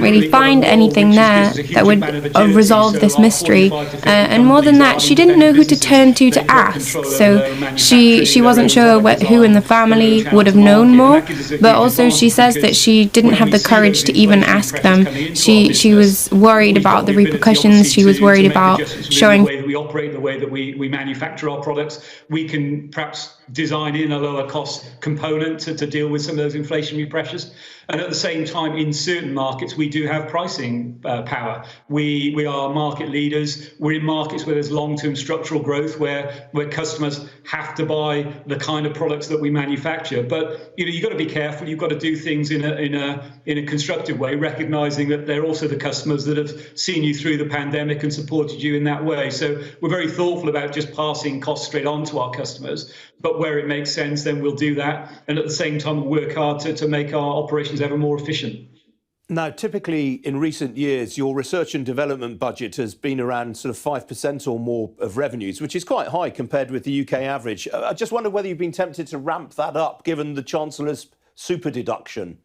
really find anything there that would resolve this mystery. And more than that, she didn't know who to turn to ask. So she wasn't sure who in the family would have known more. But also she says that she didn't have the courage to even ask them. She was worried about the repercussions. She was worried about showing the way that we operate, the way that we manufacture our products. We can perhaps design in a lower cost component to deal with some of those inflationary pressures. And at the same time, in certain markets, we do have pricing power. We are market leaders. We're in markets where there's long-term structural growth, where customers have to buy the kind of products that we manufacture. But you've got to be careful. You've got to do things in a constructive way, recognizing that they're also the customers that have seen you through the pandemic and supported you in that way. So we're very thoughtful about just passing costs straight on to our customers. But where it makes sense, then we'll do that. And at the same time, we'll work hard to make our operations ever more efficient. Now, typically in recent years, your research and development budget has been around sort of 5% or more of revenues, which is quite high compared with the UK average. I just wonder whether you've been tempted to ramp that up, given the Chancellor's super deduction.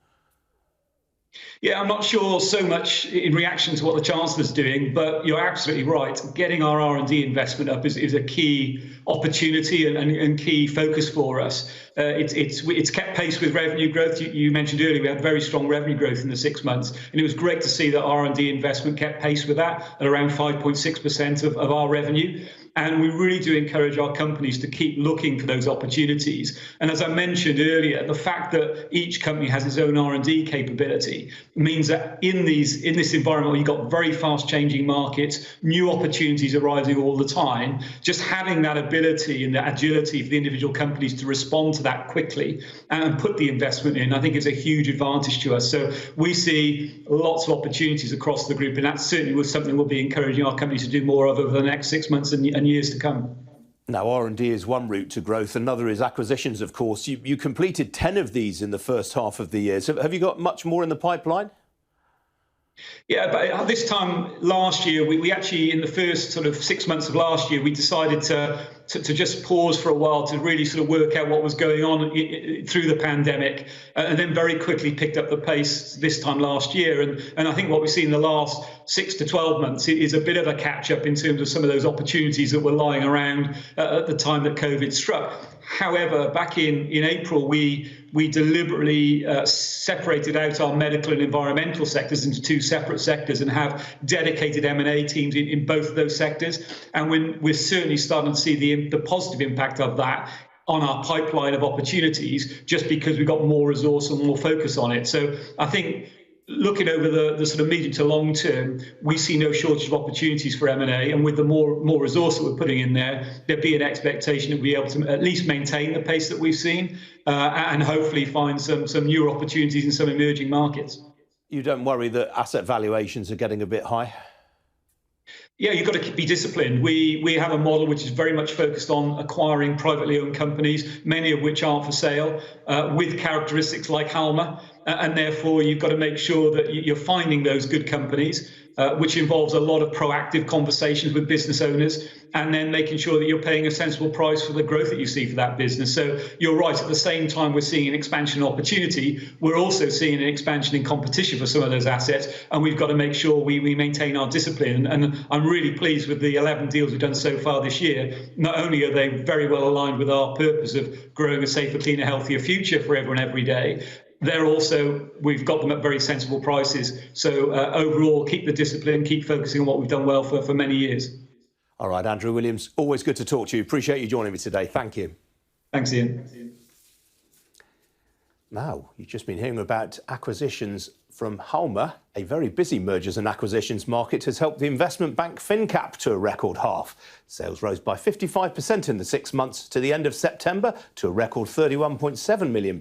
Yeah, I'm not sure so much in reaction to what the Chancellor's doing, but you're absolutely right. Getting our R&D investment up is a key opportunity and key focus for us. It's kept pace with revenue growth. You mentioned earlier we had very strong revenue growth in the 6 months, and it was great to see that R&D investment kept pace with that at around 5.6% of our revenue. And we really do encourage our companies to keep looking for those opportunities. And as I mentioned earlier, the fact that each company has its own R&D capability means that in this environment where you've got very fast changing markets, new opportunities arising all the time, just having that ability and the agility for the individual companies to respond to that quickly and put the investment in, I think is a huge advantage to us. So we see lots of opportunities across the group, and that certainly was something we'll be encouraging our companies to do more of over the next 6 months and years to come. Now, R&D is one route to growth. Another is acquisitions, of course. You completed 10 of these in the first half of the year. So have you got much more in the pipeline? Yeah, but this time last year, we actually, in the first sort of 6 months of last year, we decided to just pause for a while to really sort of work out what was going on through the pandemic, and then very quickly picked up the pace this time last year. And I think what we've seen in the last 6 to 12 months is a bit of a catch up in terms of some of those opportunities that were lying around at the time that COVID struck. However, back in April, we deliberately separated out our medical and environmental sectors into two separate sectors and have dedicated M&A teams in both of those sectors. And we're certainly starting to see the positive impact of that on our pipeline of opportunities, just because we've got more resource and more focus on it. So I think looking over the sort of medium to long term, we see no shortage of opportunities for M&A, and with the more resource that we're putting in there, there'd be an expectation that we'll be able to at least maintain the pace that we've seen, and hopefully find some newer opportunities in some emerging markets. You don't worry that asset valuations are getting a bit high? Yeah, you've got to be disciplined. We have a model which is very much focused on acquiring privately owned companies, many of which aren't for sale, with characteristics like Halma. And therefore, you've got to make sure that you're finding those good companies, which involves a lot of proactive conversations with business owners, and then making sure that you're paying a sensible price for the growth that you see for that business. So you're right, at the same time we're seeing an expansion opportunity, we're also seeing an expansion in competition for some of those assets, and we've got to make sure we maintain our discipline. And I'm really pleased with the 11 deals we've done so far this year. Not only are they very well aligned with our purpose of growing a safer, cleaner, healthier future for everyone every day, we've got them at very sensible prices. So overall, keep the discipline, keep focusing on what we've done well for many years. All right, Andrew Williams, always good to talk to you. Appreciate you joining me today. Thank you. Thanks, Ian. Now, you've just been hearing about acquisitions from Halma. A very busy mergers and acquisitions market has helped the investment bank FinCap to a record half. Sales rose by 55% in the 6 months to the end of September to a record £31.7 million,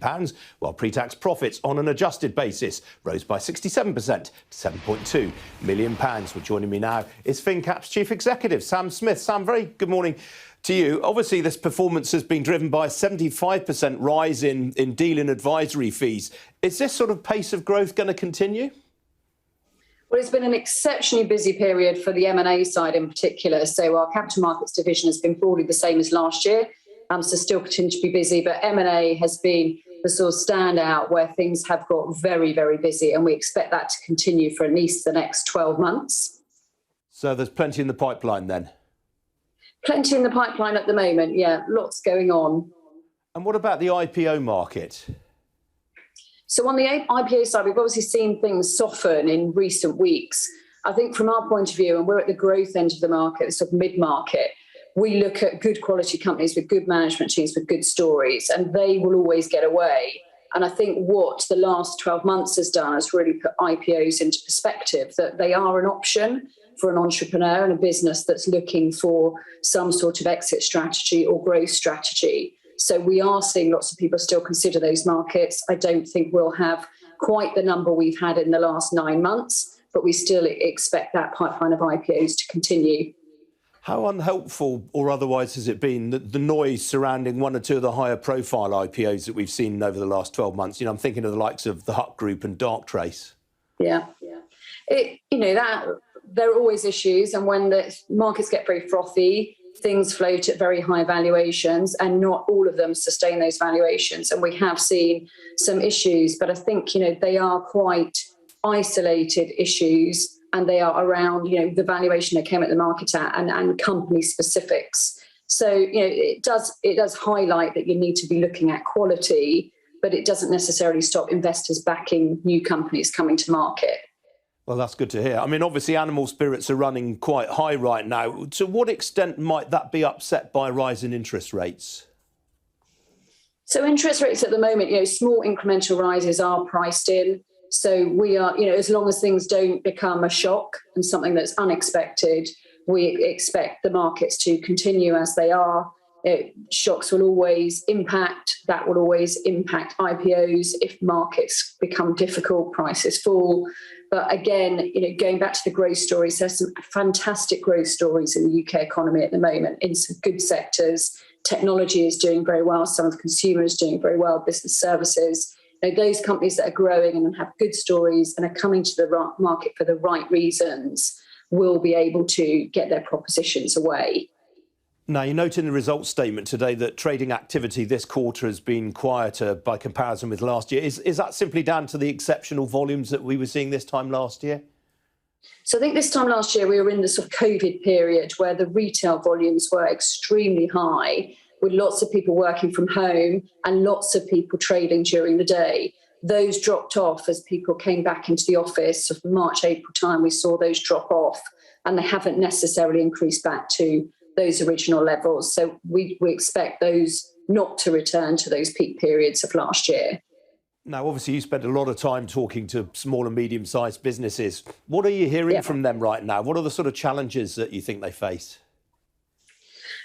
while pre-tax profits on an adjusted basis rose by 67% to £7.2 million. Well, joining me now is FinCap's Chief Executive, Sam Smith. Sam, very good morning to you. Obviously, this performance has been driven by a 75% rise in deal and advisory fees. Is this sort of pace of growth going to continue? Well, it's been an exceptionally busy period for the M&A side in particular. So our capital markets division has been broadly the same as last year. So still continue to be busy, but M&A has been the sort of standout where things have got very, very busy, and we expect that to continue for at least the next 12 months. So there's plenty in the pipeline then? Plenty in the pipeline at the moment, yeah, lots going on. And what about the IPO market? So on the IPO side, we've obviously seen things soften in recent weeks. I think from our point of view, and we're at the growth end of the market, the sort of mid-market, we look at good quality companies with good management teams, with good stories, and they will always get away. And I think what the last 12 months has done is really put IPOs into perspective, that they are an option for an entrepreneur and a business that's looking for some sort of exit strategy or growth strategy. So we are seeing lots of people still consider those markets. I don't think we'll have quite the number we've had in the last 9 months, but we still expect that pipeline of IPOs to continue. How unhelpful or otherwise has it been, the noise surrounding one or two of the higher profile IPOs that we've seen over the last 12 months? You know, I'm thinking of the likes of the Hut Group and Darktrace. Yeah. That there are always issues. And when the markets get very frothy, things float at very high valuations, and not all of them sustain those valuations. And we have seen some issues, but I think, they are quite isolated issues, and they are around, the valuation they came at the market at and company specifics. So, it does highlight that you need to be looking at quality, but it doesn't necessarily stop investors backing new companies coming to market. Well, that's good to hear. I mean, obviously, animal spirits are running quite high right now. To what extent might that be upset by rising interest rates? So interest rates at the moment, small incremental rises are priced in. So we are, as long as things don't become a shock and something that's unexpected, we expect the markets to continue as they are. Shocks will always impact. That will always impact IPOs. If markets become difficult, prices fall. But again, going back to the growth stories, there's some fantastic growth stories in the UK economy at the moment in some good sectors. Technology is doing very well. Some of the consumers doing very well. Business services. Those companies that are growing and have good stories and are coming to the market for the right reasons will be able to get their propositions away. Now, you note in the results statement today that trading activity this quarter has been quieter by comparison with last year. Is that simply down to the exceptional volumes that we were seeing this time last year? So I think this time last year we were in the sort of COVID period where the retail volumes were extremely high, with lots of people working from home and lots of people trading during the day. Those dropped off as people came back into the office. So from March, April time, we saw those drop off, and they haven't necessarily increased back to those original levels. So we expect those not to return to those peak periods of last year. Now, obviously, you spend a lot of time talking to small and medium-sized businesses. What are you hearing from them right now? What are the sort of challenges that you think they face?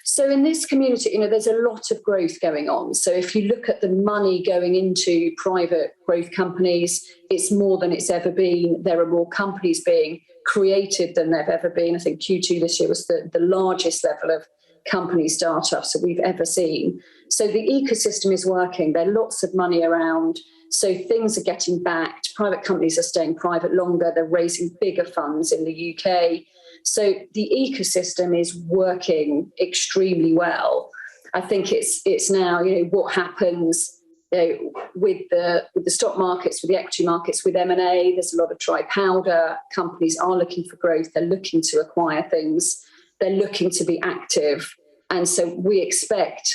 So in this community, there's a lot of growth going on. So if you look at the money going into private growth companies, it's more than it's ever been. There are more companies being created than there've ever been. I think Q2 this year was the largest level of company startups that we've ever seen. So the ecosystem is working. There are lots of money around. So things are getting backed. Private companies are staying private longer. They're raising bigger funds in the UK. So the ecosystem is working extremely well. I think it's now, what happens with the stock markets, with the equity markets, with M&A. There's a lot of dry powder. Companies are looking for growth. They're looking to acquire things. They're looking to be active. And so we expect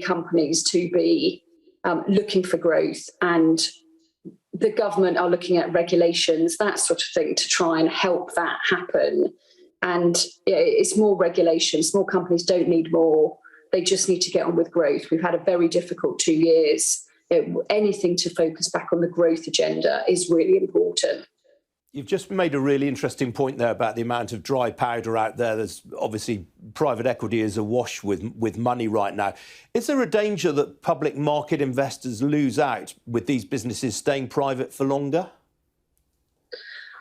companies to be looking for growth, and the government are looking at regulations, that sort of thing, to try and help that happen. And it's more regulation. Small companies don't need more. They just need to get on with growth. We've had a very difficult 2 years. Anything to focus back on the growth agenda is really important. You've just made a really interesting point there about the amount of dry powder out there. There's obviously private equity is awash with money right now. Is there a danger that public market investors lose out with these businesses staying private for longer?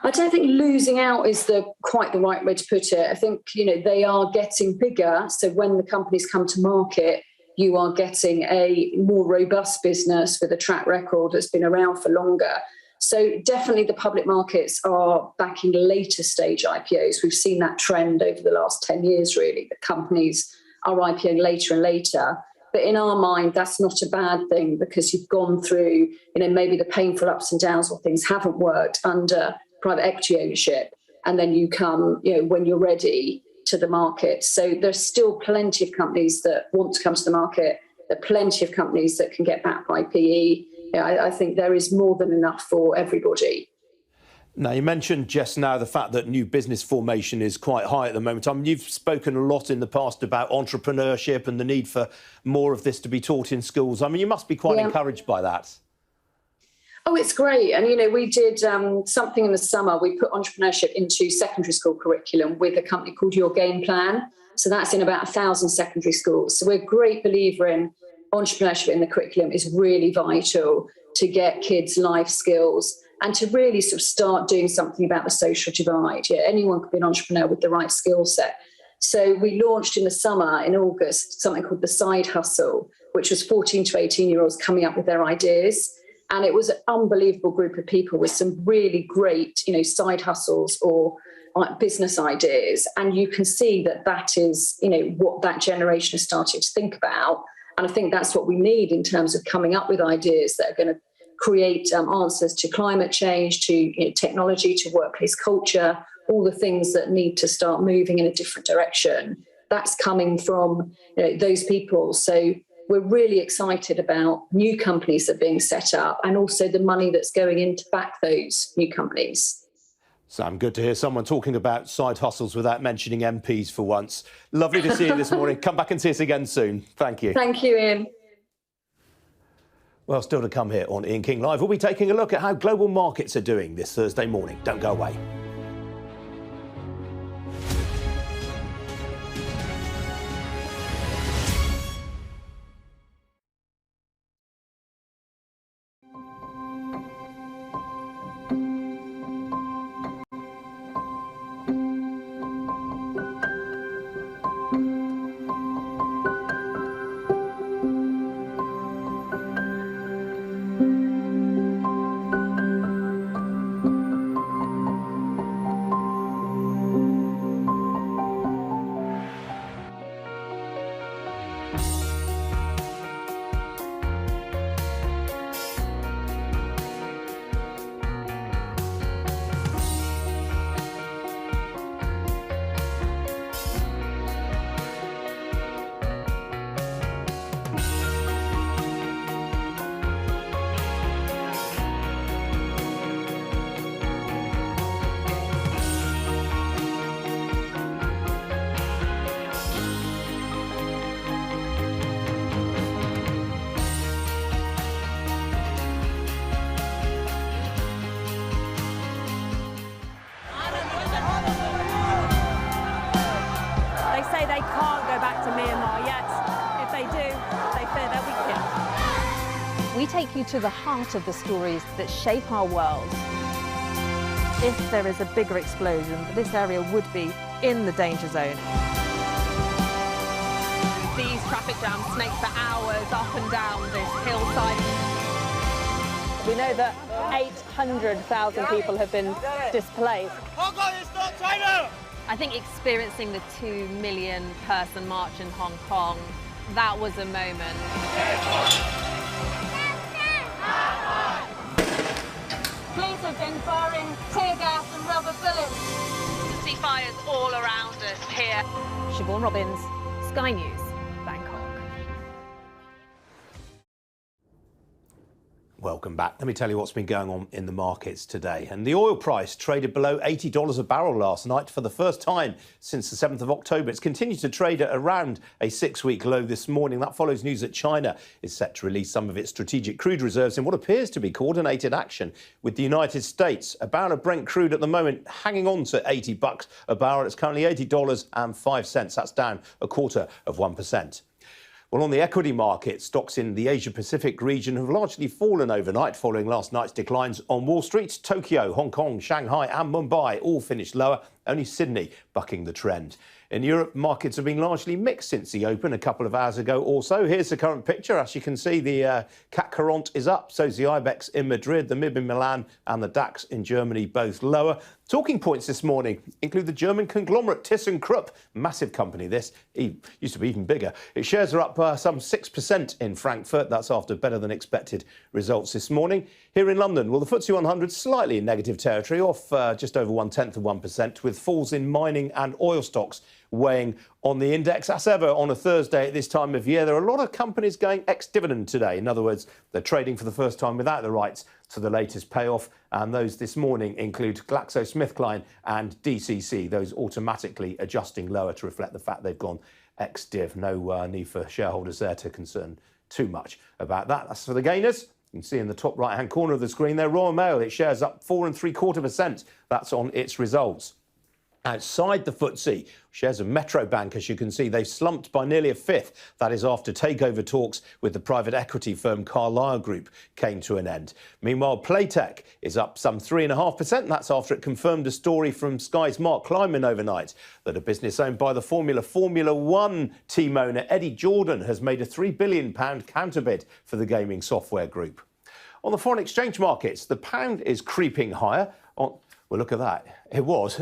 I don't think losing out is quite the right way to put it. I think, they are getting bigger. So when the companies come to market, you are getting a more robust business with a track record that's been around for longer. So definitely the public markets are backing later stage IPOs. We've seen that trend over the last 10 years, really. The companies are IPOing later and later. But in our mind, that's not a bad thing because you've gone through, maybe the painful ups and downs or things haven't worked under private equity ownership. And then you come, when you're ready to the market. So there's still plenty of companies that want to come to the market. There are plenty of companies that can get backed by PE. I think there is more than enough for everybody. Now, you mentioned just now the fact that new business formation is quite high at the moment. I mean, you've spoken a lot in the past about entrepreneurship and the need for more of this to be taught in schools. I mean, you must be quite encouraged by that. Oh, it's great. And, we did something in the summer. We put entrepreneurship into secondary school curriculum with a company called Your Game Plan. So that's in about 1,000 secondary schools. So we're a great believer in entrepreneurship in the curriculum is really vital to get kids life skills and to really sort of start doing something about the social divide. Anyone can be an entrepreneur with the right skill set. So we launched in the summer, in August, something called the Side Hustle, which was 14 to 18-year-olds coming up with their ideas. And it was an unbelievable group of people with some really great, side hustles or business ideas. And you can see that is, what that generation is starting to think about. And I think that's what we need in terms of coming up with ideas that are going to create answers to climate change, to technology, to workplace culture, all the things that need to start moving in a different direction. That's coming from those people. So we're really excited about new companies that are being set up and also the money that's going in to back those new companies. Sam, good to hear someone talking about side hustles without mentioning MPs for once. Lovely to see you this morning. Come back and see us again soon. Thank you. Thank you, Ian. Well, still to come here on Ian King Live, we'll be taking a look at how global markets are doing this Thursday morning. Don't go away. We take you to the heart of the stories that shape our world. If there is a bigger explosion, this area would be in the danger zone. These traffic jams snake for hours up and down this hillside. We know that 800,000 people have been displaced. Hong Kong is not China! I think experiencing the 2 million person march in Hong Kong, that was a moment. Police have been firing tear gas and rubber bullets. You see fires all around us here. Siobhan Robbins, Sky News, Bangkok. Welcome back. Let me tell you what's been going on in the markets today. And the oil price traded below $80 a barrel last night for the first time since the 7th of October. It's continued to trade at around a 6-week low this morning. That follows news that China is set to release some of its strategic crude reserves in what appears to be coordinated action with the United States. A barrel of Brent crude at the moment hanging on to $80 a barrel. It's currently $80.05. That's down 0.25%. Well, on the equity market, stocks in the Asia-Pacific region have largely fallen overnight following last night's declines on Wall Street. Tokyo, Hong Kong, Shanghai and Mumbai all finished lower, only Sydney bucking the trend. In Europe, markets have been largely mixed since the open a couple of hours ago or so. Here's the current picture. As you can see, the CAC 40 is up, so's the IBEX in Madrid, the MIB in Milan and the DAX in Germany both lower. Talking points this morning include the German conglomerate ThyssenKrupp, massive company this, used to be even bigger. Its shares are up some 6% in Frankfurt. That's after better than expected results this morning. Here in London, well, the FTSE 100 slightly in negative territory, off just over 0.1%, with falls in mining and oil stocks weighing on the index. As ever on a Thursday at this time of year, there are a lot of companies going ex-dividend today. In other words, they're trading for the first time without the rights to the latest payoff. And those this morning include GlaxoSmithKline and DCC, those automatically adjusting lower to reflect the fact they've gone ex-div. No need for shareholders there to concern too much about that. That's for the gainers. You can see in the top right-hand corner of the screen there, Royal Mail, its shares up 4.75%. That's on its results. Outside the FTSE, shares of Metro Bank, as you can see, they've slumped by nearly a fifth. That is after takeover talks with the private equity firm Carlyle Group came to an end. Meanwhile, Playtech is up some 3.5%. That's after it confirmed a story from Sky's Mark Kleinman overnight that a business owned by the Formula One team owner Eddie Jordan has made a £3 billion counterbid for the gaming software group. On the foreign exchange markets, the pound is creeping higher. Well, look at that. It was.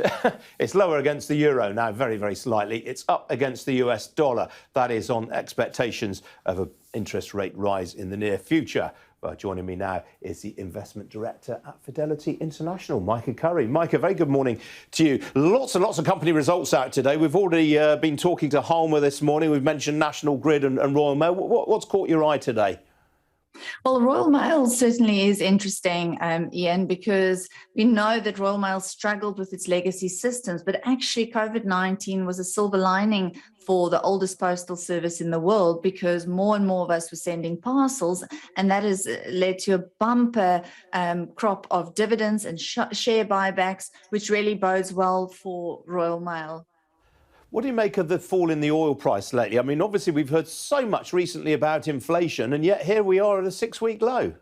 It's lower against the euro now, very, very slightly. It's up against the US dollar. That is on expectations of an interest rate rise in the near future. Well, joining me now is the investment director at Fidelity International, Micah Curry. Micah, very good morning to you. Lots and lots of company results out today. We've already been talking to Halma this morning. We've mentioned National Grid and Royal Mail. What's caught your eye today? Well, Royal Mail certainly is interesting, Ian, because we know that Royal Mail struggled with its legacy systems, but actually COVID-19 was a silver lining for the oldest postal service in the world, because more and more of us were sending parcels, and that has led to a bumper crop of dividends and share buybacks, which really bodes well for Royal Mail. What do you make of the fall in the oil price lately? I mean, obviously, we've heard so much recently about inflation, and yet here we are at a 6-week low.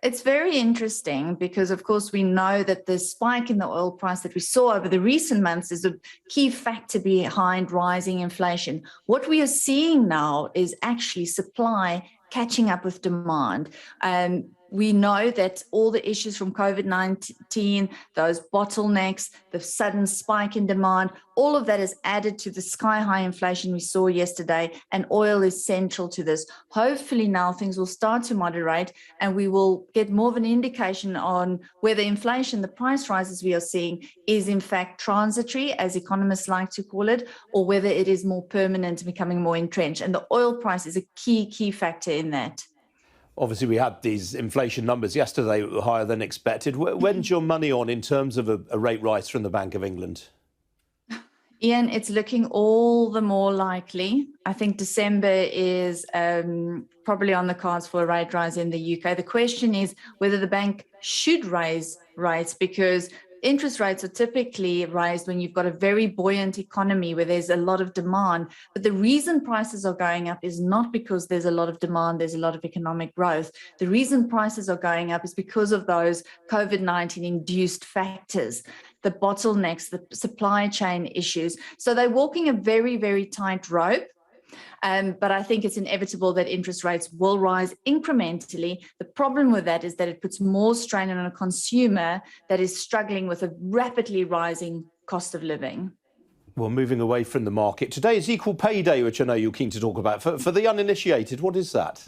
It's very interesting because, of course, we know that the spike in the oil price that we saw over the recent months is a key factor behind rising inflation. What we are seeing now is actually supply catching up with demand. We know that all the issues from COVID-19, those bottlenecks, the sudden spike in demand, all of that has added to the sky-high inflation we saw yesterday, and oil is central to this. Hopefully now things will start to moderate and we will get more of an indication on whether inflation, the price rises we are seeing, is in fact transitory, as economists like to call it, or whether it is more permanent and becoming more entrenched. And the oil price is a key factor in that. Obviously, we had these inflation numbers yesterday that were higher than expected. When's your money on in terms of a rate rise from the Bank of England? Ian, it's looking all the more likely. I think December is probably on the cards for a rate rise in the UK. The question is whether the bank should raise rates, because interest rates are typically raised when you've got a very buoyant economy where there's a lot of demand. But the reason prices are going up is not because there's a lot of demand, there's a lot of economic growth. The reason prices are going up is because of those COVID-19 induced factors, the bottlenecks, the supply chain issues. So they're walking a very tight rope. But I think it's inevitable that interest rates will rise incrementally. The problem with that is that it puts more strain on a consumer that is struggling with a rapidly rising cost of living. Well, moving away from the market, today is Equal Pay Day, which I know you're keen to talk about. For the uninitiated, what is that?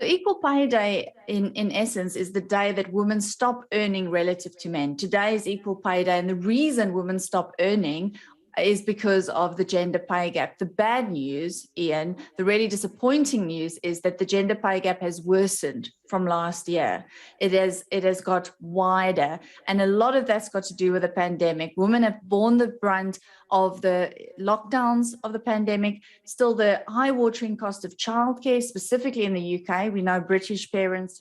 So Equal Pay Day, in essence, is the day that women stop earning relative to men. Today is Equal Pay Day, and the reason women stop earning is because of the gender pay gap. The bad news, Ian, the really disappointing news is that the gender pay gap has worsened from last year. It has got wider, and a lot of that's got to do with the pandemic. Women have borne the brunt of the lockdowns of the pandemic, still the high watering cost of childcare, specifically in the UK. We know British parents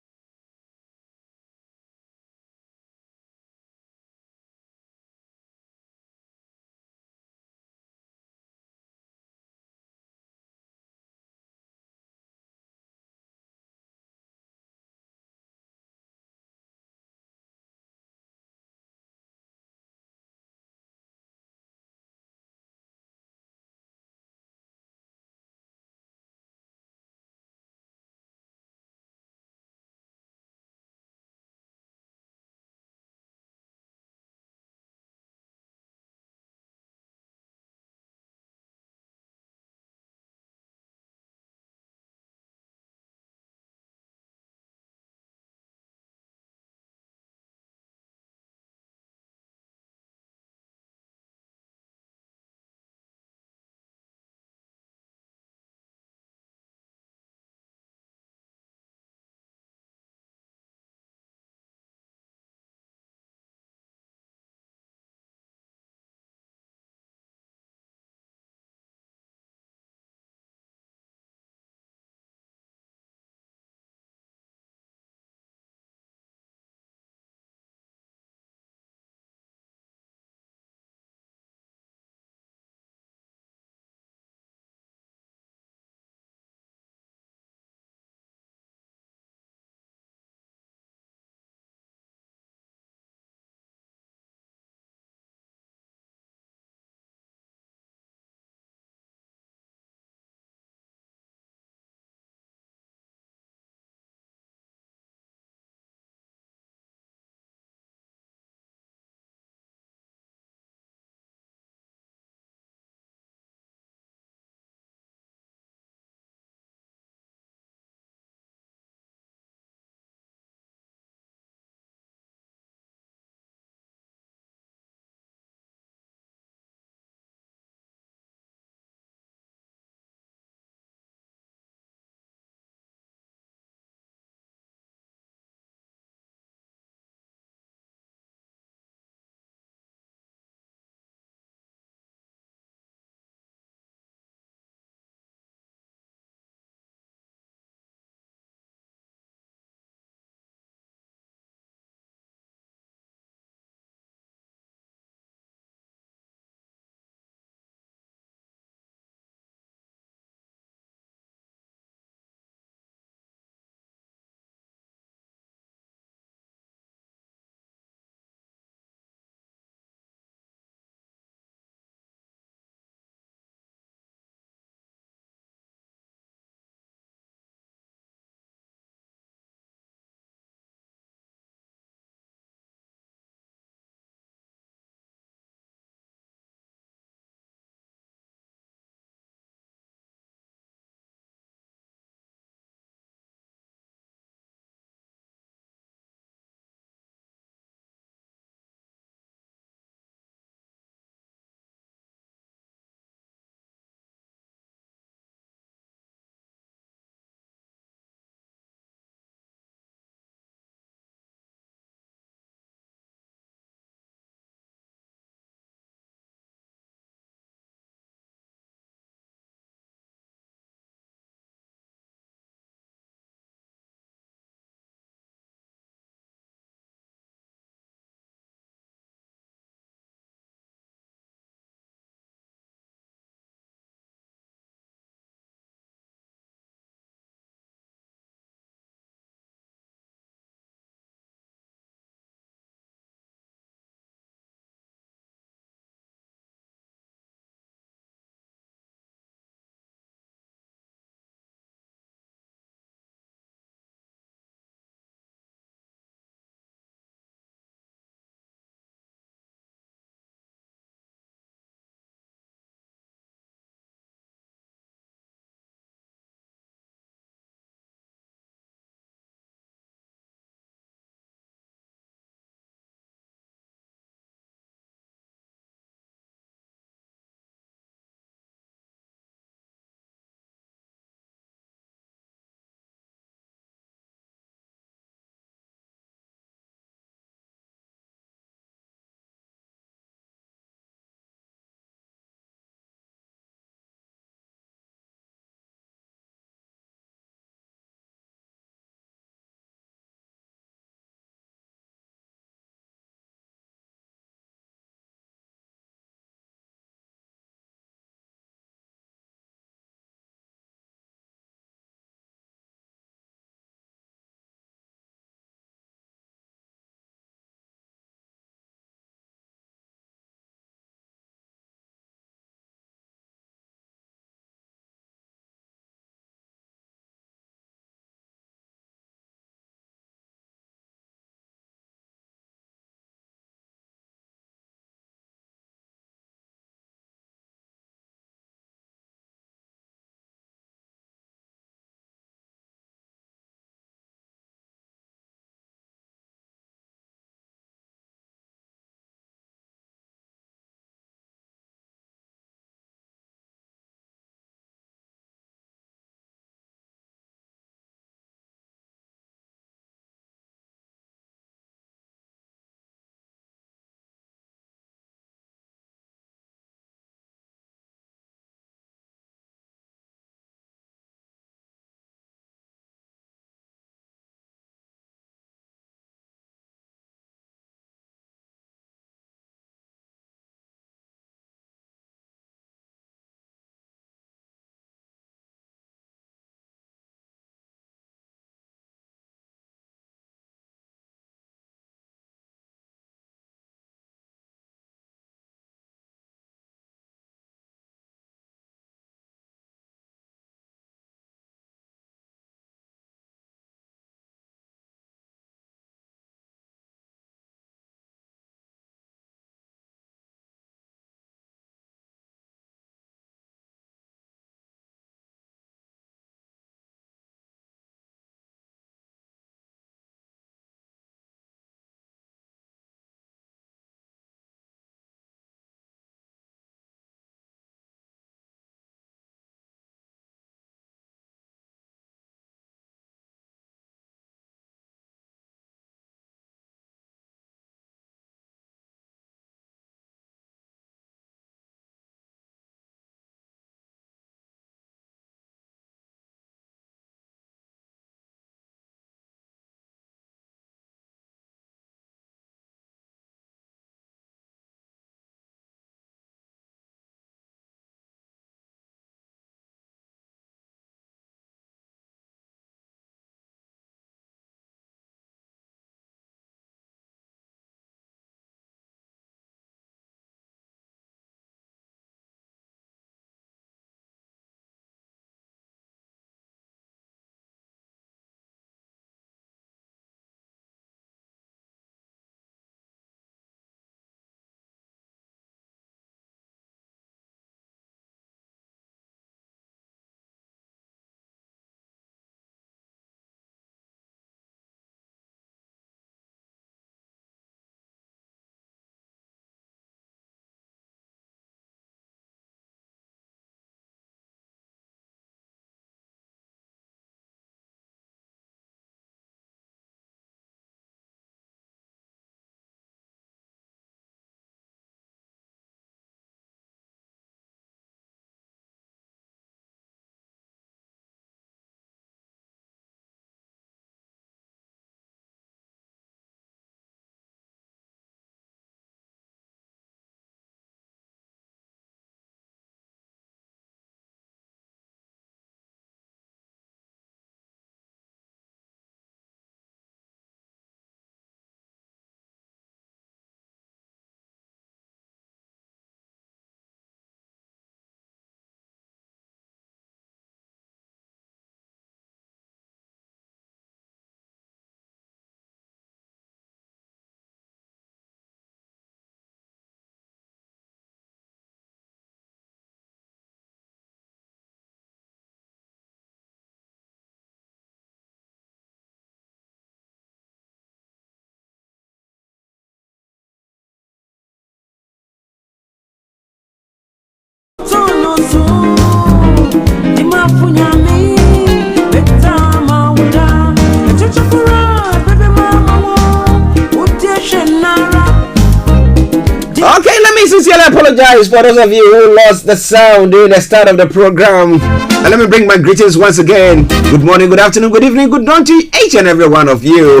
Okay, let me sincerely apologize for those of you who lost the sound during the start of the program. And let me bring my greetings once again. Good morning, good afternoon, good evening, good night to each and every one of you.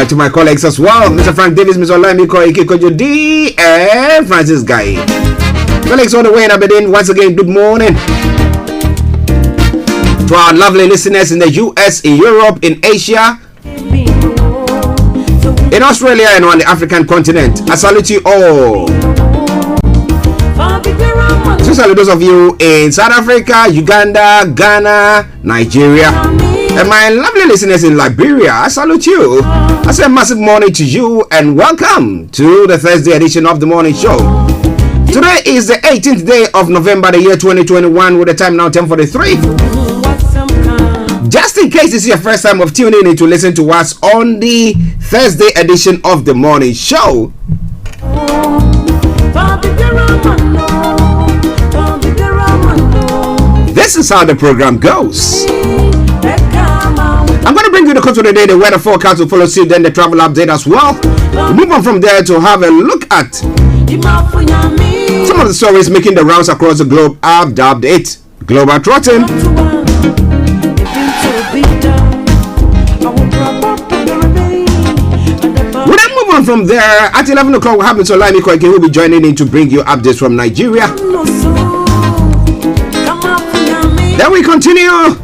To my colleagues as well, Mr. Frank Davis, Mr. Olayomi, Kojo D, and Francis Guy. Colleagues all the way in Aberdeen, once again, good morning. To our lovely listeners in the US, in Europe, in Asia, in Australia, and on the African continent, I salute you all. Especially those of you in South Africa, Uganda, Ghana, Nigeria, and my lovely listeners in Liberia, I salute you. I say a massive morning to you and welcome to the Thursday edition of the morning show. Today is the 18th day of November, the year 2021, with the time now 10:43. Just in case this is your first time of tuning in to listen to us on the Thursday edition of the morning show, this is how the program goes. I'm going to bring you the course of the day, the weather forecast will follow suit, then the travel update as well. We'll move on from there to have a look at some of the stories making the rounds across the globe. I've dubbed it Global Trotting. We'll then move on from there. At 11 o'clock, we'll have Mr. Olayomi who will be joining in to bring you updates from Nigeria. Then we continue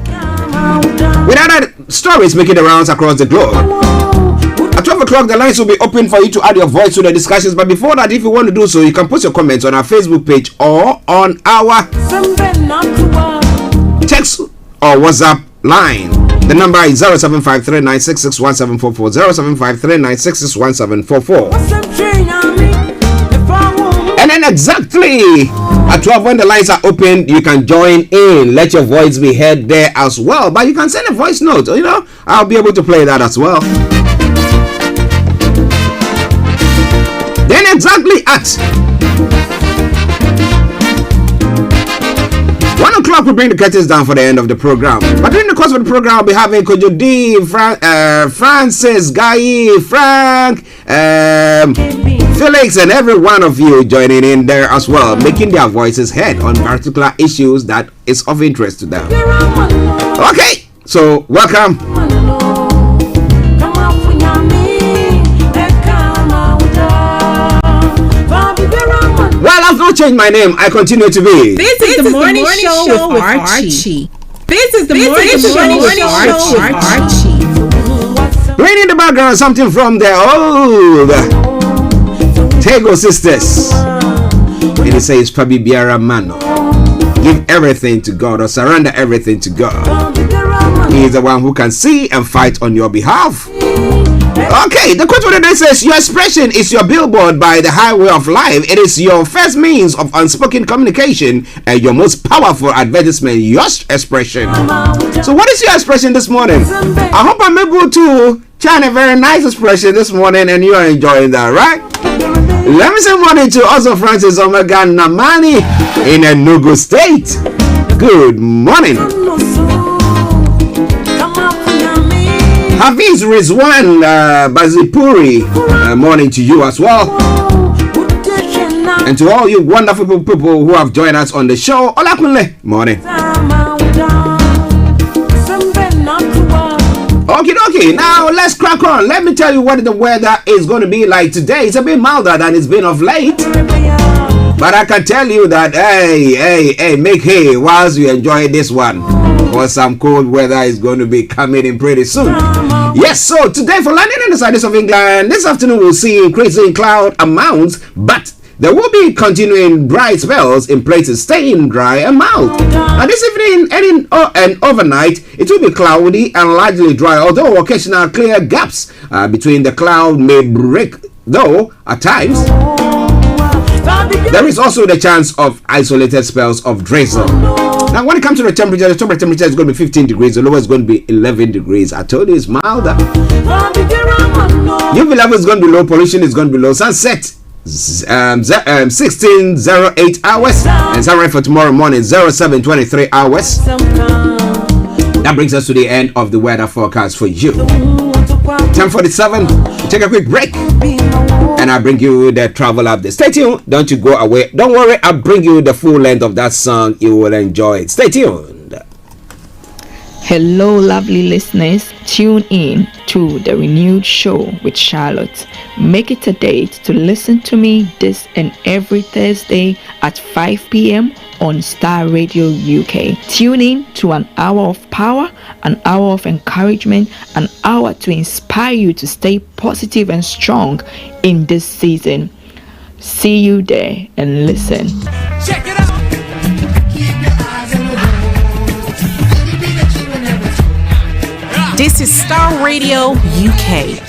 with other stories making the rounds across the globe. At 12 o'clock, the lines will be open for you to add your voice to the discussions. But before that, if you want to do so, you can post your comments on our Facebook page or on our text or WhatsApp line. The number is 075396617440, 0753966174. And then exactly at 12, when the lines are open, you can join in. Let your voice be heard there as well. But you can send a voice note. You know, I'll be able to play that as well. Then exactly at 1 o'clock, we bring the curtains down for the end of the program. But during the course of the program, I'll be having Kojo D, Francis, Guy, Frank, Felix, and every one of you joining in there as well, making their voices heard on particular issues that is of interest to them. Okay, so welcome. Well, I've not changed my name. I continue to be. This is the morning show with Archie. This is the morning show with Archie. Playing in the background, something from the old Tego sisters. And it says, Fabi Biara Mano. Give everything to God or surrender everything to God. He is the one who can see and fight on your behalf. Okay, the quote for the day says, your expression is your billboard by the highway of life. It is your first means of unspoken communication and your most powerful advertisement, your expression. So what is your expression this morning? I hope I'm able to chant a very nice expression this morning and you are enjoying that, right? Let me say morning to also Francis Omega Namani in Enugu State. Good morning. Hafiz Rizwan Bazipuri, morning to you as well. And to all you wonderful people who have joined us on the show, Olakunle, morning. Okay, now let's crack on. Let me tell you what the weather is going to be like today. It's a bit milder than it's been of late. But I can tell you that, hey, make hay whilst you enjoy this one. For some cold weather is going to be coming in pretty soon. Yes, so today for London and the southeast of England, this afternoon we'll see increasing cloud amounts, but there will be continuing dry spells in places staying dry and mild. And this evening and overnight, it will be cloudy and largely dry, although occasional clear gaps between the cloud may break, though at times there is also the chance of isolated spells of drizzle. Now, when it comes to the temperature is going to be 15 degrees. The lower is going to be 11 degrees. I told you it's milder. UV level is going to be low. Pollution is going to be low. Sunset 16:08 hours, and sunrise for tomorrow morning 07:23 hours. That brings us to the end of the weather forecast for you. 10:47. Take a quick break, and I bring you the travel update. Stay tuned. Don't you go away. Don't worry. I'll bring you the full length of that song. You will enjoy it. Stay tuned. Hello, lovely listeners. Tune in to the renewed show with Charlotte. Make it a date to listen to me this and every Thursday at 5 p.m. on Starr Radio UK. Tune in to an hour of power, an hour of encouragement, an hour to inspire you to stay positive and strong in this season. See you there and listen. Check it out. This is Starr Radio UK.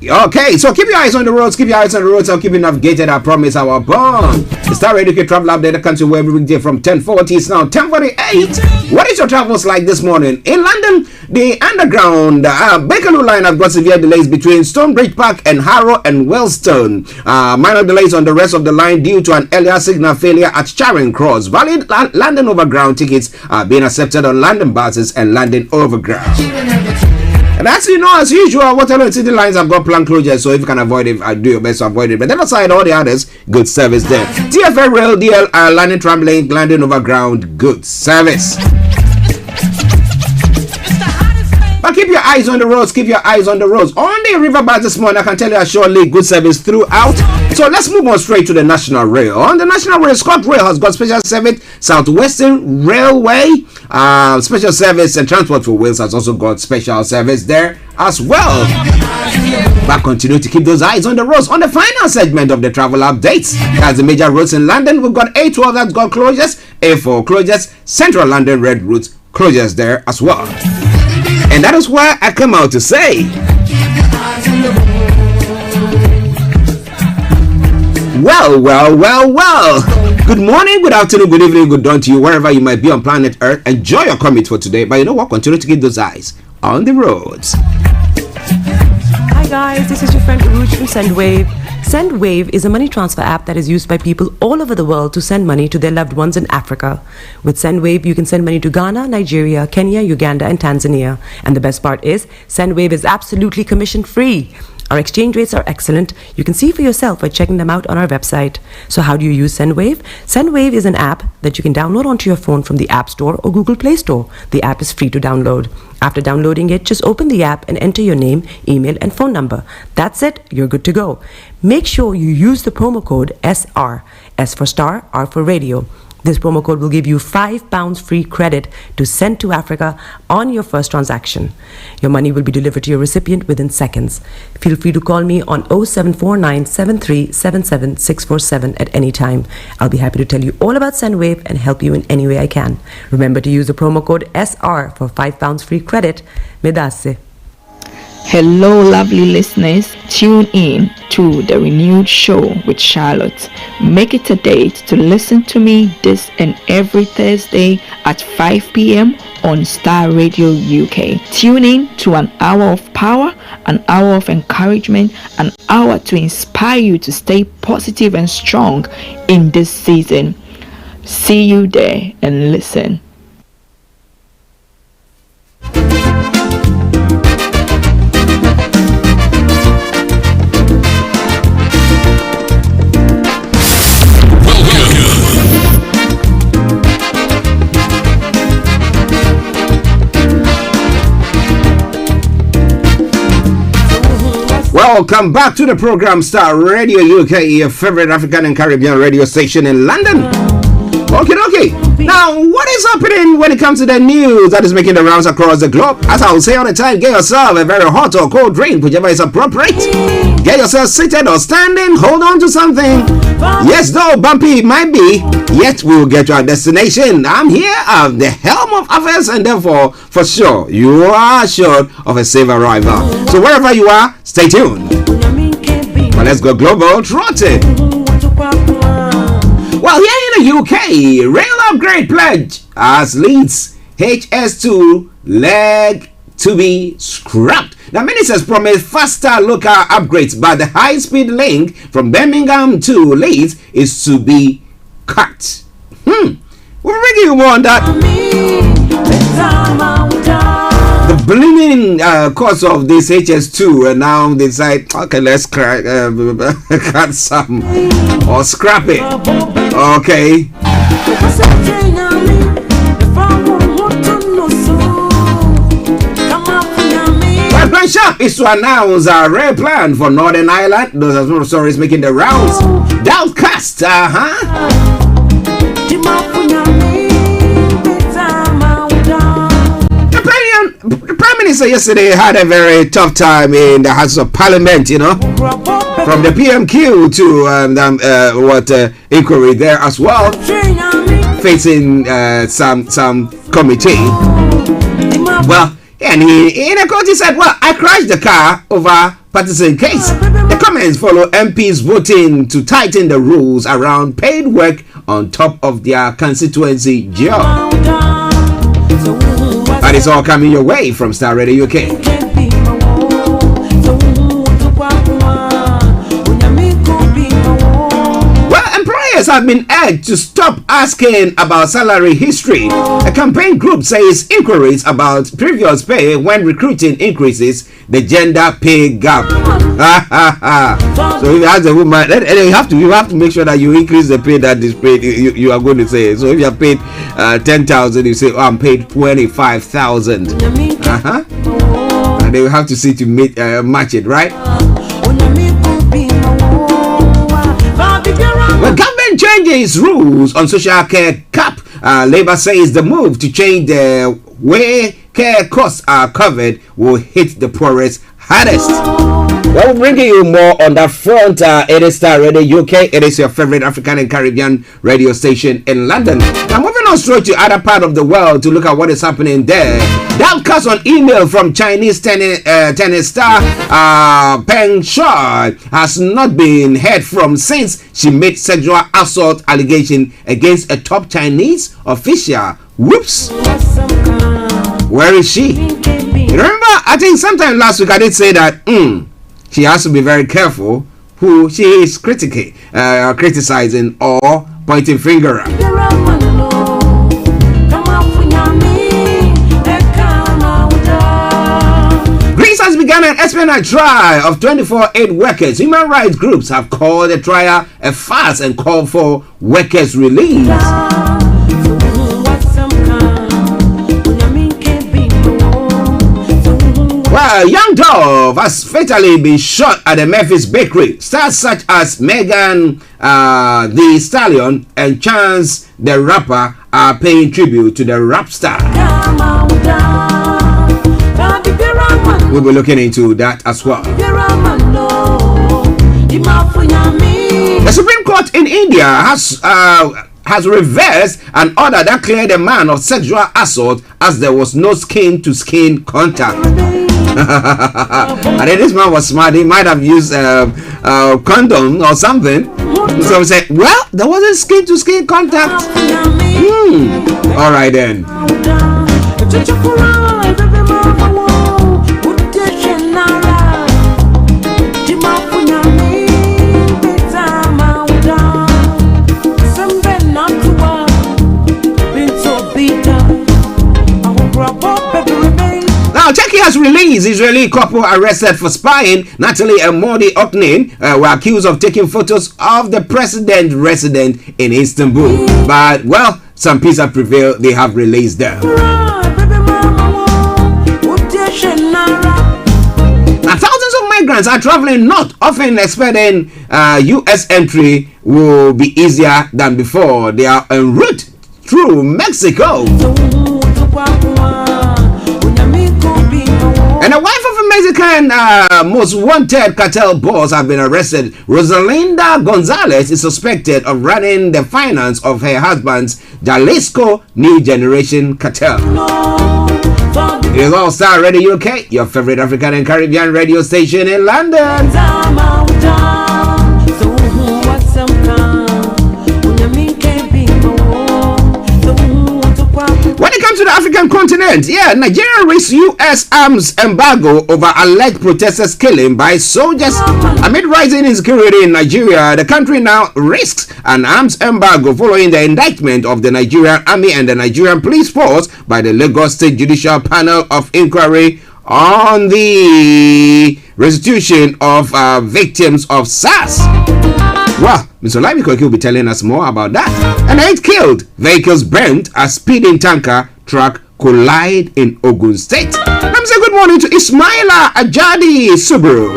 Okay, so keep your eyes on the roads, keep your eyes on the roads. I'll keep you navigated, I promise. Our bond. The Starr Radio UK travel update that comes to every weekday from 10:40. It's now 10:48. What is your travels like this morning? In London, the underground Bakerloo line has got severe delays between Stonebridge Park and Harrow and Wellstone. Minor delays on the rest of the line due to an earlier signal failure at Charing Cross. Valid London Overground tickets are being accepted on London buses and London Overground. And as you know, as usual, Waterloo and City lines have got planned closures, so if you can avoid it, do your best to avoid it. But then aside all the others, good service there. TFL Rail, DL, London Tramlink, London Overground, good service. But keep your eyes on the roads, keep your eyes on the roads. On the river bars this morning, I can tell you surely good service throughout. So let's move on straight to the National Rail. On the National Rail, ScotRail has got special service. Southwestern Railway, special service, and Transport for Wales has also got special service there as well. But continue to keep those eyes on the roads. On the final segment of the travel updates, that's the major roads in London. We've got A12 that's got closures, A4 closures, Central London Red Routes closures there as well. And that is why I come out to say, well. Good morning, good afternoon, good evening, good dawn to you, wherever you might be on planet Earth. Enjoy your commute for today. But you know what? Continue to keep those eyes on the roads. Hi guys, this is your friend Uruj from SendWave. SendWave is a money transfer app that is used by people all over the world to send money to their loved ones in Africa. With SendWave, you can send money to Ghana, Nigeria, Kenya, Uganda, and Tanzania. And the best part is, SendWave is absolutely commission-free. Our exchange rates are excellent. You can see for yourself by checking them out on our website. So how do you use SendWave? SendWave is an app that you can download onto your phone from the App Store or Google Play Store. The app is free to download. After downloading it, just open the app and enter your name, email, and phone number. That's it. You're good to go. Make sure you use the promo code SR. S for Star, R for Radio. This promo code will give you £5 free credit to send to Africa on your first transaction. Your money will be delivered to your recipient within seconds. Feel free to call me on 0749 7377 647 at any time. I'll be happy to tell you all about SendWave and help you in any way I can. Remember to use the promo code SR for £5 free credit. Medasse. Hello, lovely listeners. Tune in to the renewed show with Charlotte. Make it a date to listen to me this and every Thursday at 5 p.m. on Starr Radio UK. Tune in to an hour of power, an hour of encouragement, an hour to inspire you to stay positive and strong in this season. See you there and listen. Welcome back to the program Starr Radio UK, your favorite African and Caribbean radio station in London. Okay. Now, what is happening when it comes to the news that is making the rounds across the globe? As I will say all the time, get yourself a very hot or cold drink, whichever is appropriate. Get yourself seated or standing, hold on to something. Yes, though bumpy it might be, yet we will get to our destination. I'm here at the helm of affairs, and therefore, for sure, you are assured of a safe arrival. So wherever you are, stay tuned. Well, let's go global trotting. Well, here in the UK, rail upgrade pledge as leads HS2 leg to be scrapped. The ministers promised faster local upgrades, but the high-speed link from Birmingham to Leeds is to be cut. We'll bring you more on that. The blooming cost of this HS2, and now they decide, okay, let's cut some or scrap it. Okay. Well, Grand Sharp is to announce a rare plan for Northern Ireland. Those are some stories making the rounds. Downcast, The Prime Minister yesterday had a very tough time in the House of Parliament, you know, from the PMQ to inquiry there as well, facing some committee. Well, and he in a court he said, well, I crashed the car over partisan case. The comments follow MPs voting to tighten the rules around paid work on top of their constituency job. That is all coming your way from Starr Radio UK. Well, employers have been urged to stop asking about salary history. A campaign group says inquiries about previous pay when recruiting increases the gender pay gap. So if you ask a woman, you have to make sure that you increase the pay that is paid. You are going to say. So if you are paid 10,000, you say, oh, I'm paid 25,000. And they will have to see to match it, right? When government changes rules on social care cap, Labour says the move to change the way care costs are covered will hit the poorest hardest. Well, we're bringing you more on that front. It is Starr Radio UK. It is your favorite African and Caribbean radio station in London. Now, moving on straight to other part of the world to look at what is happening there. Downcast on email from Chinese tennis star Peng Shuai has not been heard from since she made sexual assault allegation against a top Chinese official. Whoops. Where is she? Remember, I think sometime last week I did say that she has to be very careful who she is criticizing or pointing finger at. Greece has begun an espionage trial of 24 aid workers. Human rights groups have called the trial a farce and called for workers' release. Well, young dove has fatally been shot at the Memphis bakery. Stars such as Megan the Stallion and Chance the Rapper are paying tribute to the rap star. We'll be looking into that as well. The Supreme Court in India has reversed an order that cleared a man of sexual assault as there was no skin-to-skin contact. And then this man was smart. He might have used condom or something. So we said, well, there wasn't skin-to-skin contact. All right then. Now, Turkey has released Israeli couple arrested for spying. Natalie and Modi Oknin were accused of taking photos of the president resident in Istanbul. But, well, some peace have prevailed. They have released them. Now, thousands of migrants are traveling north, often expecting U.S. entry will be easier than before. They are en route through Mexico. And the wife of a Mexican most wanted cartel boss has been arrested. Rosalinda Gonzalez is suspected of running the finance of her husband's Jalisco New Generation cartel. It is all Starr Radio UK, your favorite African and Caribbean radio station in London. When it comes to the African continent, continent. Yeah, Nigeria risks U.S. arms embargo over alleged protesters killing by soldiers. Amid rising insecurity in Nigeria, the country now risks an arms embargo following the indictment of the Nigerian Army and the Nigerian Police Force by the Lagos State Judicial Panel of Inquiry on the restitution of victims of SARS. Well, Mr. Olayomi will be telling us more about that. And 8 killed, vehicles burnt as speeding tanker truck collide in Ogun State. Let me say good morning to Ismaila Ajadi Subru.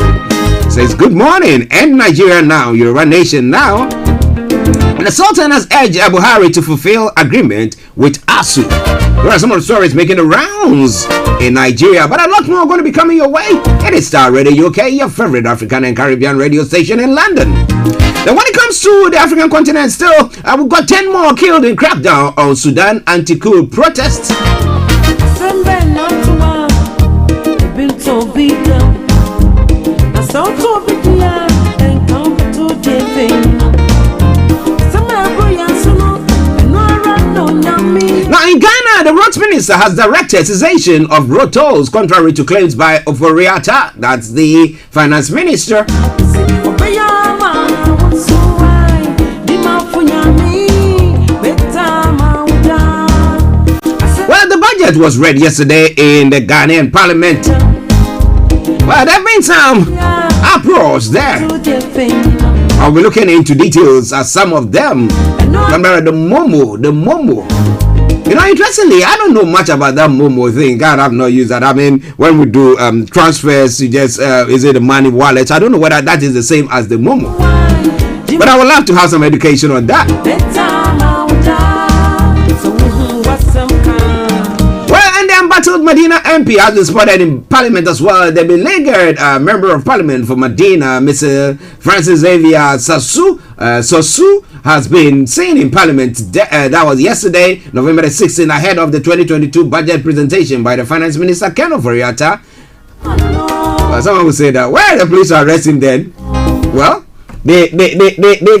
Says good morning, end Nigeria now, Yoruba nation now. And the Sultan has urged Buhari to fulfill agreement with ASU. There are some of the stories making the rounds in Nigeria, but a lot more are going to be coming your way. It is Starr Radio UK, your favorite African and Caribbean radio station in London. Then when it comes to the African continent still, we've got 10 more killed in crackdown on Sudan anti-coup protests. Now in Ghana, the roads minister has directed cessation of road tolls contrary to claims by Oforiatta, that's the finance minister. Well, the budget was read yesterday in the Ghanaian parliament. Well, there have been some uproars there. I'll be looking into details as some of them. Remember the Momo. You know, interestingly, I don't know much about that Momo thing. God, I've not used that. I mean, when we do transfers, you just is it a money wallet? I don't know whether that is the same as the Momo. But I would love to have some education on that. Well, and the embattled Medina MP has been spotted in Parliament as well. The beleaguered Member of Parliament for Medina, Mr. Francis Xavier Sosu, has been seen in Parliament. That was yesterday, November the 16th, ahead of the 2022 budget presentation by the Finance Minister, Ken Oforiatta. Well, someone will say that, where the police are arresting then? Well, they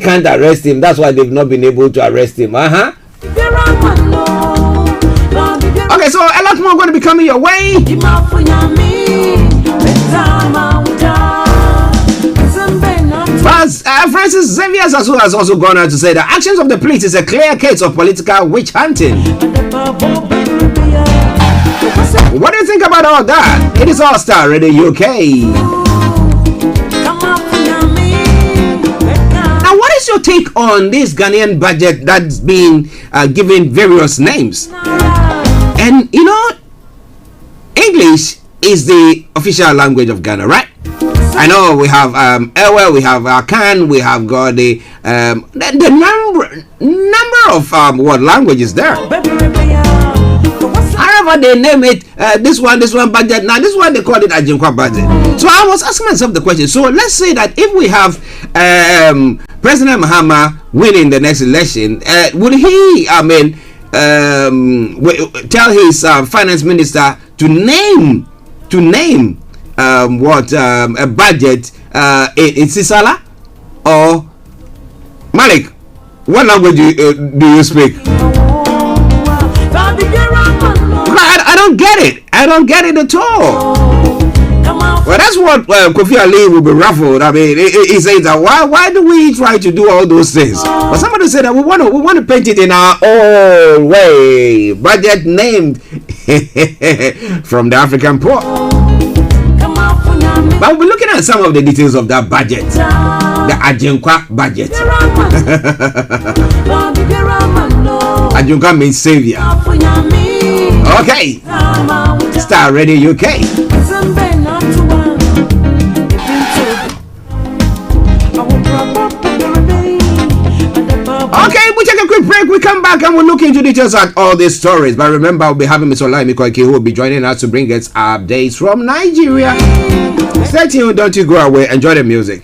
can't arrest him. That's why they've not been able to arrest him. Okay, so a lot more going to be coming your way. Francis Xavier Sasu has also gone on to say the actions of the police is a clear case of political witch hunting. What do you think about all that? It is all Starr Radio UK. Now, what is your take on this Ghanaian budget that's been given various names? And you know, English is the official language of Ghana, right? I know we have Ewe, we have Akan, we have got the number of what languages there. However they name it, this one budget. Now this one they call it Ajinkwa budget. So I was asking myself the question. So let's say that if we have President Mahama winning the next election, would he? Tell his finance minister to name what a budget in Sisala or Malik? What language do you speak? I don't get it. I don't get it at all. Well, that's what Kofi Ali will be ruffled. I mean, he says that why do we try to do all those things? But somebody said that we want to paint it in our own way. Budget named from the African poor. But we'll be looking at some of the details of that budget, the Ajinkwa budget. Ajinkwa means savior. Okay, Starr Radio UK. Okay, we take a quick break. We come back and we'll look into details at all these stories. But remember, I'll be having Mr. Olayomi who will be joining us to bring us updates from Nigeria. Stay tuned, don't you go away. Enjoy the music.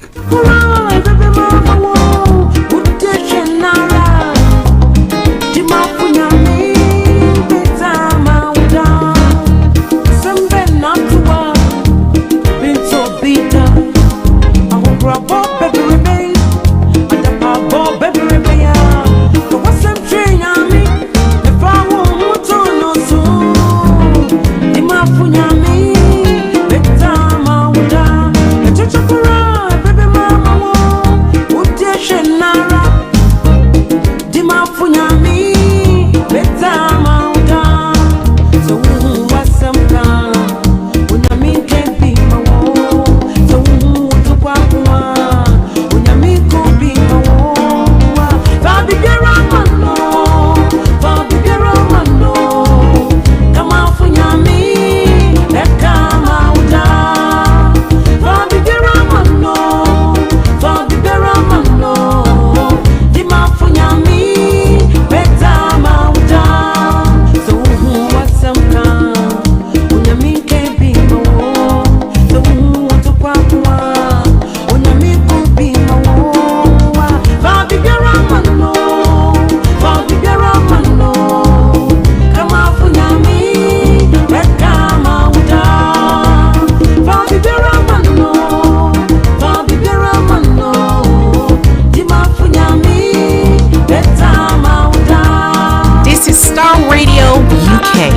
Starr Radio UK.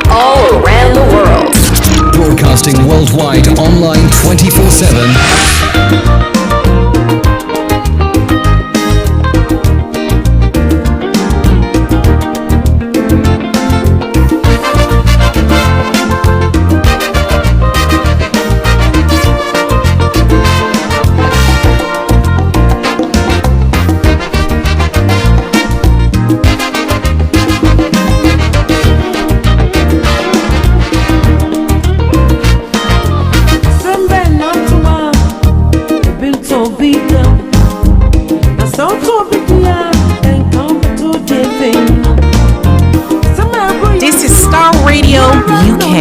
All around the world. Broadcasting worldwide, online 24/7. This is Starr Radio UK.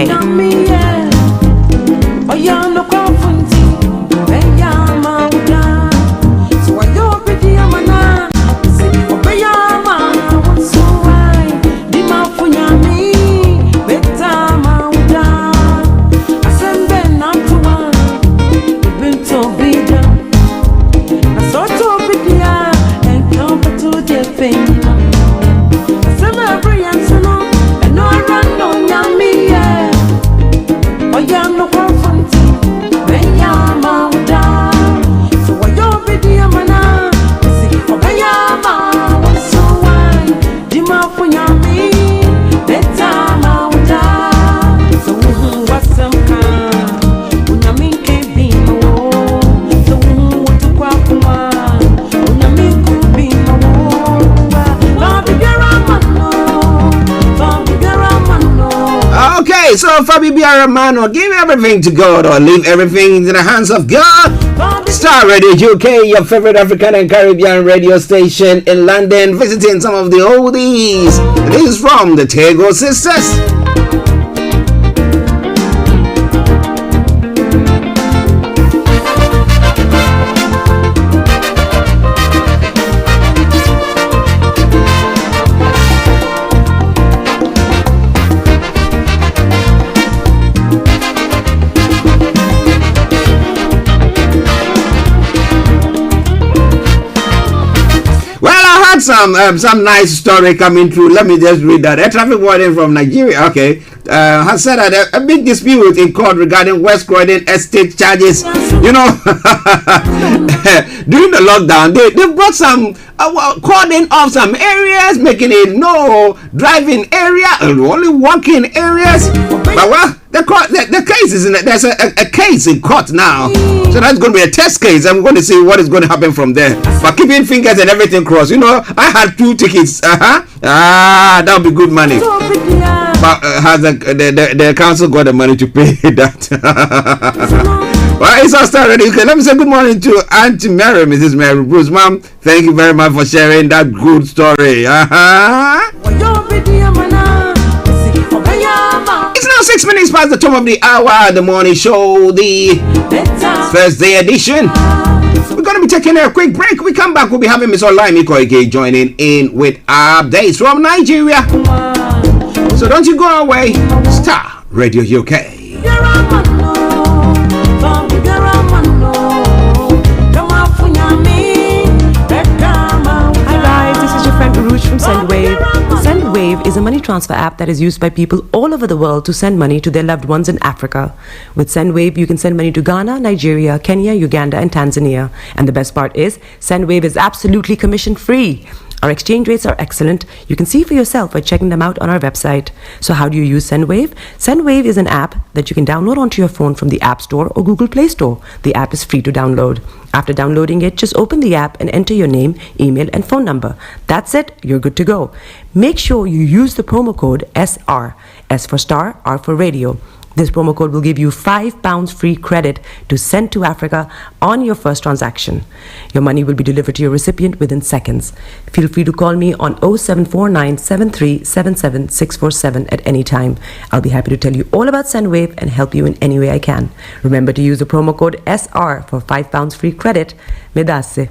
So, Fabi Biaramano, give everything to God or leave everything into the hands of God. Starr Radio UK, your favorite African and Caribbean radio station in London, visiting some of the oldies. This is from the Tego Sisters. Some nice story coming through. Let me just read that. A traffic warden from Nigeria, okay, has said that a big dispute in court regarding West Croydon estate charges. You know, during the lockdown, they brought some cordon off some areas, making it no driving area, only walking areas. But well, the case is there's a case in court now, so that's going to be a test case. I'm going to see what is going to happen from there. But keeping fingers and everything crossed, you know, I had 2 tickets. That would be good money. But has the council got the money to pay that? Well, it's all started. Okay, let me say good morning to Auntie Mary, Mrs. Mary Bruce. Mom, thank you very much for sharing that good story. It's now 6 minutes past the top of the hour. The morning show, the Thursday edition. We're going to be taking a quick break. We come back, we'll be having Miss Olayomi Koike joining in with updates from Nigeria. So don't you go away. Starr Radio UK. From SendWave. SendWave is a money transfer app that is used by people all over the world to send money to their loved ones in Africa. With SendWave, you can send money to Ghana, Nigeria, Kenya, Uganda, and Tanzania. And the best part is, SendWave is absolutely commission-free. Our exchange rates are excellent. You can see for yourself by checking them out on our website. So how do you use SendWave? SendWave is an app that you can download onto your phone from the App Store or Google Play Store. The app is free to download. After downloading it, just open the app and enter your name, email, and phone number. That's it. You're good to go. Make sure you use the promo code SR. S for Starr, R for Radio. This promo code will give you £5 free credit to send to Africa on your first transaction. Your money will be delivered to your recipient within seconds. Feel free to call me on 0749 7377 647 at any time. I'll be happy to tell you all about SendWave and help you in any way I can. Remember to use the promo code SR for £5 free credit. Medasse.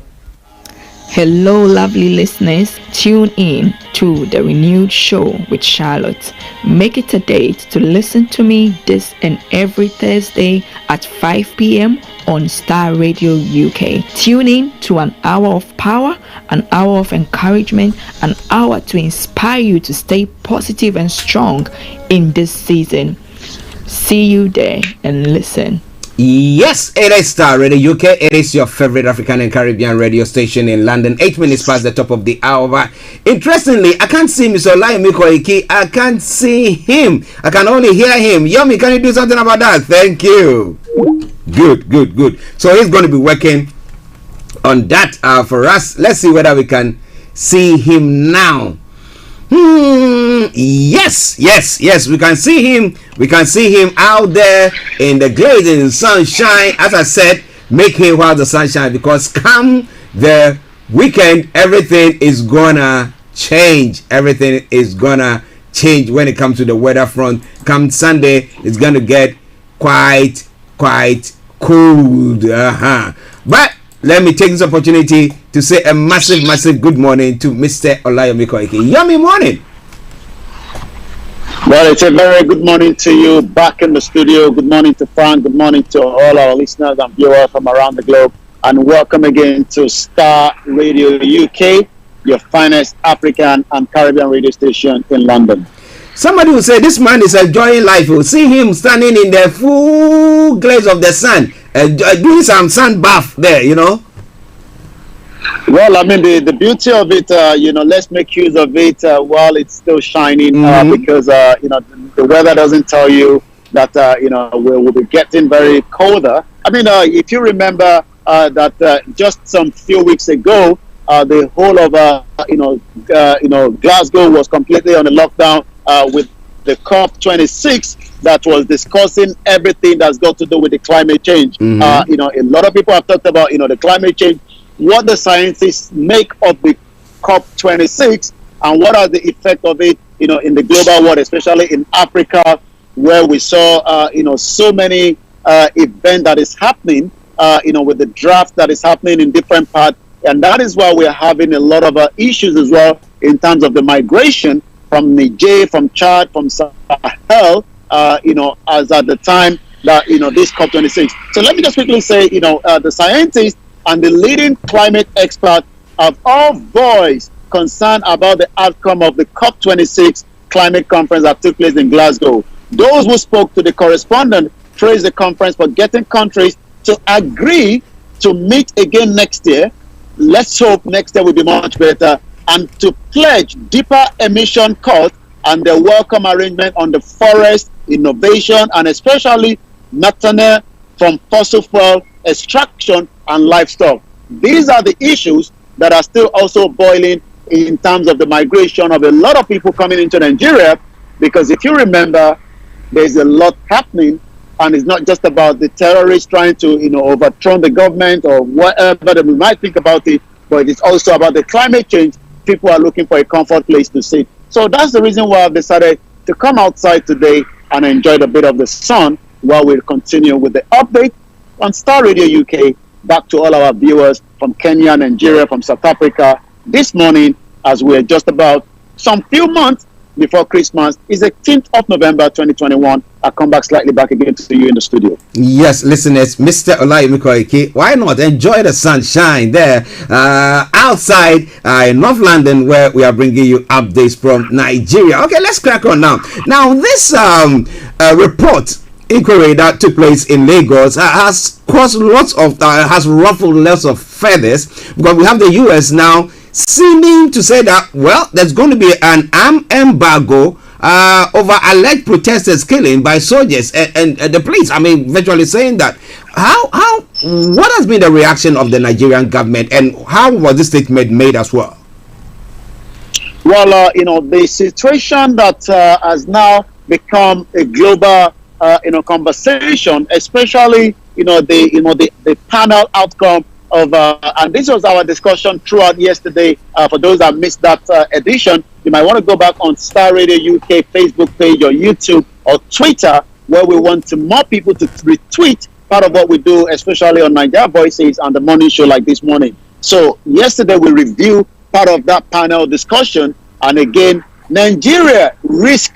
Hello, lovely listeners. Tune in to the renewed show with Charlotte. Make it a date to listen to me this and every Thursday at 5 p.m. on Star Radio UK. Tune in to an hour of power, an hour of encouragement, an hour to inspire you to stay positive and strong in this season. See you there and listen. Yes, it is Star Radio UK. It is your favorite African and Caribbean radio station in London. 8 minutes past the top of the hour. Interestingly, I can't see Mr. Olayomi Koiki. I can't see him. I can only hear him. Yomi, can you do something about that? Thank you. Good. So he's going to be working on that for us. Let's see whether we can see him now. Yes, we can see him. We can see him out there in the glazing sunshine. As I said, make hay while the sun shines, because come the weekend, everything is gonna change. Everything is gonna change when it comes to the weather front. Come Sunday, it's gonna get quite cold. But let me take this opportunity to say a massive good morning to Mr. Olayomi Koiki. Yummy morning. Well, it's a very good morning to you back in the studio. Good morning to Frank. Good morning to all our listeners and viewers from around the globe. And welcome again to Star Radio UK, your finest African and Caribbean radio station in London. Somebody will say this man is enjoying life. We'll see him standing in the full glaze of the sun, doing some sun bath there, you know. Well, I mean, the beauty of it, let's make use of it while it's still shining, because, the weather doesn't tell you that, we'll be getting very colder. I mean, if you remember that just some few weeks ago, the whole of, Glasgow was completely on a lockdown with the COP26 that was discussing everything that's got to do with the climate change. A lot of people have talked about, the climate change, what the scientists make of the COP26 and what are the effect of it, in the global world, especially in Africa, where we saw, so many events that is happening, with the draft that is happening in different parts. And that is why we're having a lot of issues as well in terms of the migration from Niger, from Chad, from Sahel, as at the time that, this COP26. So let me just quickly say, the scientists and the leading climate experts have all voiced concern about the outcome of the COP26 climate conference that took place in Glasgow. Those who spoke to the correspondent praised the conference for getting countries to agree to meet again next year. Let's hope next year will be much better, and to pledge deeper emission cuts and the welcome arrangement on the forest, innovation, and especially methanol from fossil fuel extraction and livestock. These are the issues that are still also boiling in terms of the migration of a lot of people coming into Nigeria, because if you remember, there's a lot happening, and it's not just about the terrorists trying to, overthrow the government or whatever that we might think about it, but it's also about the climate change. People are looking for a comfort place to sit. So that's the reason why I've decided to come outside today and enjoy a bit of the sun while we continue with the update on Star Radio UK. Back to all our viewers from Kenya, Nigeria, from South Africa this morning, as we're just about some few months before Christmas. Is the 10th of November 2021. I'll come back slightly back again to you in the studio. Yes, listeners, Mr. Olayomi Koiki, why not enjoy the sunshine there outside in North London, where we are bringing you updates from Nigeria. Okay, let's crack on now. Now, this report inquiry that took place in Lagos has caused has ruffled lots of feathers, because we have the US now seeming to say that, well, there's going to be an armed embargo over alleged protesters killing by soldiers and the police. I mean, virtually saying that. What has been the reaction of the Nigerian government, and how was this statement made as well? Well, the situation that has now become a global conversation, especially the panel outcome of and this was our discussion throughout yesterday. For those that missed that edition, you might want to go back on Star Radio UK Facebook page or YouTube or Twitter, where we want more people to retweet part of what we do, especially on Nigeria Voices and the morning show like this morning. So yesterday we reviewed part of that panel discussion, and again, Nigeria risk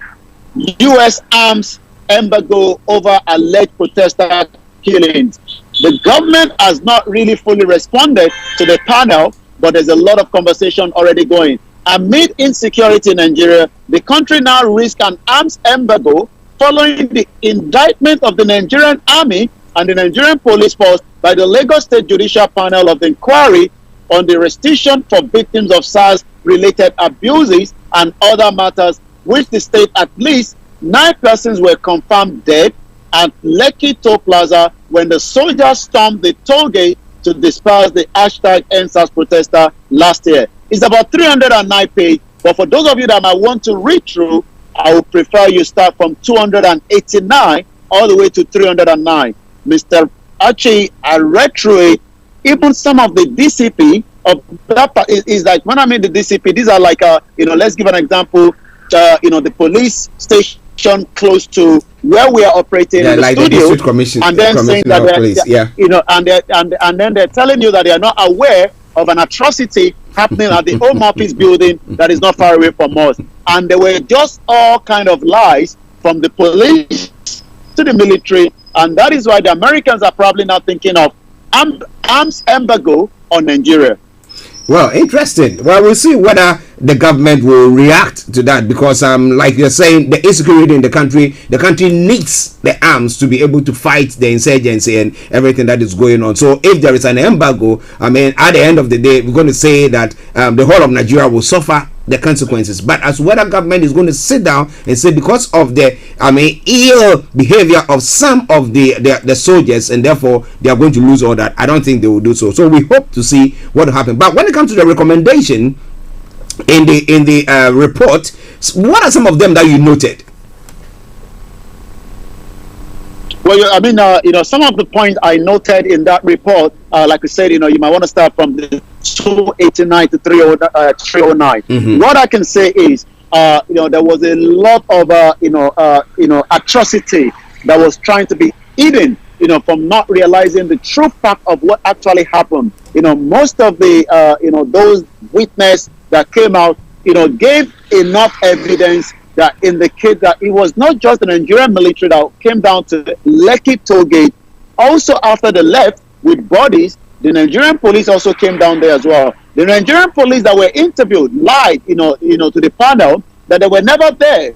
US arms embargo over alleged protester killings. The government has not really fully responded to the panel, but there's a lot of conversation already going. Amid insecurity in Nigeria, the country now risks an arms embargo following the indictment of the Nigerian army and the Nigerian police force by the Lagos State Judicial Panel of Inquiry on the restitution for victims of SARS-related abuses and other matters, which the state at least 9 persons were confirmed dead at Lekki Toll Plaza when the soldiers stormed the toll gate to disperse the #EndSARS protester last year. It's about 309 pages, but for those of you that might want to read through, I would prefer you start from 289 all the way to 309. Mr. Archie, I read through it. Even some of the DCP of that is like, when I mean the DCP, these are like, let's give an example, the police station close to where we are operating in the like studio, the district commission, and then saying that police, and then they're telling you that they are not aware of an atrocity happening at the Home Office building that is not far away from us. And there were just all kind of lies from the police to the military, and that is why the Americans are probably now thinking of arms embargo on Nigeria. Well, interesting. Well, we'll see whether the government will react to that, because like you're saying, the insecurity in the country needs the arms to be able to fight the insurgency and everything that is going on. So if there is an embargo, I mean, at the end of the day, we're going to say that the whole of Nigeria will suffer the consequences. But as whether government is going to sit down and say, because of the ill behavior of some of the soldiers, and therefore they are going to lose all that, I don't think they will do so. So we hope to see what will happen. But when it comes to the recommendation in the report, what are some of them that you noted? Well, I mean, some of the points I noted in that report, like I said, you might want to start from the 289 to 309. Mm-hmm. What I can say is, there was a lot of, atrocity that was trying to be hidden, from not realizing the true fact of what actually happened. Most of the, those witnesses that came out, gave enough evidence that indicate that it was not just the Nigerian military that came down to the Lekki toll gate. Also, after they left with bodies, the Nigerian police also came down there as well. The Nigerian police that were interviewed lied, to the panel that they were never there.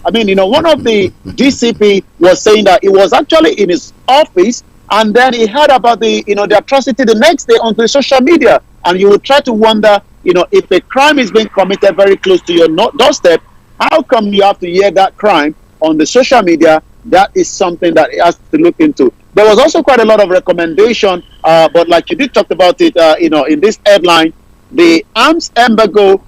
I mean, one of the DCP was saying that it was actually in his office, and then he heard about the atrocity the next day on the social media. And you would try to wonder, if a crime is being committed very close to your doorstep, how come you have to hear that crime on the social media? That is something that it has to look into. There was also quite a lot of recommendation, but like you did talk about it, in this headline, the arms embargo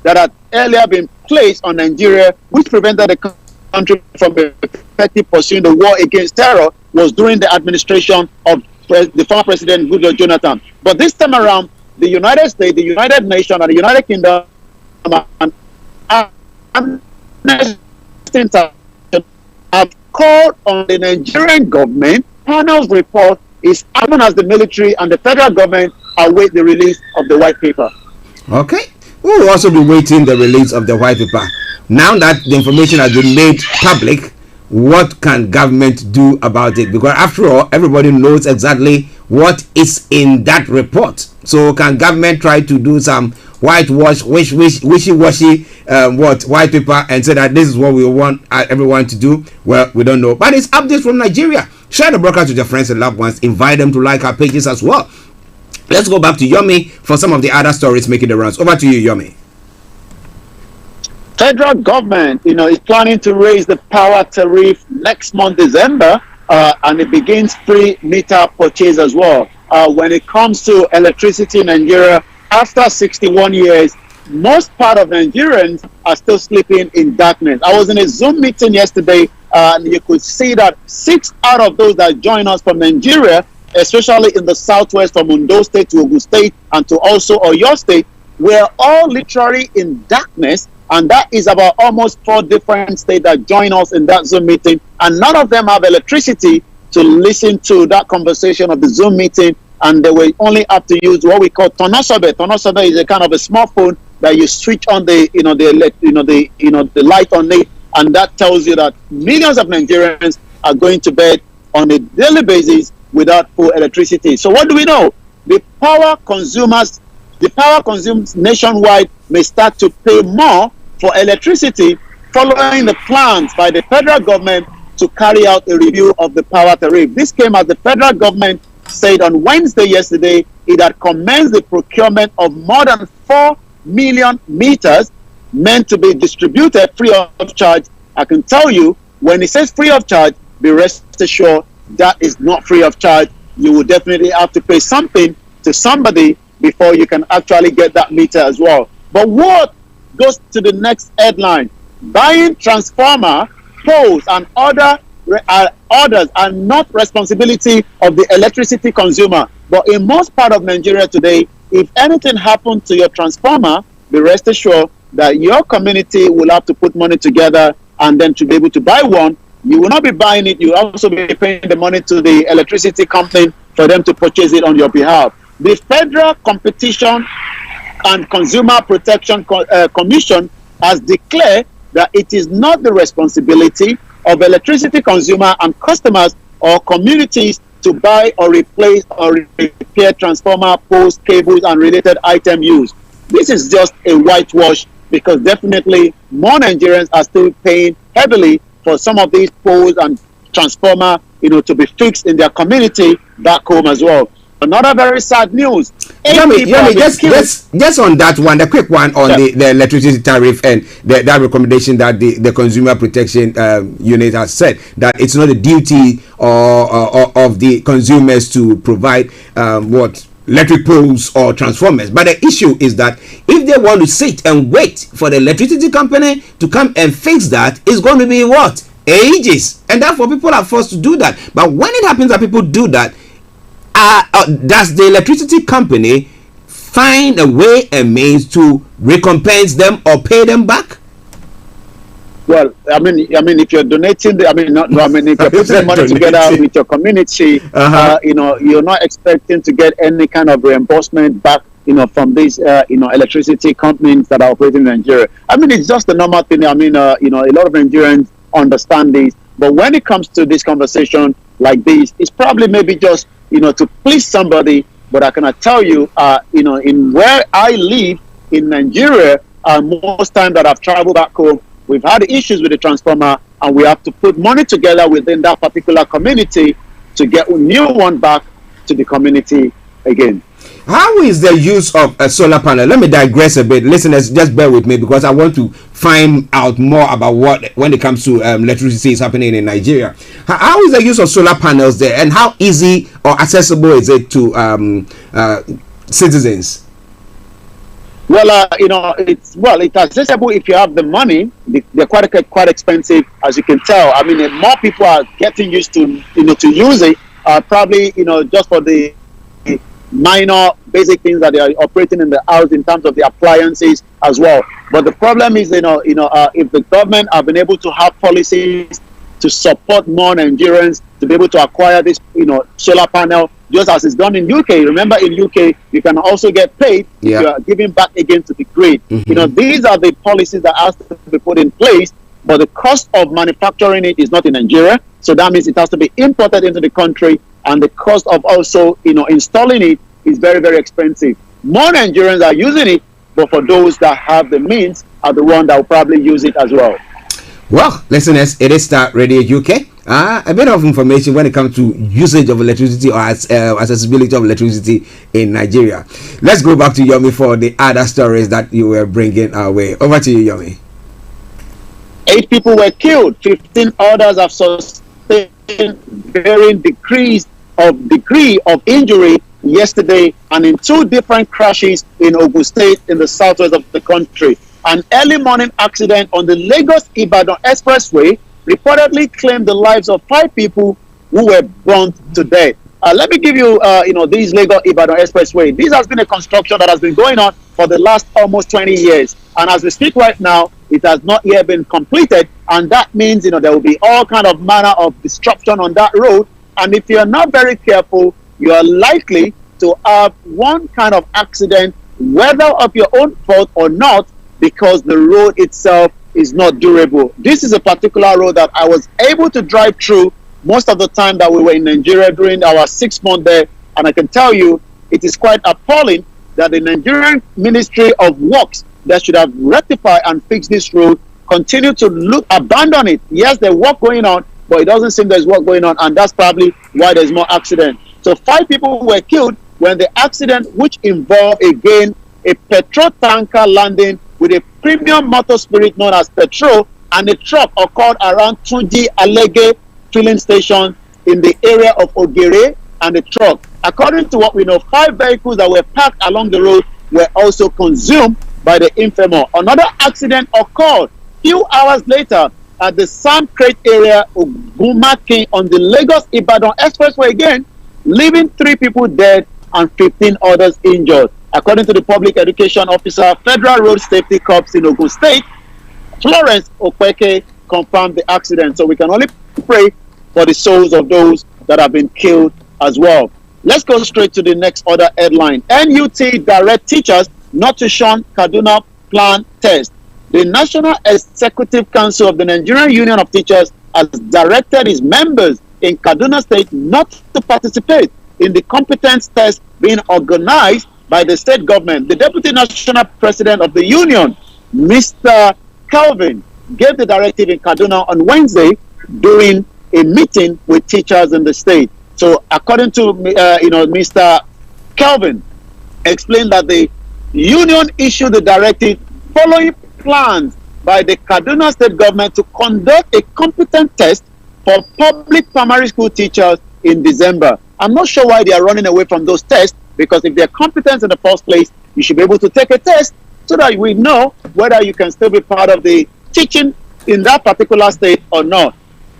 that had earlier been placed on Nigeria, which prevented the country from effectively pursuing the war against terror, was during the administration of the former President Goodluck Jonathan. But this time around, the United States, the United Nations, and the United Kingdom and have called on the Nigerian government. Panel's report is even as the military and the federal government await the release of the white paper. Okay. We will also be waiting the release of the white paper. Now that the information has been made public, what can government do about it? Because after all, everybody knows exactly what is in that report. So can government try to do some whitewash, wishy-washy white paper and say that this is what we want everyone to do? Well, we don't know. But it's updates from Nigeria. Share the broadcast with your friends and loved ones. Invite them to like our pages as well. Let's go back to Yomi for some of the other stories making the rounds. Over to you, Yomi. Federal government, is planning to raise the power tariff next month, December, and it begins free meter purchase as well. When it comes to electricity in Nigeria, after 61 years, most part of Nigerians are still sleeping in darkness. I was in a Zoom meeting yesterday, and you could see that 6 out of those that join us from Nigeria, especially in the southwest, from Ondo State to Ogun State and to also Oyo State, were all literally in darkness. And that is about almost 4 different states that join us in that Zoom meeting. And none of them have electricity to listen to that conversation of the Zoom meeting. And they were only have to use what we call tonosobe. Tonosobe is a kind of a smartphone that you switch on the light on it, and that tells you that millions of Nigerians are going to bed on a daily basis without full electricity. So what do we know? The power consumed nationwide may start to pay more for electricity following the plans by the federal government to carry out a review of the power tariff. This came as the federal government said on Wednesday yesterday it had commenced the procurement of more than 4 million meters meant to be distributed free of charge. I can tell you, when it says free of charge, be rest assured that is not free of charge. You will definitely have to pay something to somebody before you can actually get that meter as well. But what goes to the next headline? Buying transformer, poles, and orders are not responsibility of the electricity consumer. But in most part of Nigeria today, if anything happened to your transformer, be rest assured that your community will have to put money together, and then to be able to buy one, you will not be buying it. You will also be paying the money to the electricity company for them to purchase it on your behalf. The Federal Competition and Consumer Protection Commission has declared that it is not the responsibility of electricity consumer and customers or communities to buy or replace or repair transformer, poles, cables, and related item used. This is just a whitewash, because definitely more Nigerians are still paying heavily for some of these poles and transformer, to be fixed in their community back home as well. Another very sad news. Yomi, just on that one, the quick one on the electricity tariff and that recommendation that the Consumer Protection Unit has said that it's not a duty of the consumers to provide electric poles or transformers. But the issue is that if they want to sit and wait for the electricity company to come and fix that, it's going to be ages, and therefore people are forced to do that. But when it happens that people do that, does the electricity company find a way and means to recompense them or pay them back? Well, I mean, if you're donating, if you're putting money together with your community, you're not expecting to get any kind of reimbursement back, from these, electricity companies that are operating in Nigeria. I mean, it's just a normal thing. I mean, a lot of Nigerians understand this, but when it comes to this conversation like this, it's probably maybe just, to please somebody. But I cannot tell you, in where I live in Nigeria, most time that I've traveled back home, we've had issues with the transformer, and we have to put money together within that particular community to get a new one back to the community again. How is the use of a solar panel? Let me digress a bit. Listeners, just bear with me, because I want to find out more about when it comes to electricity is happening in Nigeria. How is the use of solar panels there, and how easy or accessible is it to citizens? Well, it's accessible if you have the money. They're quite expensive, as you can tell. I mean, more people are getting used to to use it. Probably just for the minor basic things that they are operating in the house in terms of the appliances as well. But the problem is, if the government have been able to have policies to support more Nigerians to be able to acquire this, solar panel, just as it's done in UK. Remember, in UK, you can also get paid if you are giving back again to the grid. These are the policies that have to be put in place, but the cost of manufacturing it is not in Nigeria. So that means it has to be imported into the country, and the cost of also, installing it is very, very expensive. More Nigerians are using it, but for those that have the means are the ones that will probably use it as well. Well, listeners, it is Starr Radio UK. A bit of information when it comes to usage of electricity or accessibility of electricity in Nigeria. Let's go back to Yomi for the other stories that you were bringing our way. Over to you, Yomi. 8 people were killed. 15 others have sustained varying degree of injury yesterday, and in 2 different crashes in Ogun State in the southwest of the country. An early morning accident on the Lagos-Ibadan Expressway reportedly claimed the lives of 5 people who were burnt to death. Let me give you, this Lagos-Ibadan Expressway. This has been a construction that has been going on for the last almost 20 years. And as we speak right now, it has not yet been completed. And that means, there will be all kind of manner of disruption on that road. And if you're not very careful, you are likely to have one kind of accident, whether of your own fault or not, because the road itself is not durable. This is a particular road that I was able to drive through most of the time that we were in Nigeria during our 6 months there, and I can tell you it is quite appalling that the Nigerian Ministry of Works that should have rectified and fixed this road continue to abandon it. Yes, there's work going on, but it doesn't seem there's work going on, and that's probably why there's more accident. So 5 people were killed when the accident, which involved again a petrol tanker landing with a premium motor spirit known as petrol, and the truck occurred around Tunji Alege filling station in the area of Ogere, and the truck. According to what we know, 5 vehicles that were parked along the road were also consumed by the infamous. Another accident occurred few hours later at the Sam Crate area of Gumaki on the Lagos-Ibadan Expressway again, leaving 3 people dead and 15 others injured. According to the public education officer, Federal Road Safety Corps in Ogun State, Florence Okweke, confirmed the accident. So we can only pray for the souls of those that have been killed as well. Let's go straight to the next other headline. NUT direct teachers not to shun Kaduna plan test. The National Executive Council of the Nigerian Union of Teachers has directed its members in Kaduna State not to participate in the competence test being organized by the state government. The Deputy National President of the Union, Mr. Calvin, gave the directive in Kaduna on Wednesday during a meeting with teachers in the state. So, according to Mr. Calvin, explained that the union issued the directive following plans by the Kaduna state government to conduct a competent test for public primary school teachers in December. I'm not sure why they are running away from those tests, because if they're competent in the first place, you should be able to take a test so that we know whether you can still be part of the teaching in that particular state or not.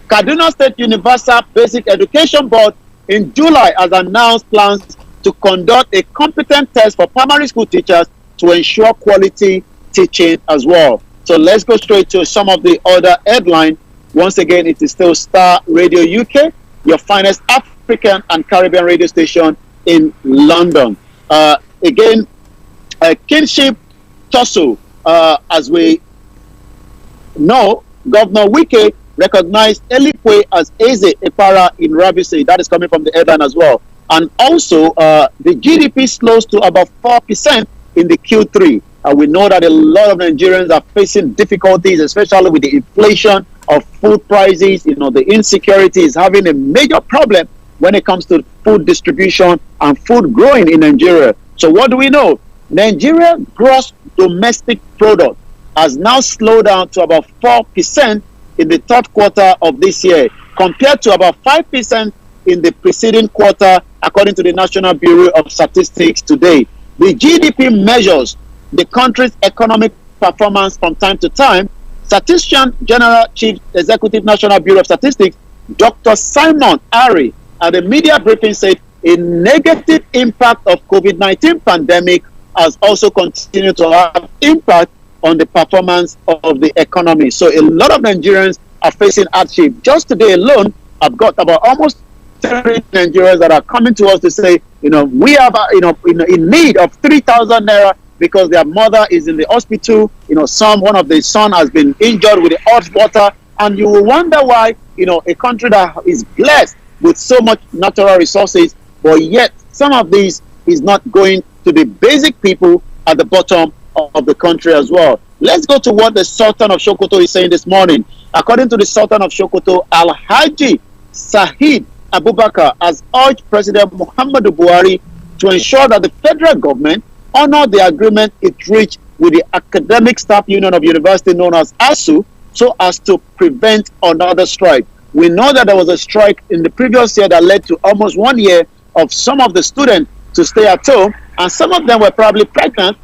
Kaduna State Universal Basic Education Board in July has announced plans to conduct a competent test for primary school teachers to ensure quality teaching as well. So let's go straight to some of the other headlines. Once again, it is still Starr Radio UK, your finest African and Caribbean radio station in London. Again, kinship tussle. As we know, Governor Wike recognized Elikwe as Eze Epara in Rabise. That is coming from the headline as well. And also, the GDP slows to about 4% in the Q3. We know that a lot of Nigerians are facing difficulties, especially with the inflation of food prices. You know, the insecurity is having a major problem when it comes to food distribution and food growing in Nigeria. So what do we know? Nigeria gross domestic product has now slowed down to about 4% in the third quarter of this year, compared to about 5% in the preceding quarter, according to the National Bureau of Statistics today. The GDP measures the country's economic performance from time to time. Statistician General Chief Executive National Bureau of Statistics, Dr. Simon Ari, at a media briefing said a negative impact of COVID-19 pandemic has also continued to have impact on the performance of the economy. So a lot of Nigerians are facing hardship. Just today alone, I've got about almost 30 Nigerians that are coming to us to say, we have, in need of 3,000 naira because their mother is in the hospital. One of the son has been injured with the hot water, and you will wonder why, a country that is blessed with so much natural resources, but yet some of these is not going to the basic people at the bottom of the country as well. Let's go to what the Sultan of Sokoto is saying this morning. According to the Sultan of Sokoto, Alhaji Sahid Abubakar has urged President Muhammadu Buhari to ensure that the federal government honor the agreement it reached with the Academic Staff Union of University known as ASU, so as to prevent another strike. We know that there was a strike in the previous year that led to almost 1 year of some of the students to stay at home, and some of them were probably pregnant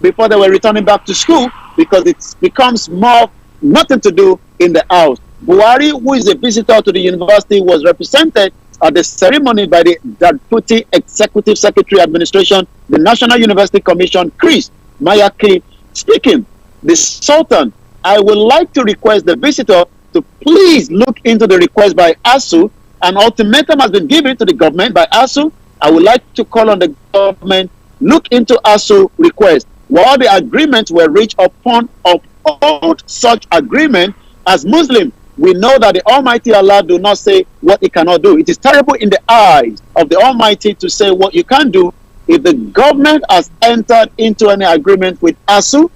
before they were returning back to school, because it becomes more nothing to do in the house. Buhari, who is a visitor to the university, was represented at the ceremony by the Deputy Executive Secretary Administration, the National University Commission, Chris Mayaki, speaking. The Sultan, I would like to request the visitor to please look into the request by ASU. An ultimatum has been given to the government by ASU. I would like to call on the government, look into ASU request. While the agreements were reached upon, uphold such agreement, as Muslims we know that the Almighty Allah do not say what He cannot do. It is terrible in the eyes of the Almighty to say what you can do. If the government has entered into any agreement with ASU,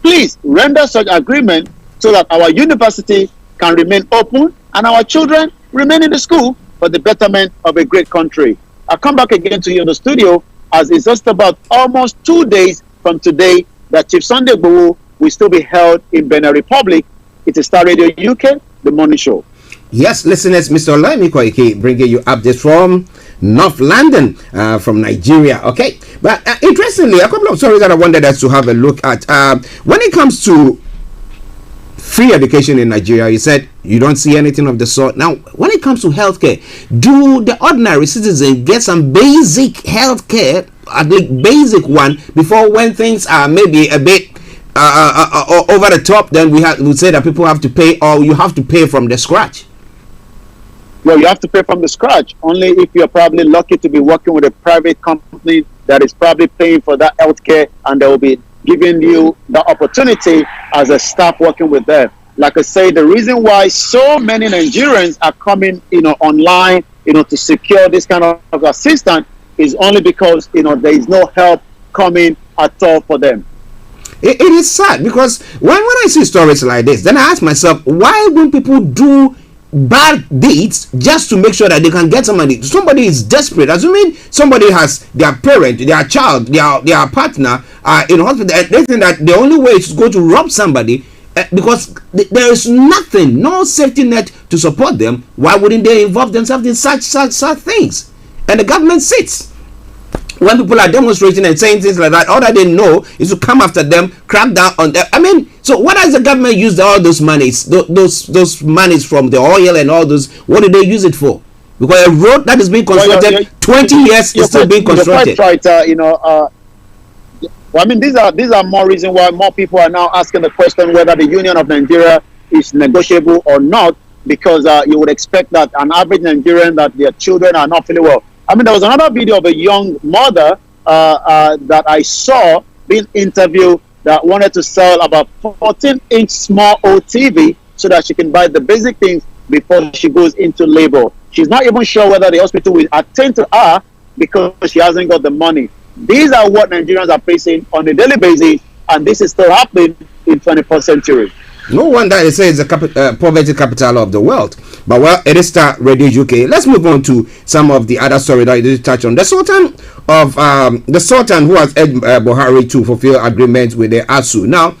please render such agreement so that our university can remain open and our children remain in the school for the betterment of a great country. I'll come back again to you in the studio, as it's just about almost 2 days from today that Chief Sunday Igboho will still be held in Benin Republic. It is Star Radio UK, the morning show. Yes, listeners, Mr. Olayomi Koiki bringing you updates from North London, from Nigeria. Okay, but interestingly, a couple of stories that I wanted us to have a look at. When it comes to free education in Nigeria, you said you don't see anything of the sort. Now, when it comes to healthcare, do the ordinary citizen get some basic healthcare, at least basic one, before when things are maybe a bit over the top, then we say that people have to pay, or you have to pay from the scratch? Well, you have to pay from the scratch only if you're probably lucky to be working with a private company that is probably paying for that healthcare, and they will be giving you the opportunity as a staff working with them. Like I say, the reason why so many Nigerians are coming, online, to secure this kind of assistance is only because, there is no help coming at all for them. It is sad, because when I see stories like this, then I ask myself, why won't people do bad deeds just to make sure that they can get somebody? Somebody is desperate, assuming somebody has their parent, their child, their partner in hospital, and they think that the only way is to go to rob somebody, because there is nothing, no safety net to support them. Why wouldn't they involve themselves in such things? And the government sits when people are demonstrating and saying things like that. All that they know is to come after them, crack down on them. I mean, so what does the government use all those monies, those monies from the oil and all those? What do they use it for? Because a road that is being constructed 20 years is still being constructed. Right, I mean, these are more reasons why more people are now asking the question whether the Union of Nigeria is negotiable or not, because you would expect that an average Nigerian, that their children are not feeling well. I mean, there was another video of a young mother that I saw being interviewed that wanted to sell about 14-inch small old TV so that she can buy the basic things before she goes into labor. She's not even sure whether the hospital will attend to her because she hasn't got the money. These are what Nigerians are facing on a daily basis, and this is still happening in 21st century. No wonder they say it's the poverty capital of the world. But well, it is Star Radio UK. Let's move on to some of the other stories that I did touch on. The Sultan who has urged Buhari to fulfill agreements with the ASU. Now,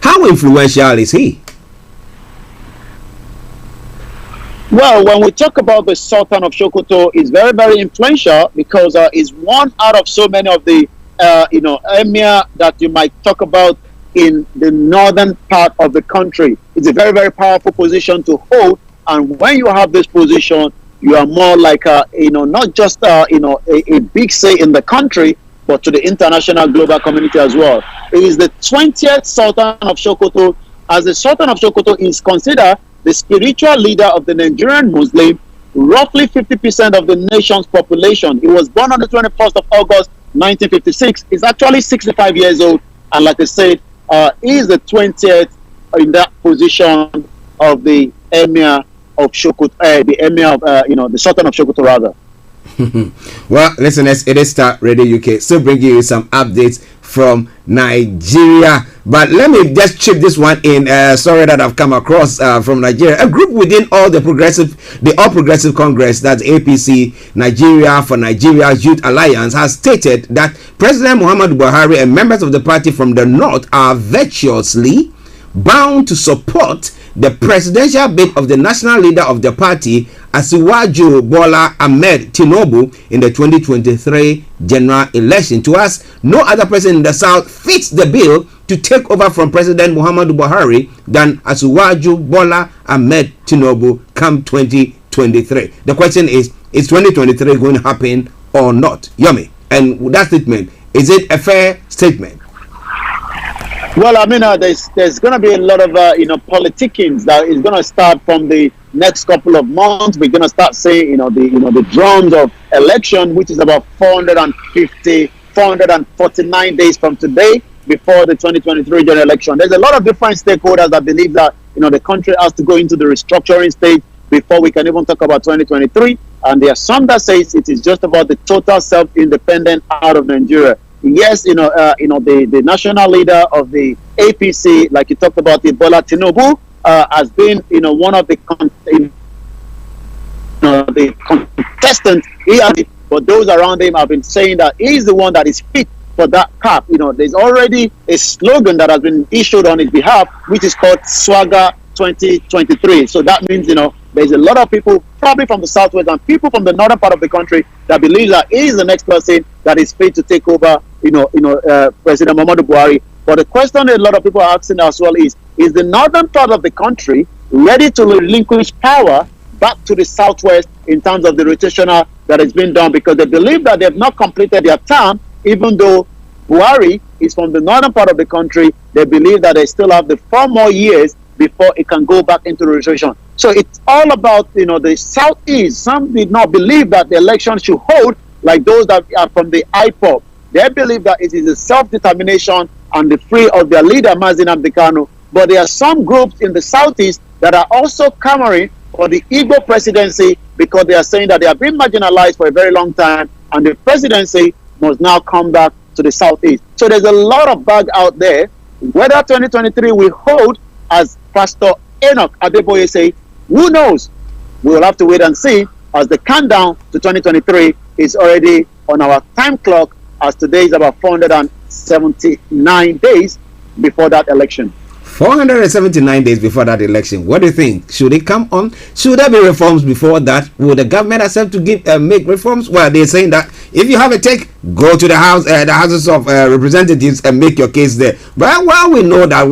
how influential is he? Well, when we talk about the Sultan of Sokoto, it's very, very influential because he's one out of so many of the emir that you might talk about in the northern part of the country. It's a very, very powerful position to hold, and when you have this position, you are more like not just a big say in the country, but to the international global community as well. It is the 20th Sultan of Sokoto, as the Sultan of Sokoto is considered the spiritual leader of the Nigerian Muslim, roughly 50% of the nation's population. He was born on the 21st of August 1956. He's actually 65 years old, and like I said, he is the 20th in that position of the Emir of Sokoto, the Emir of the Sultan of Sokoto rather. Well, listeners, it is Star Radio UK, still bringing you some updates from Nigeria. But let me just chip this one in. Sorry that I've come across from Nigeria. A group within All Progressive Congress, that's APC, Nigeria for Nigeria's Youth Alliance, has stated that President Muhammadu Buhari and members of the party from the north are virtuously bound to support the presidential bid of the national leader of the party, Asiwaju Bola Ahmed Tinubu, in the 2023 general election. To us, no other person in the south fits the bill to take over from President Muhammadu Buhari than Asiwaju Bola Ahmed Tinubu come 2023. The question is 2023 going to happen or not? Yomi, and that statement, is it a fair statement? Well, I mean, there's going to be a lot of politicking that is going to start from the next couple of months. We're going to start seeing the drums of election, which is about 449 days from today before the 2023 general election. There's a lot of different stakeholders that believe that the country has to go into the restructuring stage before we can even talk about 2023. And there are some that says it is just about the total self-independence out of Nigeria. Yes, the national leader of the APC, like you talked about, Bola Tinubu, has been, one of the contestants. But those around him have been saying that he's the one that is fit for that cap. There's already a slogan that has been issued on his behalf, which is called Swagger 2023. So that means, there's a lot of people, probably from the southwest and people from the northern part of the country, that believe that he is the next person that is fit to take over, President Muhammadu Buhari. But the question a lot of people are asking as well is the northern part of the country ready to relinquish power back to the southwest in terms of the rotational that has been done? Because they believe that they have not completed their term, even though Buhari is from the northern part of the country. They believe that they still have the 4 more years before it can go back into the rotation. So it's all about, the southeast. Some did not believe that the election should hold like those that are from the IPOP. They believe that it is a self-determination and the free of their leader, Mazi Nnamdi Kanu. But there are some groups in the southeast that are also clamoring for the Igbo presidency because they are saying that they have been marginalized for a very long time and the presidency must now come back to the southeast. So there's a lot of bug out there. Whether 2023 will hold, as Pastor Enoch Adeboye say, who knows? We will have to wait and see, as the countdown to 2023 is already on our time clock, as today is about 479 days before that election. 479 days before that election. What do you think? Should it come on? Should there be reforms before that? Will the government accept to make reforms? Well, they're saying that if you have a take, go to the houses of representatives and make your case there. But we know that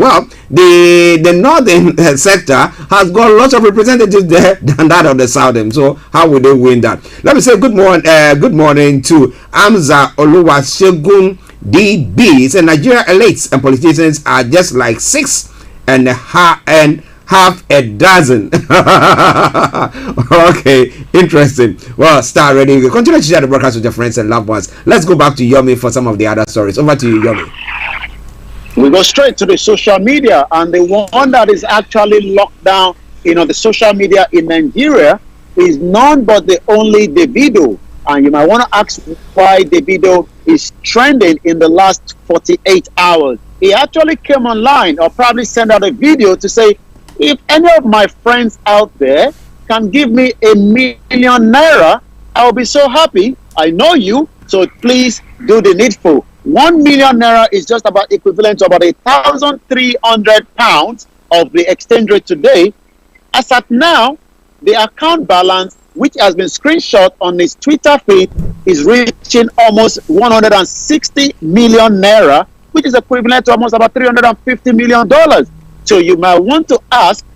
the northern sector has got lots of representatives there than that of the southern. So how will they win that? Let me say good morning to Amza Oluwasegun DB. It's Nigeria elites and politicians are just like 6 and half a dozen. Okay, interesting. Well, Starr ready. Continue to share the broadcast with your friends and loved ones. Let's go back to Yomi for some of the other stories. Over to you, Yomi. We go straight to the social media, and the one that is actually locked down, the social media in Nigeria is none but the only Davido. And you might want to ask why Davido is trending in the last 48 hours. He actually came online or probably sent out a video to say, if any of my friends out there can give me ₦1 million, I'll be so happy. I know you, so please do the needful. ₦1 million is just about equivalent to about £1,300 of the exchange rate today. As at now, the account balance, which has been screenshot on his Twitter feed, is reaching almost 160 million naira, which is equivalent to almost about $350 million. So you might want to ask,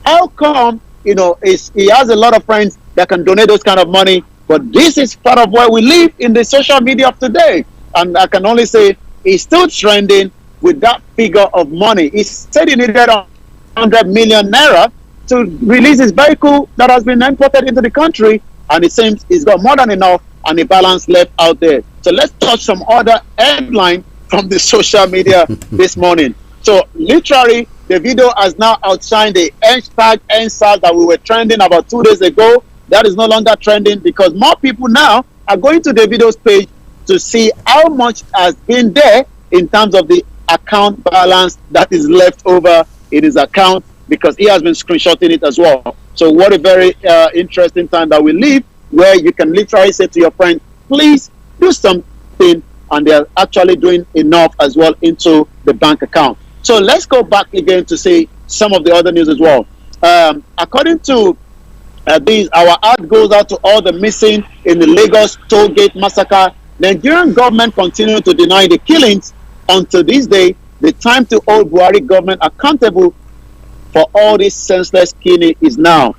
how come, he has a lot of friends that can donate those kind of money, but this is part of where we live in the social media of today. And I can only say he's still trending with that figure of money. He said he needed 100 million naira to release his vehicle that has been imported into the country, and it seems he's got more than enough and a balance left out there. So let's touch some other headline from the social media this morning. So literally, the video has now outshined the hashtag #EndSARS that we were trending about 2 days ago. That is no longer trending because more people now are going to the video's page to see how much has been there in terms of the account balance that is left over in his account, because he has been screenshotting it as well. So what a very interesting time that we live, where you can literally say to your friend, please do something, and they're actually doing enough as well into the bank account. So let's go back again to see some of the other news as well. According to these, our heart goes out to all the missing in the Lagos toll gate massacre. Nigerian government continue to deny the killings. Until this day, the time to hold Buhari government accountable for all this senseless killing is now.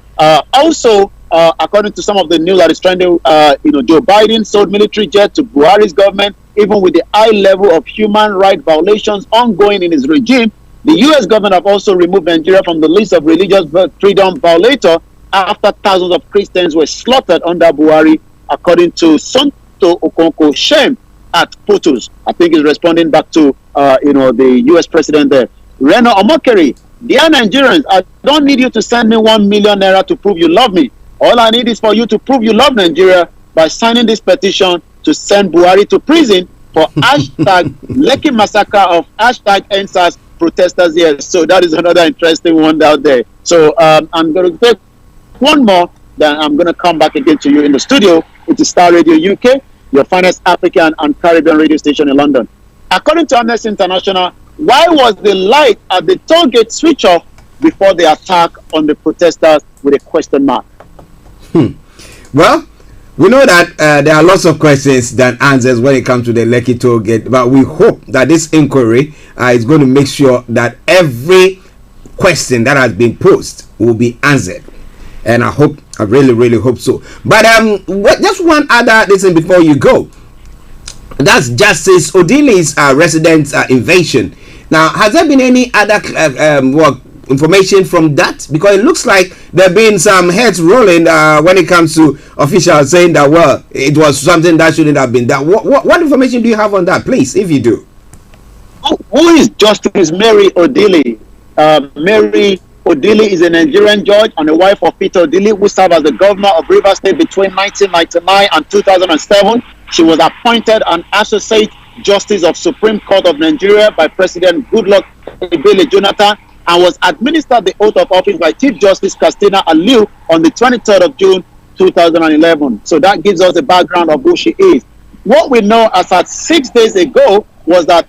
Also, according to some of the news that is trending, Joe Biden sold military jet to Buhari's government, even with the high level of human rights violations ongoing in his regime. The U.S. government have also removed Nigeria from the list of religious freedom violators after thousands of Christians were slaughtered under Buhari, according to Sonto Okonkwo Shem at POTUS. I think he's responding back to the U.S. president there. Reno Omokeri dear Nigerians, I don't need you to send me 1 million naira to prove you love me. All I need is for you to prove you love Nigeria by signing this petition to send Buhari to prison for hashtag Lekki massacre of hashtag NSAS protesters here. So that is another interesting one out there. So I'm going to take one more, then I'm going to come back again to you in the studio. It is Starr Radio UK, your finest African and Caribbean radio station in London. According to Amnesty International, why was the light at the toll gate switch off before the attack on the protesters with a question mark? Well, we know that there are lots of questions than answers when it comes to the Lekki toll gate, but we hope that this inquiry is going to make sure that every question that has been posed will be answered. And I really hope so. But just one other thing before you go. That's Justice Odili's residence invasion. Now, has there been any other information from that? Because it looks like there have been some heads rolling when it comes to officials saying that, well, it was something that shouldn't have been done. What information do you have on that, please, if you do? Who is Justice Mary Odili? Mary Odili is a Nigerian judge and the wife of Peter Odili, who served as the governor of Rivers State between 1999 and 2007. She was appointed an Associate Justice of Supreme Court of Nigeria by President Goodluck Ebele Jonathan and was administered the oath of office by Chief Justice Christina Aliu on the 23rd of June 2011. So that gives us the background of who she is. What we know as at 6 days ago was that,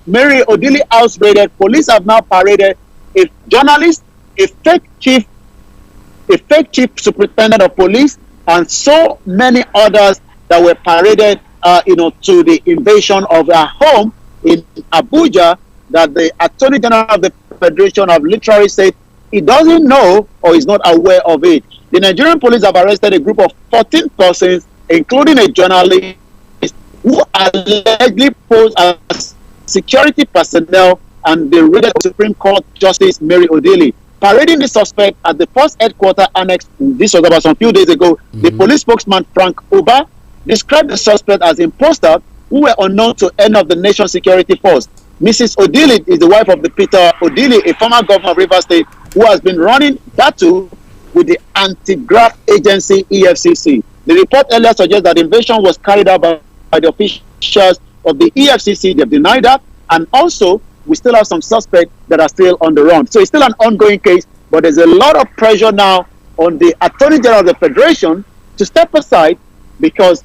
Mary Odili house raided. Police have now paraded a journalist, a fake chief superintendent of police, and so many others that were paraded, to the invasion of a home in Abuja that the Attorney General of the Federation have literally said he doesn't know or is not aware of it. The Nigerian police have arrested a group of 14 persons, including a journalist, who allegedly posed as security personnel, and they raided Supreme Court Justice Mary Odili. Parading the suspect at the first headquarters annex, this was about some few days ago, the police spokesman Frank Oba described the suspect as imposters who were unknown to any of the nation's security force. Mrs. Odili is the wife of the Peter Odili, a former governor of Rivers State, who has been running battle with the anti-graft agency EFCC. The report earlier suggests that the invasion was carried out by the officials of the EFCC. They've denied that, and also we still have some suspects that are still on the run. So it's still an ongoing case, but there's a lot of pressure now on the Attorney General of the Federation to step aside, because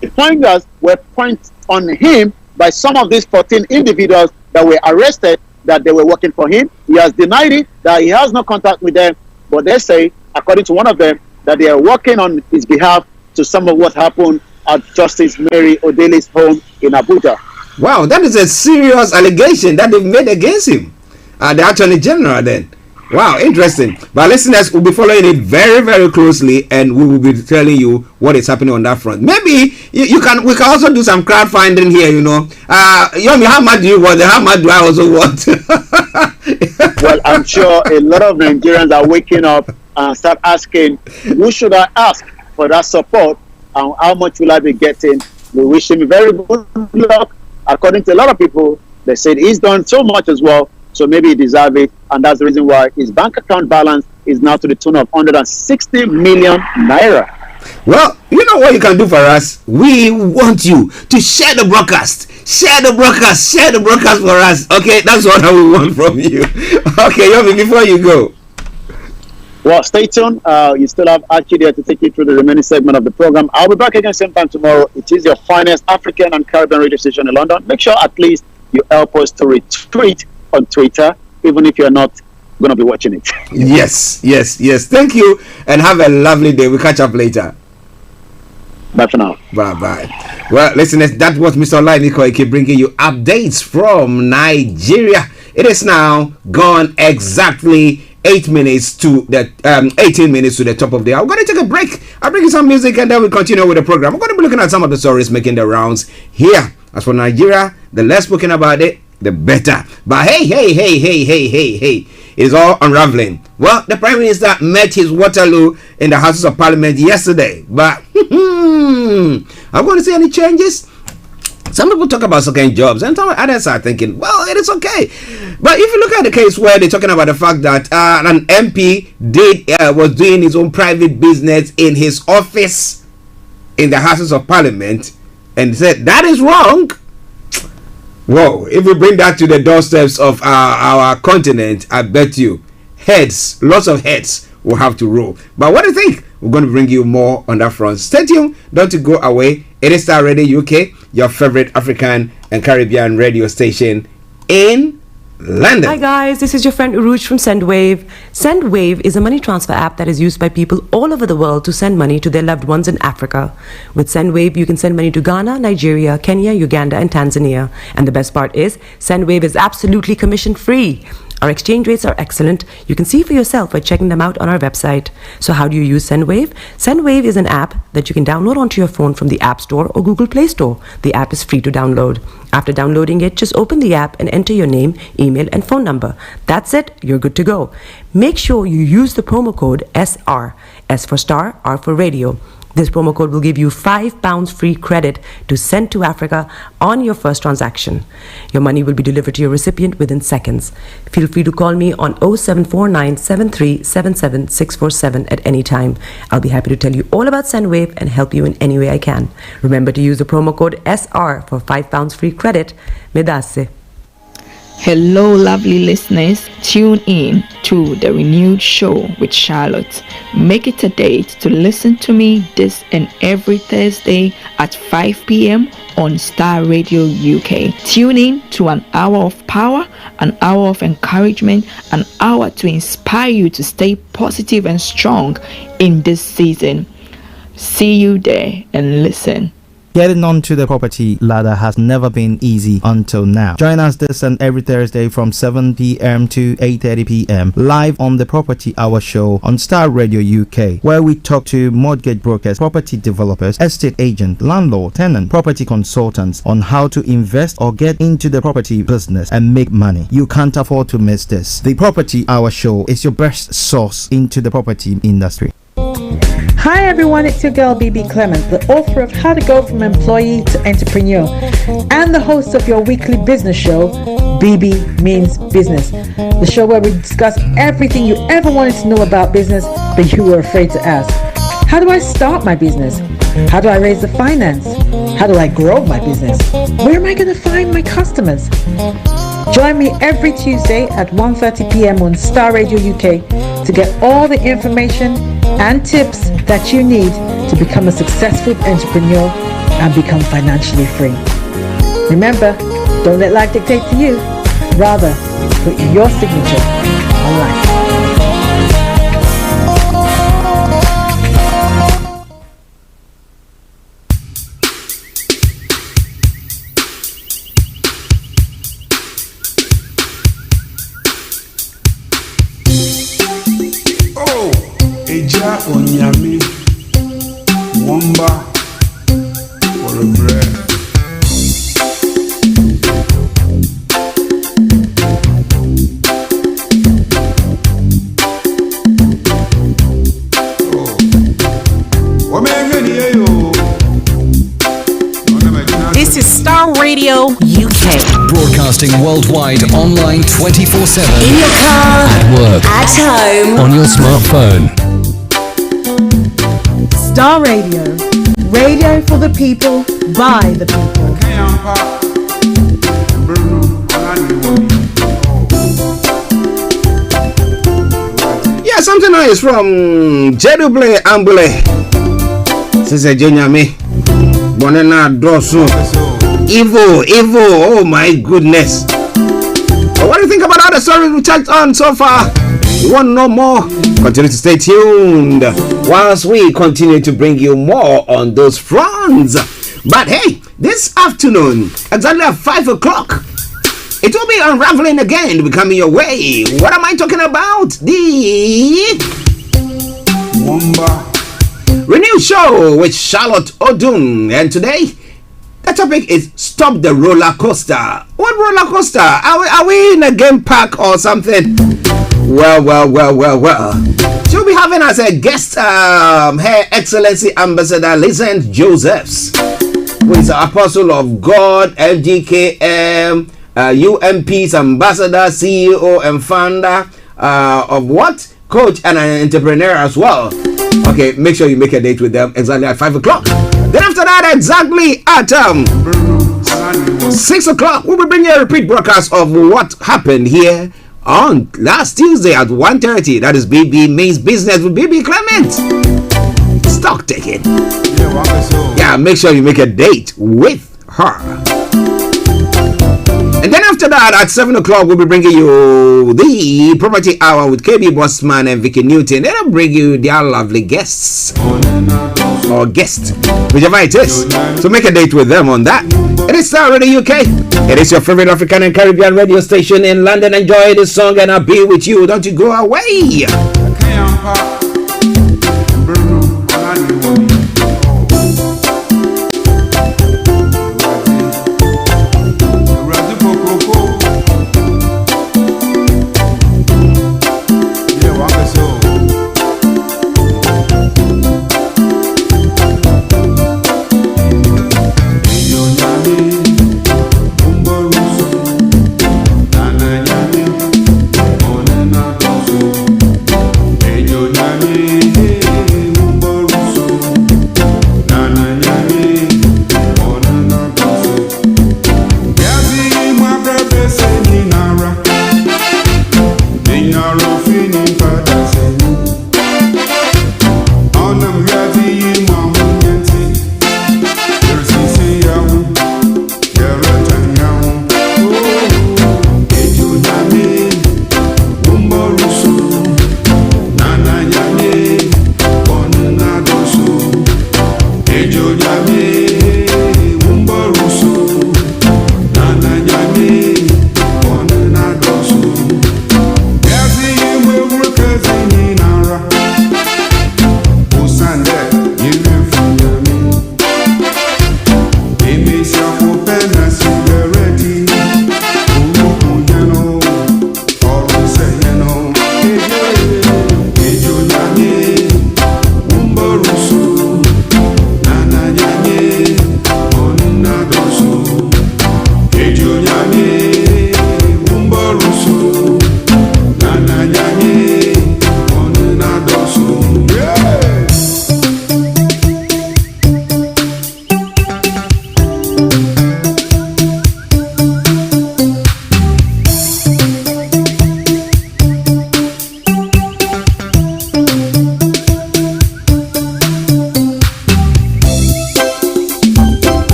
the fingers were pointed on him by some of these 14 individuals that were arrested, that they were working for him. He has denied it, that he has no contact with them, but they say, according to one of them, that they are working on his behalf to some of what happened at Justice Mary Odili's home in Abuja. Wow, that is a serious allegation that they've made against him, the Attorney General then. Wow, interesting. But listeners, will be following it very, very closely, and we will be telling you what is happening on that front. Maybe we can also do some crowdfunding here, Yomi, how much do you want? How much do I also want? Well, I'm sure a lot of Nigerians are waking up and start asking, who should I ask for that support, and how much will I be getting? We wish him very good luck. According to a lot of people, they said he's done so much as well, so maybe he deserves it, and that's the reason why his bank account balance is now to the tune of 160 million naira. Well, you know what you can do for us? We want you to share the broadcast. Share the broadcast for us. Okay, that's what we want from you. Okay, Yomi, before you go. Well, stay tuned. You still have Archie there to take you through the remaining segment of the program. I'll be back again same time tomorrow. It is your finest African and Caribbean radio station in London. Make sure at least you help us to retweet on Twitter, even if you're not going to be watching it. Yes. Thank you, and have a lovely day. We'll catch up later. Bye for now. Bye. Well, listeners, that was Mr. Olayomi Koiki bringing you updates from Nigeria. It is now gone exactly 18 minutes to the top of the hour. We're going to take a break. I'll bring you some music and then we'll continue with the program. We're going to be looking at some of the stories making the rounds here. As for Nigeria, the less spoken about it, the better. But hey, it's all unraveling. Well, the Prime Minister met his Waterloo in the Houses of Parliament yesterday. But I'm going to see any changes. Some people talk about second jobs, and some others are thinking, well, it is okay. But if you look at the case where they're talking about the fact that an MP was doing his own private business in his office in the Houses of Parliament, and said that is wrong. Whoa! If we bring that to the doorsteps of our continent, I bet you lots of heads will have to roll. But what do you think? We're going to bring you more on that front. Stay tuned. Don't go away. It is Starr Radio UK, your favorite African and Caribbean radio station in London. Hi guys, this is your friend Uruj from SendWave. SendWave is a money transfer app that is used by people all over the world to send money to their loved ones in Africa. With SendWave, you can send money to Ghana, Nigeria, Kenya, Uganda, and Tanzania. And the best part is, SendWave is absolutely commission free. Our exchange rates are excellent. You can see for yourself by checking them out on our website. So how do you use SendWave? SendWave is an app that you can download onto your phone from the App Store or Google Play Store. The app is free to download. After downloading it, just open the app and enter your name, email, and phone number. That's it. You're good to go. Make sure you use the promo code SR. S for Star, R for Radio. This promo code will give you £5 free credit to send to Africa on your first transaction. Your money will be delivered to your recipient within seconds. Feel free to call me on 0749 7377 647 at any time. I'll be happy to tell you all about SendWave and help you in any way I can. Remember to use the promo code SR for £5 free credit. Medasse. Hello, lovely listeners. Tune in to the renewed show with Charlotte. Make it a date to listen to me this and every Thursday at 5 p.m. on Starr Radio UK. Tune in to an hour of power, an hour of encouragement, an hour to inspire you to stay positive and strong in this season. See you there and listen. Getting onto the property ladder has never been easy until now. Join us this and every Thursday from 7 p.m. to 8:30 p.m. live on the Property Hour Show on Starr Radio UK, where we talk to mortgage brokers, property developers, estate agents, landlord, tenant, property consultants on how to invest or get into the property business and make money. You can't afford to miss this. The Property Hour Show is your best source into the property industry. Hi everyone, it's your girl BB Clement, the author of How to Go From Employee to Entrepreneur and the host of your weekly business show, BB Means Business, the show where we discuss everything you ever wanted to know about business but you were afraid to ask. How do I start my business? How do I raise the finance? How do I grow my business? Where am I going to find my customers? Join me every Tuesday at 1:30 p.m. on Starr Radio UK to get all the information and tips that you need to become a successful entrepreneur and become financially free. Remember, don't let life dictate to you. Rather, put your signature on life. Eja onyame womba for a bread. This is Starr Radio UK. Broadcasting worldwide online 24/7. In your car, at work, at home, on your smartphone. Starr Radio. Radio for the people, by the people. Yeah, something nice from Jeduble Ambule. Sister Jonyame. Bonena Dosu. Evil. Oh my goodness. But what do you think about all the stories we touched on so far? You want to know more? Continue to stay tuned whilst we continue to bring you more on those fronts. But hey, this afternoon, exactly at 5 o'clock, it will be unraveling again to be coming your way. What am I talking about? The Womba renewed show with Charlotte Odun. And today, the topic is Stop the Roller Coaster. What roller coaster? Are we in a game park or something? Well. She'll be having as a guest Her Excellency Ambassador Lizanne Josephs. who is Apostle of God, FGKM, UMP's ambassador, CEO, and founder of what? Coach and an entrepreneur as well. Okay, make sure you make a date with them exactly at 5 o'clock. Then after that, exactly at 6 o'clock, we will bring you a repeat broadcast of what happened here on last Tuesday at 1:30. That is BB Means Business with BB Clement. Stock taking. Yeah, make sure you make a date with her. And then after that, at 7 o'clock, we'll be bringing you the Property Hour with KB Bossman and Vicky Newton. Then I'll bring you their lovely guests. Or guest, whichever it is. So make a date with them on that. It is Starr Radio UK. It is your favorite African and Caribbean radio station in London. Enjoy this song and I'll be with you. Don't you go away.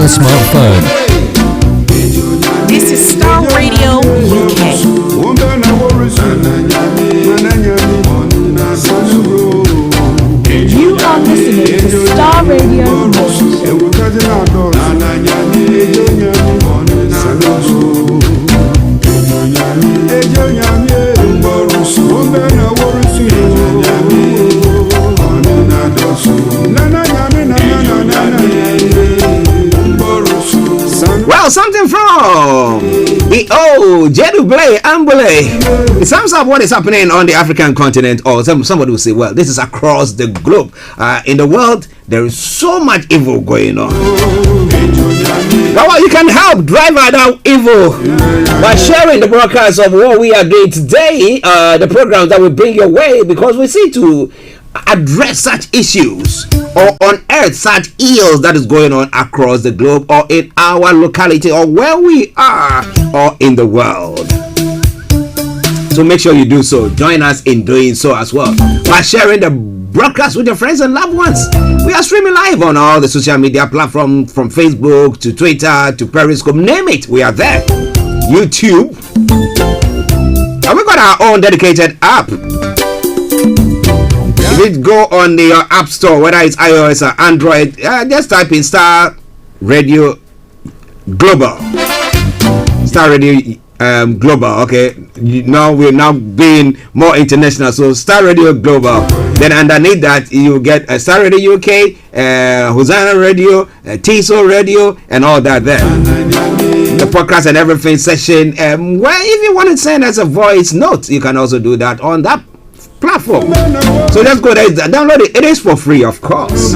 Smartphone. This is Starr Radio UK. You are listening to Starr Radio Well, something from the old Jeduble Ambule. It sums up what is happening on the African continent, or somebody will say, well, this is across the globe. In the world, there is so much evil going on. Now, you can help drive out that evil by sharing the broadcast of what we are doing today, the programs that we bring your way, because we see to address such issues or unearth such ills that is going on across the globe or in our locality or where we are or in the world. So make sure you do so. Join us in doing so as well by sharing the broadcast with your friends and loved ones. We are streaming live on all the social media platforms, from Facebook to Twitter to Periscope, name it, we are there. YouTube, and we got our own dedicated app. If you go on the app store, whether it's iOS or Android, just type in Starr Radio Global. Starr Radio Global. Okay, now we're now being more international, so Starr Radio Global. Then underneath that you get Starr Radio UK, Hosanna Radio, TSO Radio, and all that there. The podcast and everything session. Well, if you want to send us a voice note, you can also do that on that platform. So just go there, download it. It is for free, of course.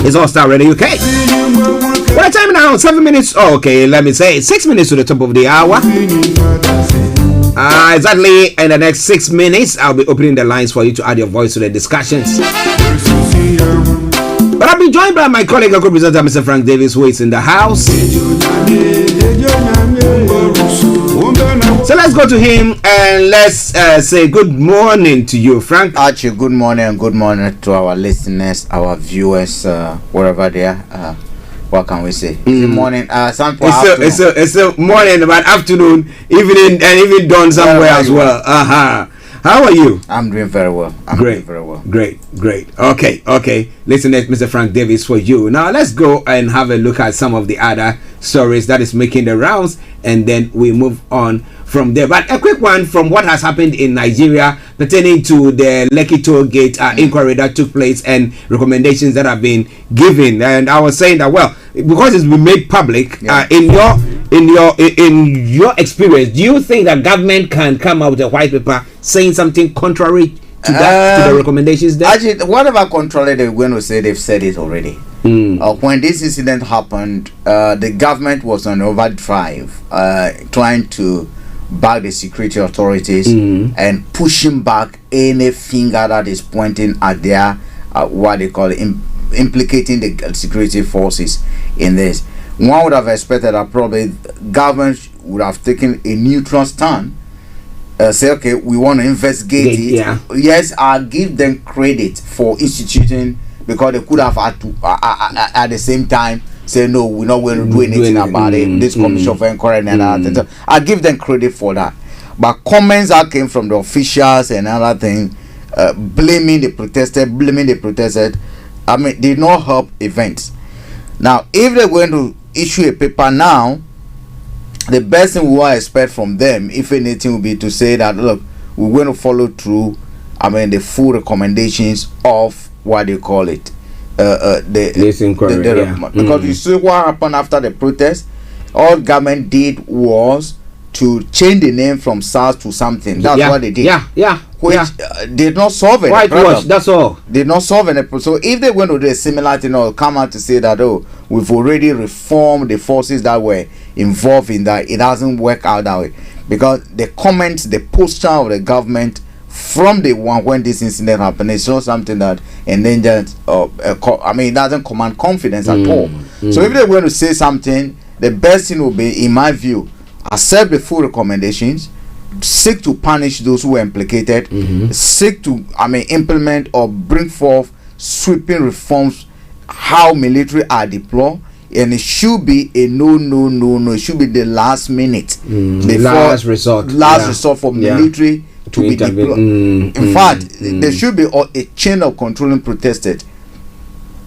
It's all Starr Radio UK. What time now? 7 minutes. Oh, okay, let me say 6 minutes to the top of the hour. Exactly in the next 6 minutes, I'll be opening the lines for you to add your voice to the discussions. But I'll be joined by my colleague and co-presenter, Mr. Frank Davis, who is in the house. So let's go to him and let's say good morning to you, Frank. Archie, good morning and good morning to our listeners, our viewers, wherever they are. What can we say? It's morning. It's a morning, but afternoon, evening, and even dawn somewhere as well. How are you? I'm doing very well. Great. Okay. Listen, Mr. Frank Davis, for you. Now let's go and have a look at some of the other stories that is making the rounds, and then we move on from there. But a quick one from what has happened in Nigeria pertaining to the Lekki toll gate inquiry that took place and recommendations that have been given. And I was saying that, well, because it's been made public, in your experience, do you think that government can come out with a white paper saying something contrary to that, to the recommendations there? Actually, whatever contrary they're going to say, they've said it already. When this incident happened, the government was on overdrive, trying to back the security authorities and pushing back any finger that is pointing at their what they call implicating the security forces in this. One would have expected that probably government would have taken a neutral stand, say, okay, we want to investigate it. Yeah. Yes, I'll give them credit for instituting, because they could have had to at the same time say, no, we're not going to do anything about it. This commission for inquiry and other things. I give them credit for that. But comments that came from the officials and other things, blaming the protesters, I mean, did not help events. Now, if they're going to issue a paper now, the best thing we will expect from them, if anything, will be to say that, look, we're going to follow through, I mean, the full recommendations of what they call it. This inquiry, because you see what happened after the protest. All government did was to change the name from SARS to something. That's what they did. Which did not solve any problem. That's all. Did not solve any problem. So if they went to do a similar thing, or come out to say that, oh, we've already reformed the forces that were involved in that, it doesn't work out that way. Because the comments, the posture of the government from the one when this incident happened, it's not something that endangers, it doesn't command confidence at all. So if they're going to say something, the best thing will be, in my view, accept the full recommendations, seek to punish those who were implicated, seek to implement or bring forth sweeping reforms, how military are deployed, and it should be a no. It should be the last minute, last resort for military to be deployed. In fact, there should be a chain of controlling protested.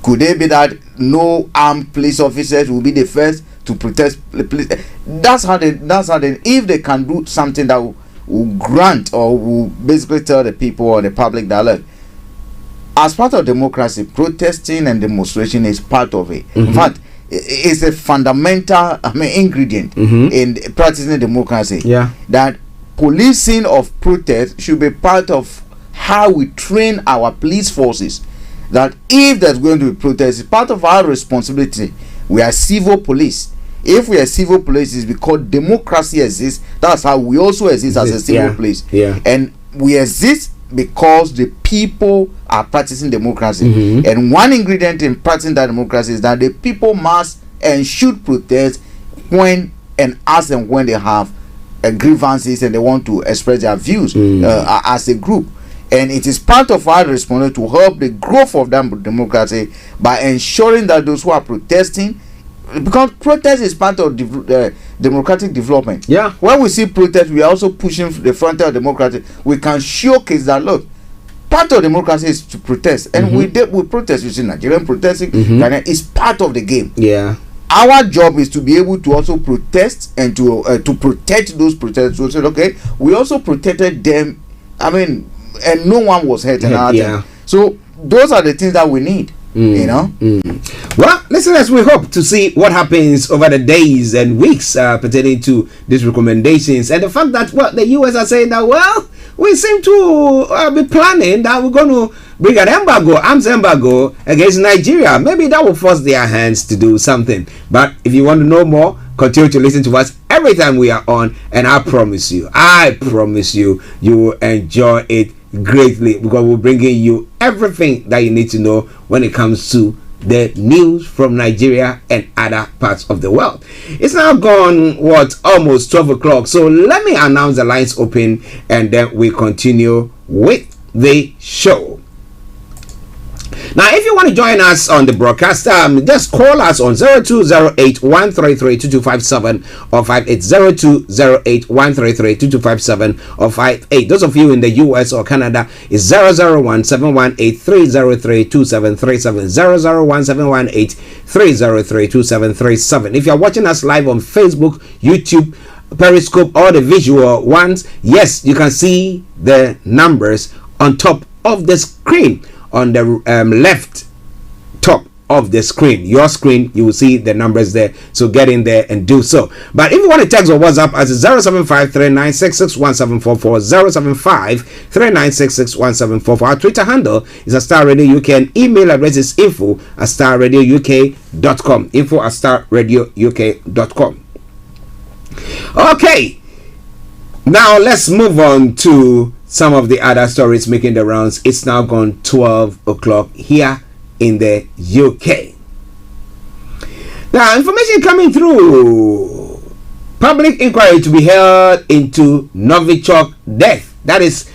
Could it be that no armed police officers will be the first to protest the police? That's how they, if they can do something that will grant or will basically tell the people or the public that, look, as part of democracy, protesting and demonstration is part of it. In fact, it's a fundamental ingredient in practicing democracy. That policing of protest should be part of how we train our police forces. That if there's going to be protest, it's part of our responsibility. We are civil police. If we are civil police, it's because democracy exists. That's how we also exist as a civil police. And we exist because the people are practicing democracy. And one ingredient in practicing that democracy is that the people must and should protest when and as and when they have grievances and they want to express their views as a group. And it is part of our responsibility to help the growth of that democracy by ensuring that those who are protesting, because protest is part of democratic development. Yeah. When we see protest, we are also pushing the frontier of democracy. We can showcase that, look, part of democracy is to protest. And we protest. You see, Nigerian protesting is part of the game. Yeah. Our job is to be able to also protest and to protect those protesters. So, okay, we also protected them. I mean, and no one was hurt. So those are the things that we need. You know. Well, listeners, we hope to see what happens over the days and weeks pertaining to these recommendations, and the fact that the US are saying that we seem to be planning that we're going to bring an arms embargo against Nigeria. Maybe that will force their hands to do something. But if you want to know more, continue to listen to us every time we are on, and I promise you, you will enjoy it greatly, because we're bringing you everything that you need to know when it comes to the news from Nigeria and other parts of the world. It's now gone almost 12 o'clock, so let me announce the lines open and then we continue with the show. Now, if you want to join us on the broadcast, just call us on 0208-133-2257 or 580208-133-2257 or 58. Those of you in the US or Canada is 001-718-303-2737, 001-718-303-2737. If you're watching us live on Facebook, YouTube, Periscope, or the visual ones, yes, you can see the numbers on top of the screen. On the left top of the screen, your screen, you will see the numbers there, so get in there and do so. But if you want to text or WhatsApp as 075-3966-1744, 075-3966-1744. Our Twitter handle is Starr Radio UK, and email address is info@starradiouk.com, info@starradiouk.com. Okay, now let's move on to some of the other stories making the rounds. It's now gone 12 o'clock here in the UK. Now, information coming through. Public inquiry to be held into Novichok death. That is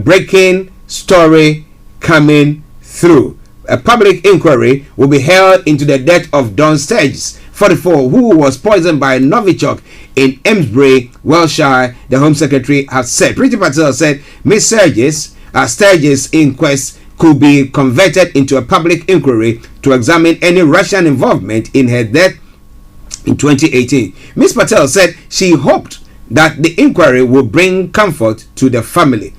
breaking story coming through. A public inquiry will be held into the death of Don Sturgis, 44, who was poisoned by Novichok in Amesbury, Wiltshire, the Home Secretary has said. Priti Patel said Ms. Sturgis' inquest could be converted into a public inquiry to examine any Russian involvement in her death in 2018. Ms. Patel said she hoped that the inquiry will bring comfort to the family.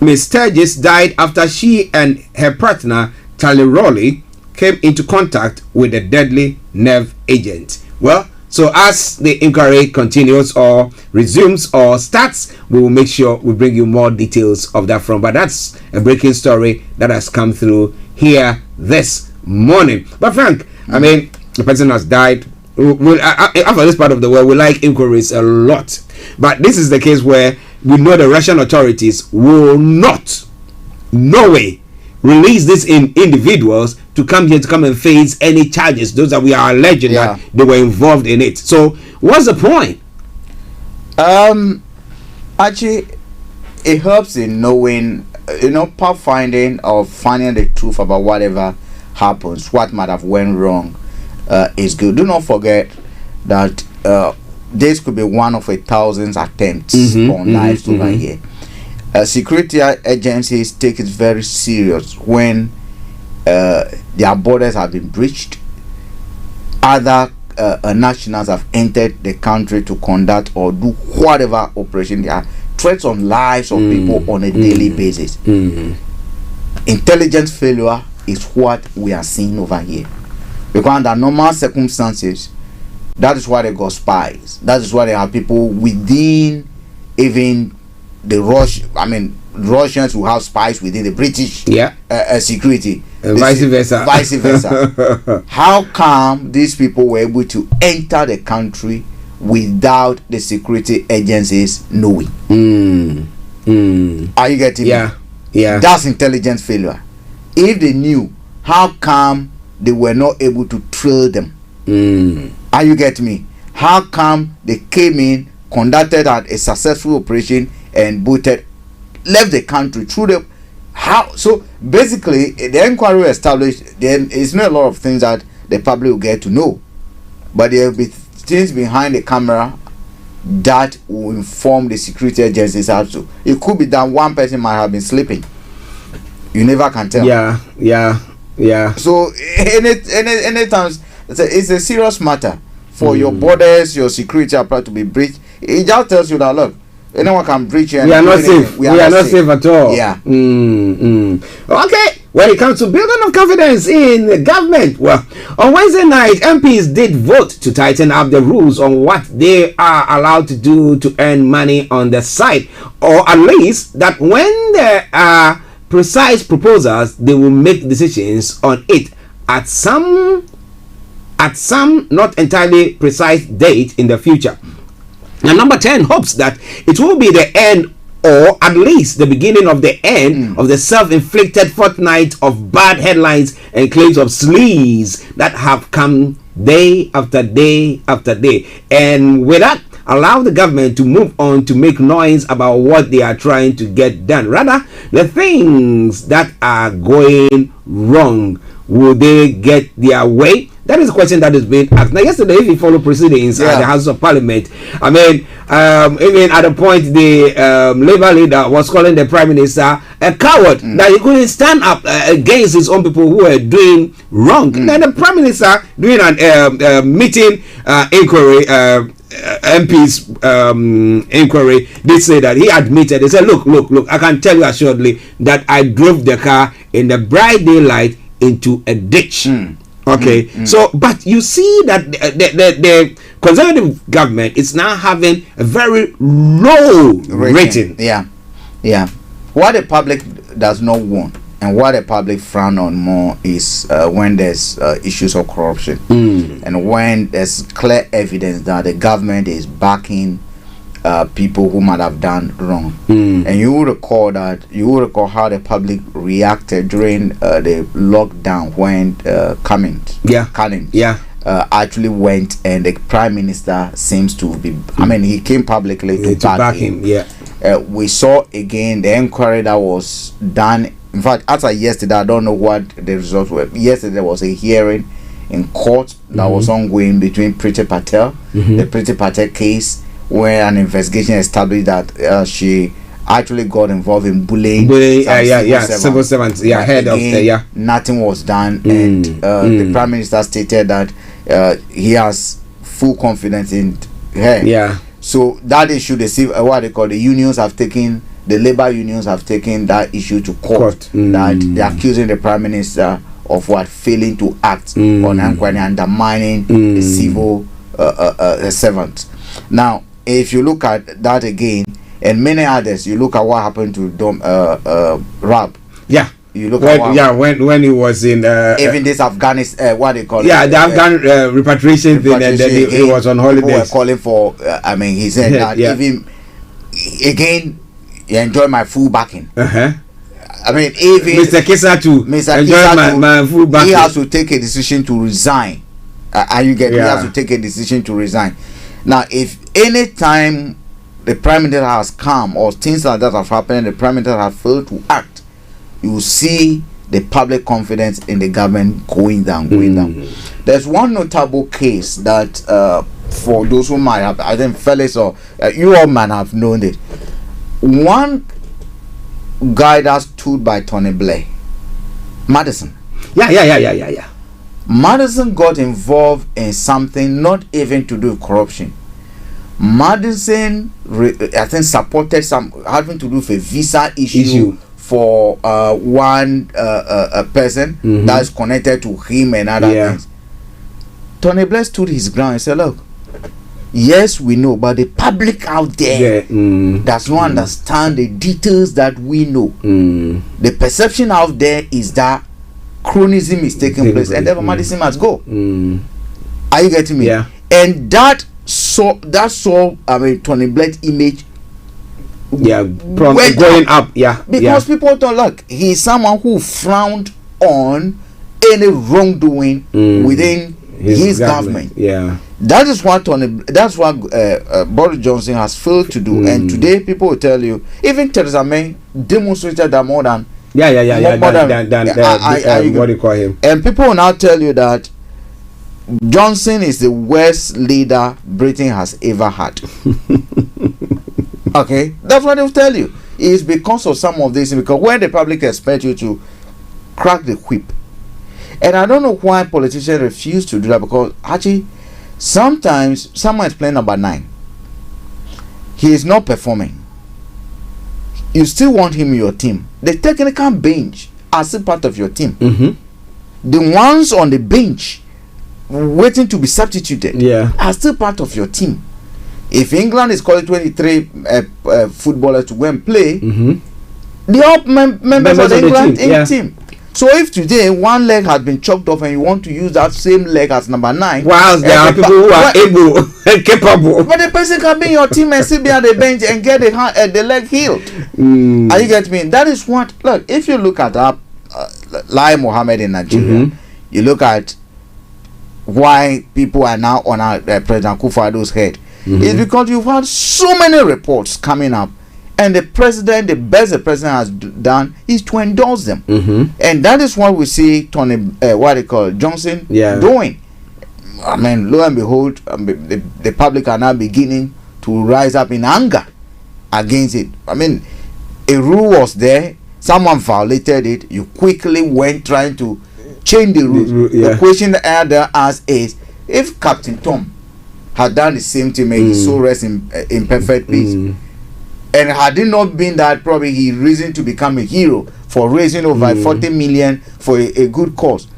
Ms. Sturgis died after she and her partner, Tally Rowley, came into contact with a deadly nerve agent. Well, so as the inquiry continues or resumes or starts, we will make sure we bring you more details of that from. But that's a breaking story that has come through here this morning. But Frank, I mean, the person has died. After this part of the world, we like inquiries a lot. But this is the case where we know the Russian authorities will not, no way, release these individuals to come here to come and face any charges. Those that we are alleging that they were involved in it. So what's the point? Actually, it helps in knowing, finding or finding the truth about whatever happens, what might have went wrong is good. Do not forget that this could be one of 1,000 attempts on lives over here. Security agencies take it very serious when their borders have been breached. Other nationals have entered the country to conduct or do whatever operation. There are threats on lives of people on a daily basis. Intelligence failure is what we are seeing over here. Because under normal circumstances, that is why they got spies. That is why they have people within even the Russians who have spies within the British security. Vice versa. Vice versa. How come these people were able to enter the country without the security agencies knowing? Are you getting me? Yeah. That's intelligence failure. If they knew, how come they were not able to trail them? Are you getting me? How come they came in, conducted a successful operation, and left the country through the how? So basically, the inquiry established. Then it's not a lot of things that the public will get to know, but there will be things behind the camera that will inform the security agencies also. It could be that one person might have been sleeping. You never can tell. Yeah. So any times it's a serious matter for your borders, your security apparatus to be breached. It just tells you that look, anyone can breach you. We are not safe. We are not safe at all. Yeah. Okay. When it comes to building of confidence in the government, well, on Wednesday night, MPs did vote to tighten up the rules on what they are allowed to do to earn money on the side, or at least that when there are precise proposals, they will make decisions on it at some not entirely precise date in the future. Now, number 10 hopes that it will be the end, or at least the beginning of the end of the self-inflicted fortnight of bad headlines and claims of sleaze that have come day after day after day, and with that allow the government to move on to make noise about what they are trying to get done. Rather, the things that are going wrong, will they get their way? That is a question that is being asked. Now, yesterday, if you follow proceedings at the House of Parliament, I mean, even at the point, the Labour leader was calling the Prime Minister a coward, that he couldn't stand up against his own people who were doing wrong. And the Prime Minister, doing a meeting inquiry, MP's inquiry, did say that he admitted, he said, look, I can tell you assuredly that I drove the car in the bright daylight into a ditch. Okay, so but you see that the Conservative government is now having a very low rating. Yeah. What the public does not want and what the public frown on more is when there's issues of corruption and when there's clear evidence that the government is backing people who might have done wrong. And you will recall how the public reacted during the lockdown when Cummings actually went, and the Prime Minister seems to be, I mean, he came publicly to back him. We saw again the inquiry that was done. In fact, after yesterday, I don't know what the results were. Yesterday there was a hearing in court that was ongoing between Priti Patel, the Priti Patel case, where an investigation established that she actually got involved in bullying civil servants, head of nothing was done, and the Prime Minister stated that he has full confidence in her. So that issue, what they call the unions have taken, the labor unions have taken that issue to court. That they're accusing the Prime Minister of failing to act on inquiry, undermining the civil servants. Now, if you look at that again, and many others, you look at what happened to Rab. You look at when he was in even this Afghanistan, what they call the Afghan repatriation thing, and then he was on holidays. People were calling for. I mean, he said that even again, you enjoy my full backing. I mean, even Mr. Kisa too. Enjoy my full backing. He has to take a decision to resign. He has to take a decision to resign. Now, if any time the Prime Minister has come or things like that have happened, the Prime Minister has failed to act, you will see the public confidence in the government going down. There's one notable case that for those who might have, I think fellas or you all might have known it. One guy that stood by Tony Blair, Madison. Madison got involved in something not even to do with corruption. Madison, I think, supported some having to do with a visa issue for one person that is connected to him and other things. Tony Blair stood his ground and said, look, yes, we know, but the public out there does not understand the details that we know. The perception out there is that chronism is taking place, and therefore Madison must go. Are you getting me? And that saw I mean Tony Blair's image going up. Because people don't look. He's someone who frowned on any wrongdoing within his government. That is what Boris Johnson has failed to do. And today people will tell you, even Theresa May demonstrated that more than what do you call him? And people will now tell you that Johnson is the worst leader Britain has ever had. Okay, that's what they'll tell you. It's because of some of this, because when the public expect you to crack the whip. And I don't know why politicians refuse to do that, because Archie, sometimes someone is playing number 9. He is not performing. You still want him in your team. The technical bench are still part of your team. The ones on the bench waiting to be substituted are still part of your team. If England is calling 23 footballers to go and play, they are members of the England team. So if today one leg has been chopped off and you want to use that same leg as number 9, whilst there are people who are able and capable, but the person can be in your team and sit behind the bench and get the leg healed. Are you getting me? That is what, look, if you look at Lai Mohammed in Nigeria, you look at why people are now on President Akufo-Addo's head. It's because you've had so many reports coming up, and the president, the best the president has done is to endorse them. And that is what we see Tony Johnson doing. I mean, lo and behold, the public are now beginning to rise up in anger against it. I mean, a rule was there, someone violated it, you quickly went trying to change the rules. The question that I asked is, if Captain Tom had done the same thing, may his soul rest in perfect peace, and had it not been that, probably he reason to become a hero for raising over 40 million for a good cause,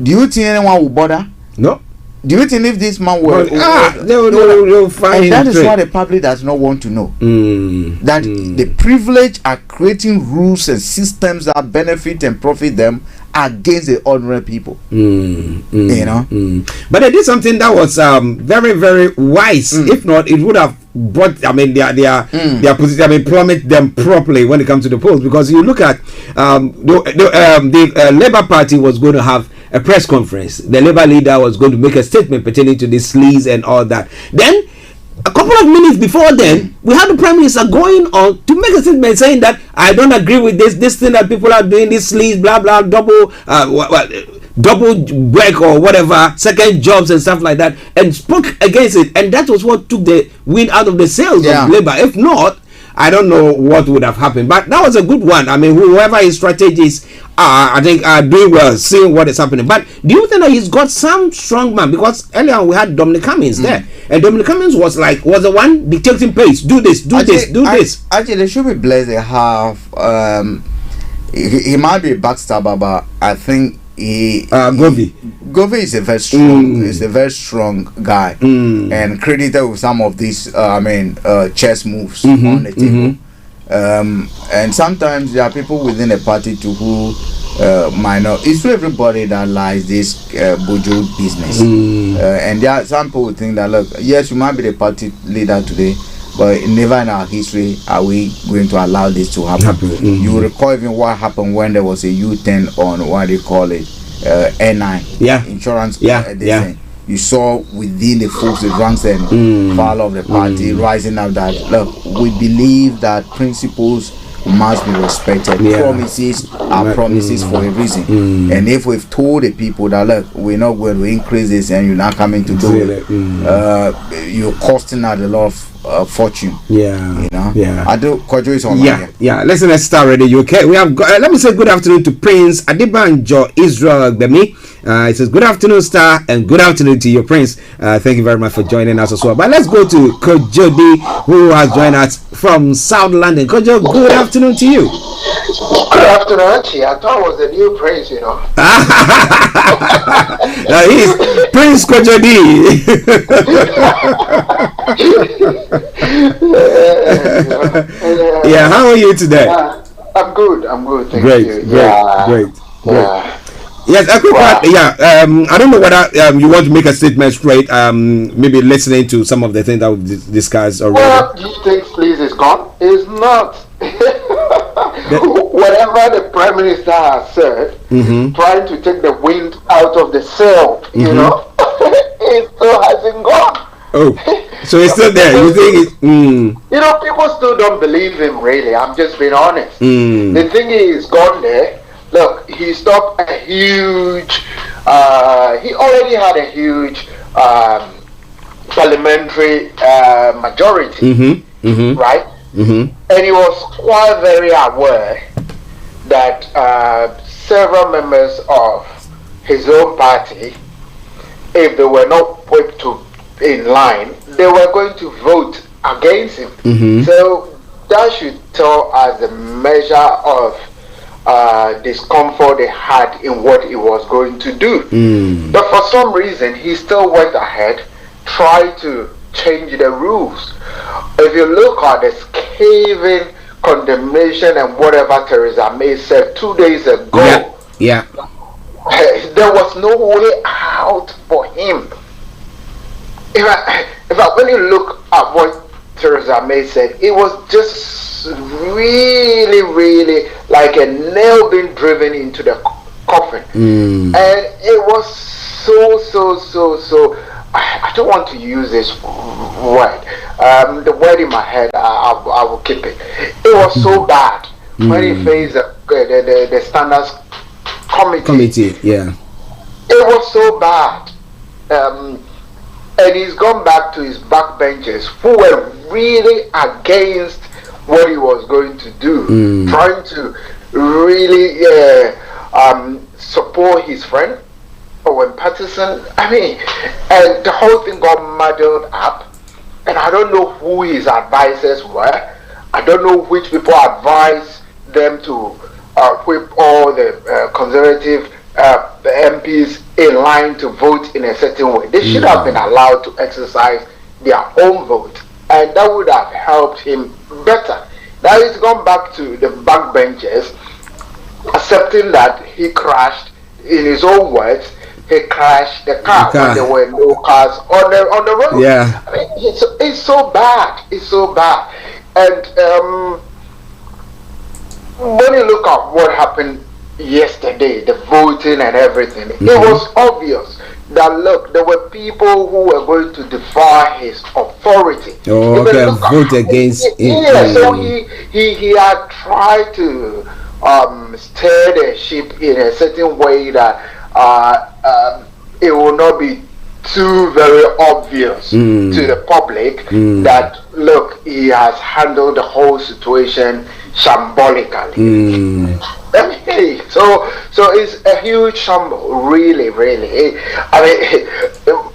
do you think anyone would bother? No. Do you think if this man were they'll find and that is what the public does not want to know, that the privileged are creating rules and systems that benefit and profit them against the ordinary people. You know, but they did something that was very, very wise. If not, it would have brought, their position, plummet them properly when it comes to the polls. Because you look at the Labour Party was going to have a press conference. The Labour leader was going to make a statement pertaining to the sleaze and all that. Then a couple of minutes before then, we had the Prime Minister going on to make a statement saying that I don't agree with this thing that people are doing, this sleaze, blah blah, double work or whatever, second jobs and stuff like that, and spoke against it. And that was what took the wind out of the sails of Labour. If not, I don't know what would have happened. But that was a good one. I mean, whoever his strategies are, I think are doing well, seeing what is happening. But do you think that he's got some strong man? Because earlier we had Dominic Cummings there, and Dominic Cummings was the one dictating pace. Do this, do this. Actually, they should be blessed. They have he might be a backstabber, but I think Govey is a very strong is a very strong guy, and credited with some of these chess moves on the table. And sometimes there are people within a party who might not. It's for everybody that lies this bojo business, and there are some people who think that, look, yes, you might be the party leader today, but never in our history are we going to allow this to happen. You recall even what happened when there was a U-turn on what do you call it, N9 insurance. Thing. You saw within the folks, the ranks and file of the party rising up that, look, we believe that principles must be respected. Promises are promises for a reason, and if we've told the people that, look, we're not going to increase this and you're not coming to do it, you're costing out a lot of fortune. I do. Kojo is online. Listen, let's start already. UK. We have got, let me say good afternoon to Prince Adebanjo Israel Bemi. It says good afternoon, Starr, and good afternoon to your Prince. Thank you very much for joining us as well. But let's go to Kojo D, who has joined us from South London. Kojo, good afternoon to you. Good afternoon, Archie. I thought it was the new Prince, you know. He's Prince Kojo D. How are you today? I'm good. Thank you. Great. Yes, a quick one. I don't know whether you want to make a statement straight. Maybe listening to some of the things that we've discussed already. Well, do you think sleaze is gone? It's not. Whatever the Prime Minister has said, trying to take the wind out of the sail, you know, it still hasn't gone. Oh, so it's still there. You think it's... You know, people still don't believe him, really. I'm just being honest. The thing is, gone there. Look, he stopped a huge... he already had a huge parliamentary majority, right? And he was quite very aware that several members of his own party, if they were not put in line, they were going to vote against him. So that should tell us the measure of discomfort they had in what he was going to do. But for some reason, he still went ahead, tried to change the rules. If you look at the scathing condemnation and whatever Theresa May said 2 days ago, there was no way out for him. When you look at what Theresa May said, it was just really like a nail being driven into the coffin. And it was so I don't want to use this word. The word in my head, I will keep it. It was so bad when he faced the standards committee. Yeah. It was so bad. And he's gone back to his backbenchers who were really against what he was going to do, trying to really support his friend Owen Patterson. I mean, and the whole thing got muddled up, and I don't know who his advisors were. I don't know which people advised them to whip all the conservative MPs in line to vote in a certain way. They should have been allowed to exercise their own vote, and that would have helped him better. Now he's gone back to the backbenchers, accepting that he crashed, in his own words, he crashed the car when there were no cars on the road. Yeah. I mean, it's so bad. It's so bad. And when you look at what happened yesterday, the voting and everything, it was obvious that, look, there were people who were going to defy his authority. Oh, okay, vote against him. Yeah, so he had tried to steer the ship in a certain way that it will not be too very obvious to the public that, look, he has handled the whole situation shambolically. So it's a huge shamble, really. I mean,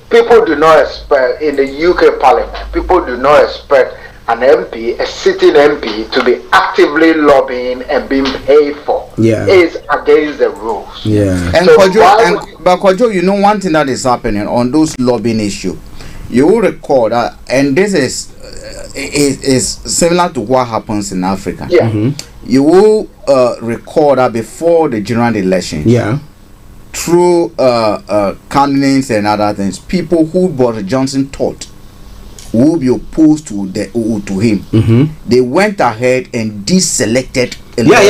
people do not expect, in the UK Parliament, people do not expect an MP, a sitting MP, to be actively lobbying and being paid for. It's against the rules. And so Kojo, you know one thing that is happening on those lobbying issue. You will recall that, and this is similar to what happens in Africa. You will recall that before the general election, through candidates and other things, people who Boris Johnson thought would be opposed to him, they went ahead and deselected a lot.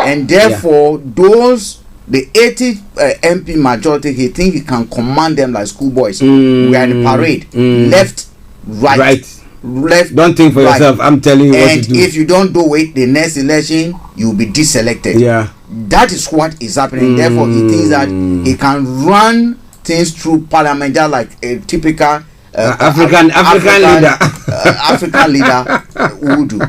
And therefore the 80 MP majority, he think he can command them like schoolboys. We are in the parade, left, right, left. Don't think for yourself. I'm telling you what to do. And if you don't do it, the next election you'll be deselected. That is what is happening. Therefore, he thinks that he can run things through parliament just like a typical African leader. African leader would do.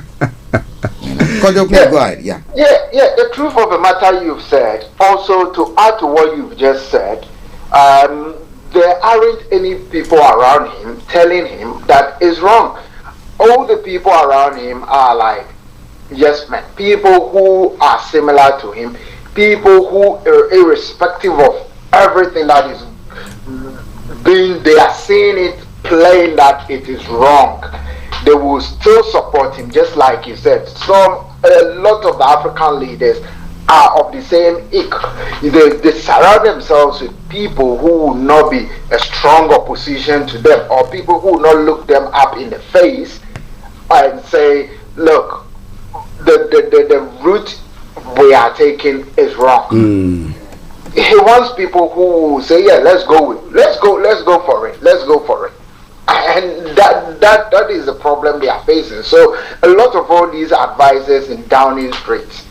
Kojo, please go ahead. The truth of the matter you've said, also to add to what you've just said, there aren't any people around him telling him that is wrong. All the people around him are like yes men, people who are similar to him, people who are irrespective of everything that is being, they are seeing it plain that it is wrong. They will still support him, just like you said. A lot of the African leaders are of the same ilk. They surround themselves with people who will not be a strong opposition to them, or people who will not look them up in the face and say, look, the route we are taking is wrong. He wants people who say, yeah, let's go for it. And that is the problem they are facing. So a lot of all these advisors in Downing Street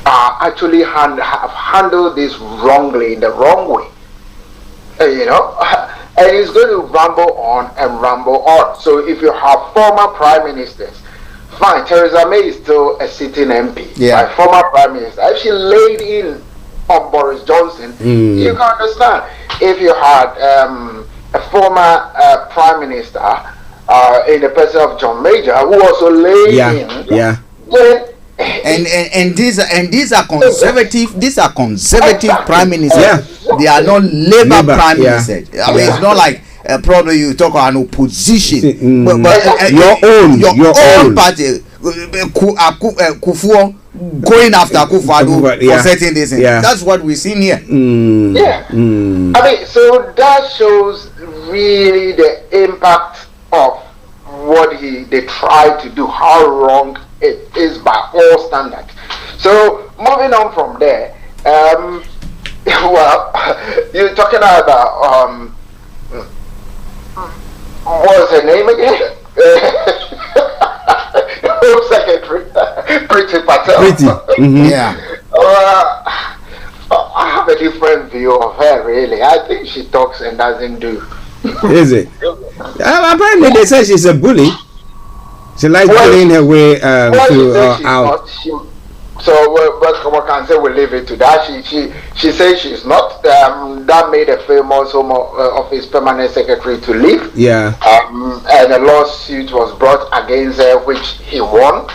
actually have handled this wrongly, in the wrong way. And it's going to ramble on and ramble on. So if you have former prime ministers, fine, Theresa May is still a sitting MP. Yeah. Former prime minister. If she laid in on Boris Johnson, you can understand. If you had a former prime minister in the person of John Major, who also laid in, then and these are conservative. These are conservative prime ministers. They are not Labour prime ministers. I mean, it's not like probably you talk about an opposition, but your own party, Kufuor going after Akufo-Addo for certain this. That's what we've seen here. I mean, so that shows really the impact of what they tried to do, how wrong it is by all standards. So moving on from there, well, you're talking about what was her name again? Home Secretary Priti Patel. I have a different view of her, really. I think she talks and doesn't do. Is it? Apparently they say she's a bully. She likes bullying her way out. So what can say, we'll leave it to that. She says she's not. That made a famous Home Office permanent secretary to leave. And a lawsuit was brought against her, which he won.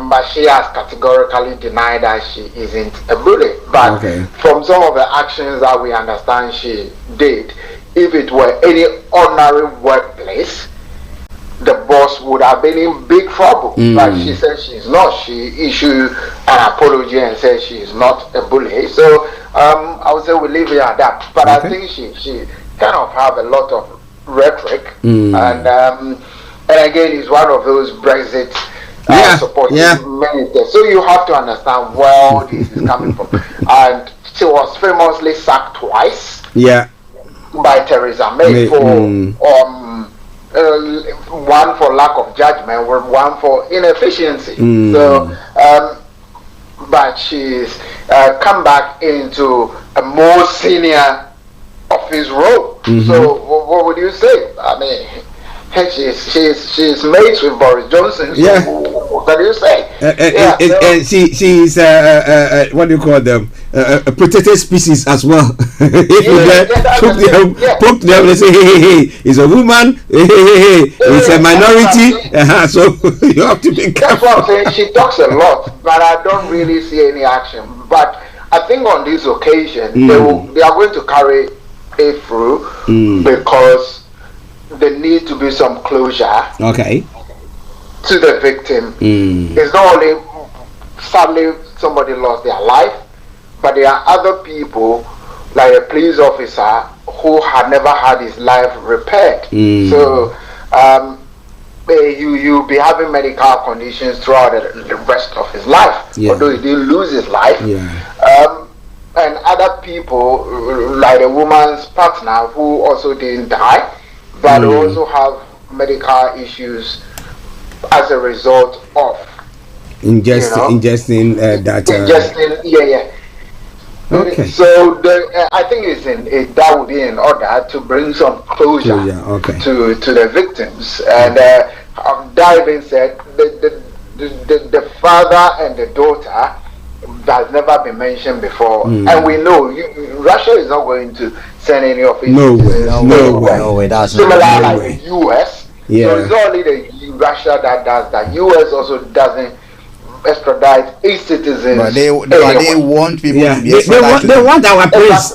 But she has categorically denied that she isn't a bully. But from some of the actions that we understand she did, if it were any ordinary workplace, the boss would have been in big trouble. But she said she's not. She issued an apology and said she's not a bully. So I would say we leave it at that. But I think she kind of have a lot of rhetoric, and again, is one of those Brexit supporting ministers. So you have to understand where this is coming from. And she was famously sacked twice. By Theresa May for one for lack of judgment, one for inefficiency. So, but she's come back into a more senior office role. So, what would you say? I mean, she's mates with Boris Johnson. So what can you say? And she's what do you call them? A protected species as well. If you poke them, they say, hey, it's a woman, it's a minority. So you have to be careful. That's what I'm saying. She talks a lot, but I don't really see any action. But I think on this occasion, they are going to carry it through because there needs to be some closure to the victim. It's not only sadly somebody lost their life, but there are other people like a police officer who had never had his life repaired. So you'll be having medical conditions throughout the rest of his life, although he didn't lose his life. And other people like the woman's partner who also didn't die, but also have medical issues as a result of ingesting that. So I think that would be in order to bring some closure to the victims. And that being said, the father and the daughter has never been mentioned before, and we know Russia is not going to send any of its no way. That's similar like the US. So it's not only the Russia that does that. US also doesn't extradite its citizens. But they want people to be extradited. They want our praise.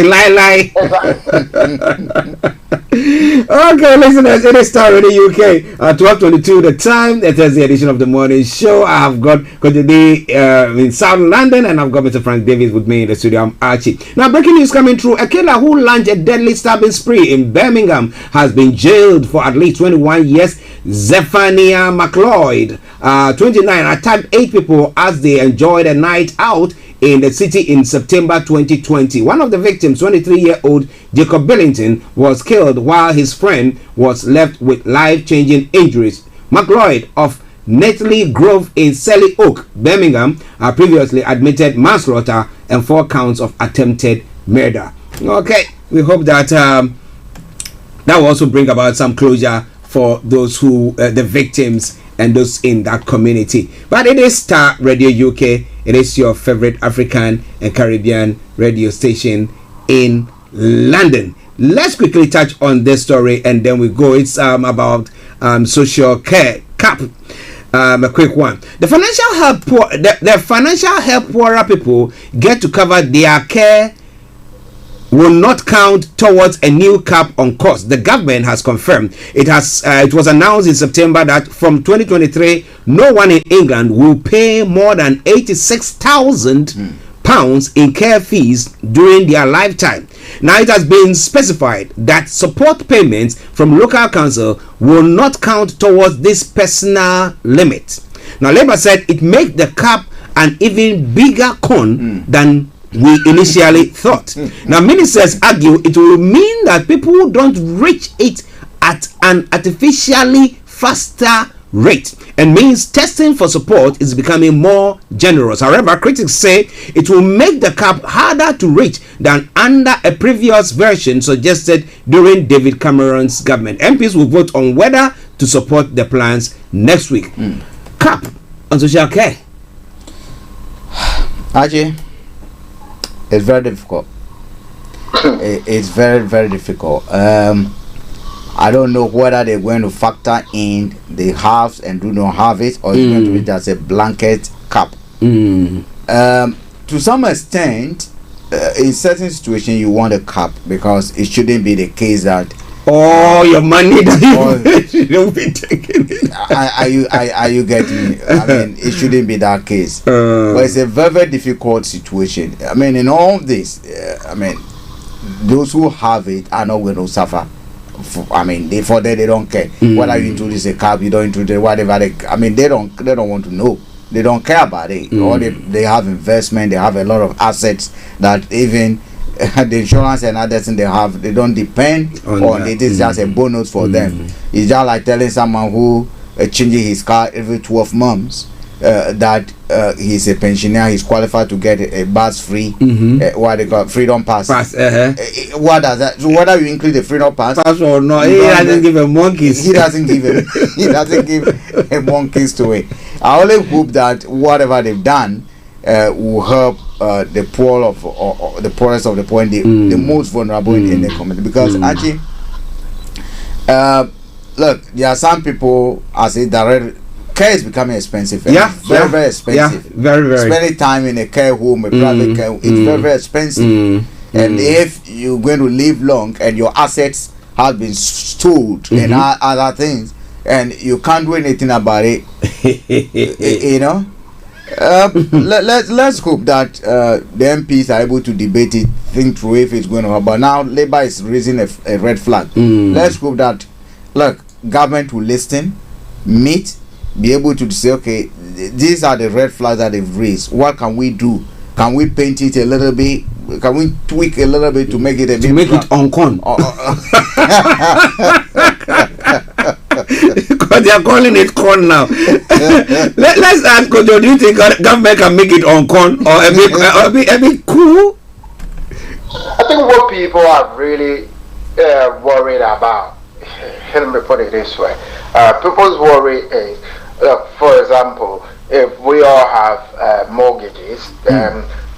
Lie. Okay, listeners, it is Starr Radio UK 12:22 the time. That is the edition of the morning show. I have got today in South London, and I've got Mr. Frank Davis with me in the studio. I'm Archie. Now, breaking news coming through: a killer who launched a deadly stabbing spree in Birmingham has been jailed for at least 21 years. Zephaniah McLeod, 29, attacked 8 people as they enjoyed a night out in the city in September 2020. One of the victims, 23-year-old Jacob Billington, was killed while his friend was left with life-changing injuries. McLeod of Netley Grove in Selly Oak, Birmingham, previously admitted manslaughter and 4 counts of attempted murder. Okay, we hope that that will also bring about some closure for those who, the victims and those in that community. But it is Star Radio UK. It is your favorite African and Caribbean radio station in London. Let's quickly touch on this story and then we go. It's about social care cap. A quick one. The financial help the financial help poorer people get to cover their care will not count towards a new cap on costs. The government has confirmed. It was announced in September that from 2023, no one in England will pay more than £86,000 in care fees during their lifetime. Now it has been specified that support payments from local council will not count towards this personal limit. Now Labour said it makes the cap an even bigger con than we initially thought. Now ministers argue it will mean that people don't reach it at an artificially faster rate and means testing for support is becoming more generous. However, critics say it will make the cap harder to reach than under a previous version suggested during David Cameron's government. MPs will vote on whether to support the plans next week. Cap on social care. Archie, it's very difficult. It's very, very difficult. I don't know whether they're going to factor in the haves and do not have it, or it's going to be just a blanket cap. To some extent, in certain situations, you want a cap because it shouldn't be the case that your money that you be taking it. Are you getting me? I mean, it shouldn't be that case. But it's a very, very difficult situation. I mean, in all this, I mean, those who have it are not going to suffer. I mean, they don't care whether you introduce a cap, you don't introduce whatever. I mean, they don't want to know. They don't care about it. Or they have investment. They have a lot of assets that even the insurance and other things they don't depend on it. Is just a bonus for them. It's just like telling someone who changing his car every 12 months that he's a pensioner, he's qualified to get a bus free, what they call freedom pass. What does that? So whether you include the freedom pass or not, he doesn't give a monkeys. He doesn't give a monkeys to it. I only hope that whatever they've done will help the poor of the poorest of the poor, the most vulnerable in the community. Because actually, look, there are some people as a direct care is becoming expensive. Very expensive. Very. Spending time in a care home, a private care home, it's very, very expensive. And if you're going to live long and your assets have been stored and other things, and you can't do anything about it, you know. Let's hope that the MPs are able to debate it, think through if it's going to happen. But now Labour is raising a red flag. Let's hope that government will listen, meet, be able to say, okay, these are the red flags that they've raised. What can we do? Can we paint it a little bit? Can we tweak a little bit to make it a bit? To make it on con. Because they are calling it corn now. Let's ask Kojo, do you think government can make it on corn or a bit cool? I think what people are really worried about, let me put it this way, people's worry is, for example, if we all have mortgages,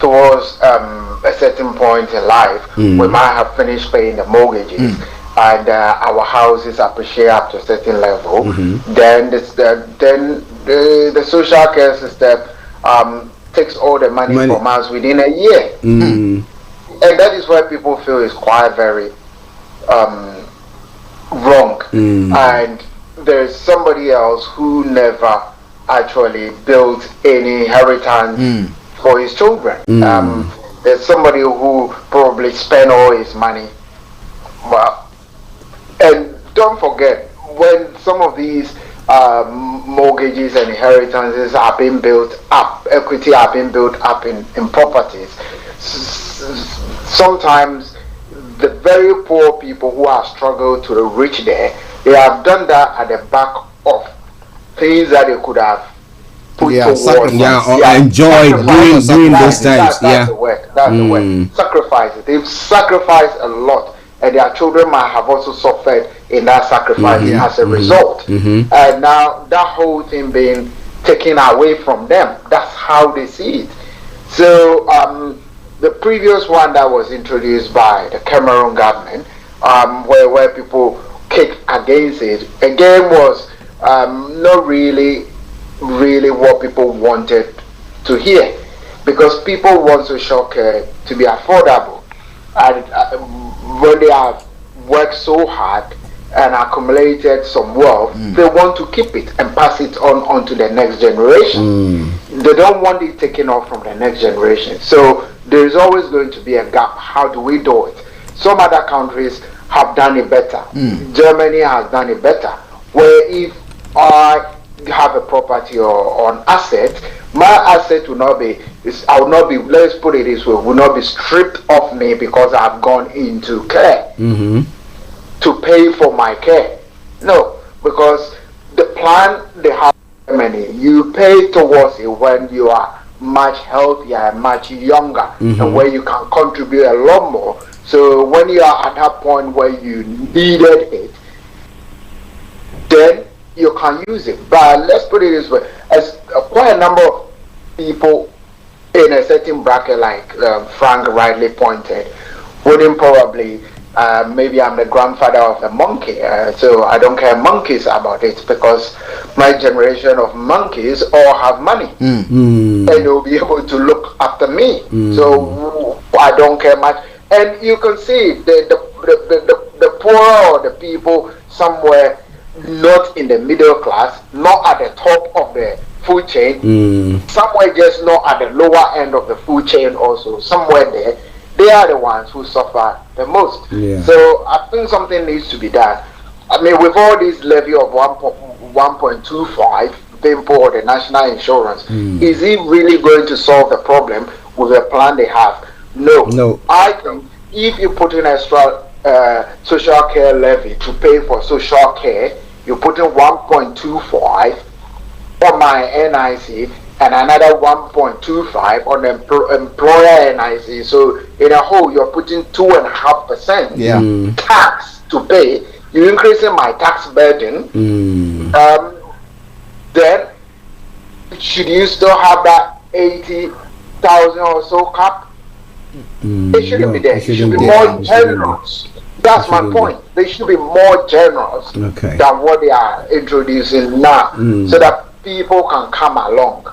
towards a certain point in life, we might have finished paying the mortgages. And our houses appreciate up to a certain level, then the social care system takes all the money from us within a year. And that is why people feel is quite very wrong. And there's somebody else who never actually built any inheritance for his children. There's somebody who probably spent all his money. Well, and don't forget, when some of these mortgages and inheritances are being built up, equity are being built up in properties. Sometimes the very poor people who have struggled to reach there, they have done that at the back of things that they could have put towards. Enjoyed during those times. That's the word. That's the word. Sacrifices. They've sacrificed a lot, and their children might have also suffered in that sacrifice as a result. And now that whole thing being taken away from them, that's how they see it. So the previous one that was introduced by the Cameroon government, where people kicked against it, again was not really what people wanted to hear, because people want social care to be affordable, and when they have worked so hard and accumulated some wealth, they want to keep it and pass it on to the next generation. They don't want it taken off from the next generation. So there is always going to be a gap. How do we do it? Some other countries have done it better. Germany has done it better, where if I have a property or an asset, my asset will not be, I will not be, let's put it this way, will not be stripped of me because I've gone into care to pay for my care. No, because the plan they have money, you pay towards it when you are much healthier and much younger, and where you can contribute a lot more. So when you are at that point where you needed it, then you can use it. But let's put it this way, as quite a number of people in a certain bracket, like Frank rightly pointed, wouldn't probably, maybe I'm the grandfather of a monkey, so I don't care monkeys about it, because my generation of monkeys all have money, and they'll be able to look after me, so I don't care much. And you can see the poor or the people somewhere not in the middle class, not at the top of the food chain, somewhere just not at the lower end of the food chain also, somewhere there, they are the ones who suffer the most. So I think something needs to be done. I mean, with all this levy of 1.25 being put on the national insurance, is it really going to solve the problem with the plan they have? No. I think if you put in extra social care levy to pay for social care, you put in 1.25 on my NIC and another 1.25 on the employer NIC. So in a whole, you're putting 2.5% tax to pay. You're increasing my tax burden. Then should you still have that 80,000 or so cap? It shouldn't be there. It should be more generous. That's my point. They should be more generous than what they are introducing now, so that people can come along.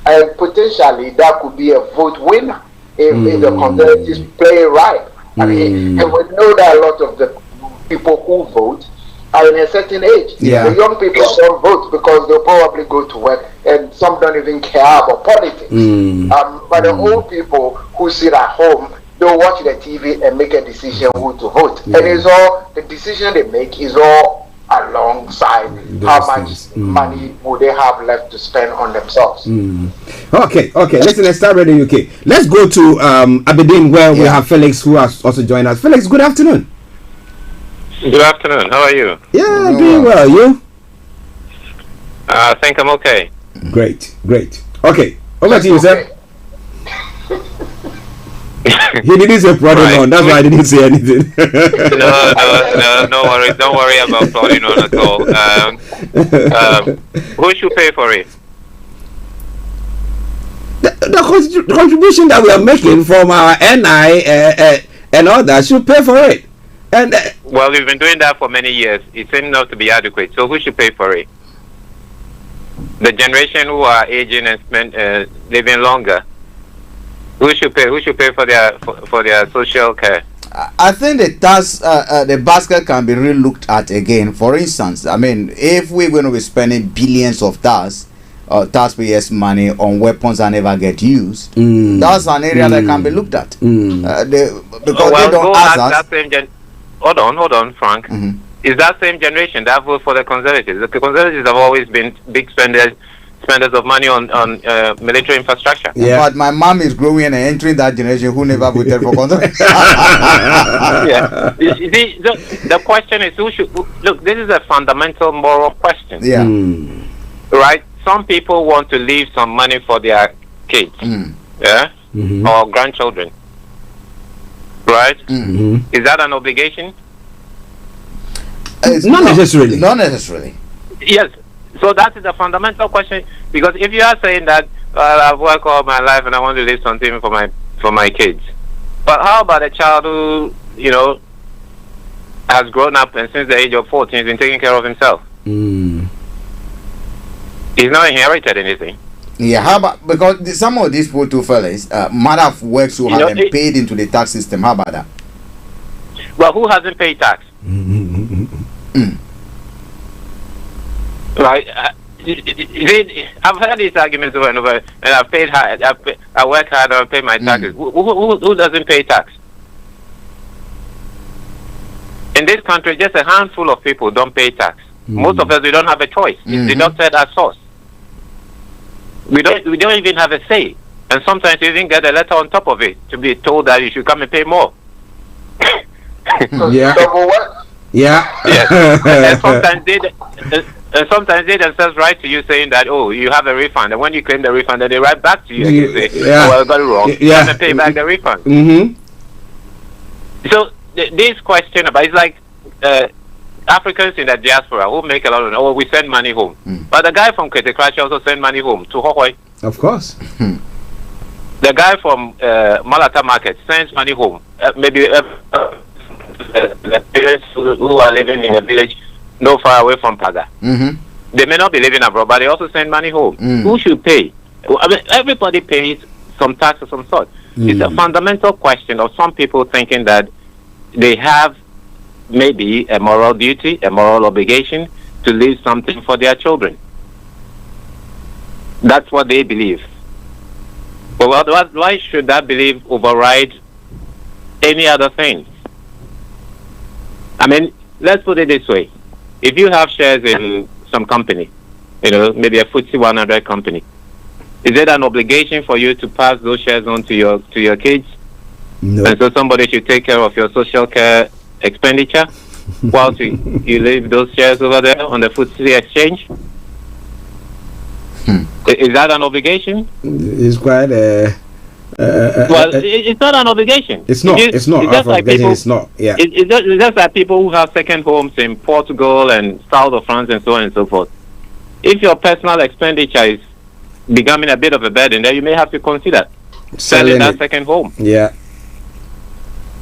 And potentially that could be a vote winner if the conservatives play right. I mean, and we know that a lot of the people who vote are in a certain age. The young people don't vote because they'll probably go to work, and some don't even care about politics. But the old people who sit at home, they'll watch the TV and make a decision who to vote. And it's all, the decision they make is all alongside how much money would they have left to spend on themselves. Okay. Listen, let's start Radio UK. Let's go to Aberdeen, where we have Felix, who has also joined us. Felix, good afternoon. Good afternoon. How are you? Yeah, doing well. You? I think I'm okay. Great. Okay, over to you, sir. He didn't say plodding on. That's why I didn't say anything. No worries. Don't worry about plodding on at all. Who should pay for it? The contribution that we are making from our NI and all that should pay for it. And well, we've been doing that for many years. It seems not to be adequate. So who should pay for it? The generation who are aging and living longer. Who should pay? Who should pay for their social care? I think the tax, the basket can be re-looked at again. For instance, I mean, if we're going to be spending billions of taxpayers' money on weapons that never get used, that's an area that can be looked at. Because they don't ask us. Hold on, Frank. is that same generation that vote for the Conservatives. The Conservatives have always been big spenders of money on military infrastructure. Yeah. But my mom is growing and entering that generation who never voted for Conservatives. Yeah. You see, the question is, look, this is a fundamental moral question. Yeah. Right? Some people want to leave some money for their kids, yeah, or grandchildren. Right? Is that an obligation? Not necessarily. Not necessarily. Yes. So that is a fundamental question, because if you are saying that I've worked all my life and I want to leave something for my kids, but how about a child who has grown up and since the age of 14 has been taking care of himself? He's not inherited anything. Yeah, how about, because some of these poor two fellas might have worked so hard and paid into the tax system. How about that? Well, who hasn't paid tax? Right? I've heard these arguments over and over, and I've paid hard. I work hard and I pay my taxes. Who doesn't pay tax? In this country, just a handful of people don't pay tax. Most of us, we don't have a choice. It's deducted at source. We don't even have a say, and sometimes you even get a letter on top of it to be told that you should come and pay more. Yeah. Yeah. Yes. And sometimes they themselves write to you saying that, oh, you have a refund, and when you claim the refund, then they write back to you and you say, oh, I got it wrong. You have to pay back the refund. So this question about, it's like Africans in the diaspora who make a lot of money, we send money home. But the guy from Ketekrachi also send money home to Hohoi. Of course. The guy from Malata Market sends money home. Maybe the parents who are living in a village not far away from Paga. They may not be living abroad, but they also send money home. Who should pay? I mean, everybody pays some tax of some sort. It's a fundamental question of some people thinking that they have maybe a moral duty, a moral obligation to leave something for their children. That's what they believe. But why should that belief override any other thing? I mean, let's put it this way. If you have shares in some company, maybe a FTSE 100 company, is it an obligation for you to pass those shares on to your kids? No. And so somebody should take care of your social care expenditure whilst you leave those shares over there on the FTSE exchange? Is that an obligation? It's quite it's not an obligation. It's not. It's not. It's just like people, it's not. Yeah. It's just like people who have second homes in Portugal and south of France and so on and so forth. If your personal expenditure is becoming a bit of a burden, then you may have to consider selling that second home. Yeah.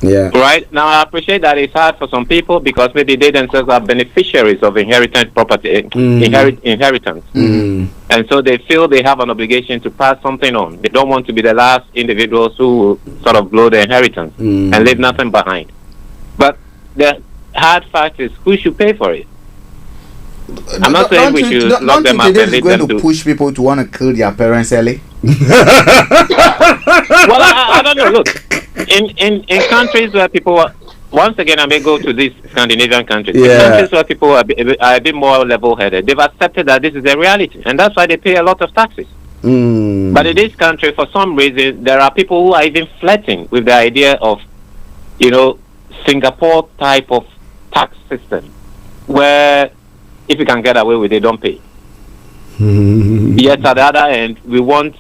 Yeah. Right? Now, I appreciate that it's hard for some people because maybe they themselves are beneficiaries of inherited property, inheritance. And so they feel they have an obligation to pass something on. They don't want to be the last individuals who sort of blow the inheritance and leave nothing behind. But the hard fact is, who should pay for it? I'm not saying we should lock them up and leave them to push people to want to kill their parents early. Well, I don't know. Look, in countries where people once again, I may go to these Scandinavian countries. In countries where people are a bit more level-headed, they've accepted that this is a reality, and that's why they pay a lot of taxes. But in this country, for some reason, there are people who are even flirting with the idea of, Singapore type of tax system, where if you can get away with it, don't pay. Yet at the other end, we want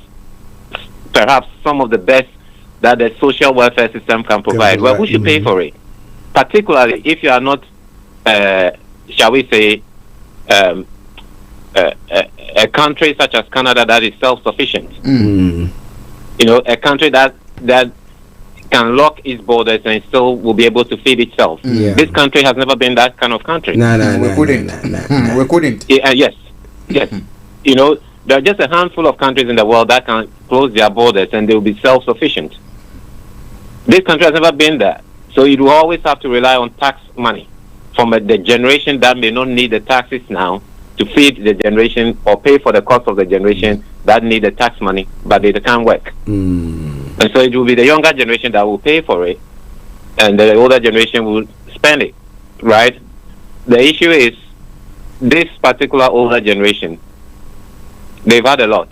perhaps some of the best that the social welfare system can provide. Well, who should pay for it? Particularly if you are not, shall we say, a country such as Canada that is self-sufficient. A country that can lock its borders and still will be able to feed itself. This country has never been that kind of country. We couldn't. Yes. There are just a handful of countries in the world that can close their borders and they will be self-sufficient. This country has never been there. So it will always have to rely on tax money from the generation that may not need the taxes now to feed the generation or pay for the cost of the generation that need the tax money, but they can't work. And so it will be the younger generation that will pay for it, and the older generation will spend it, right? the issue is this particular older generation. They've had a lot,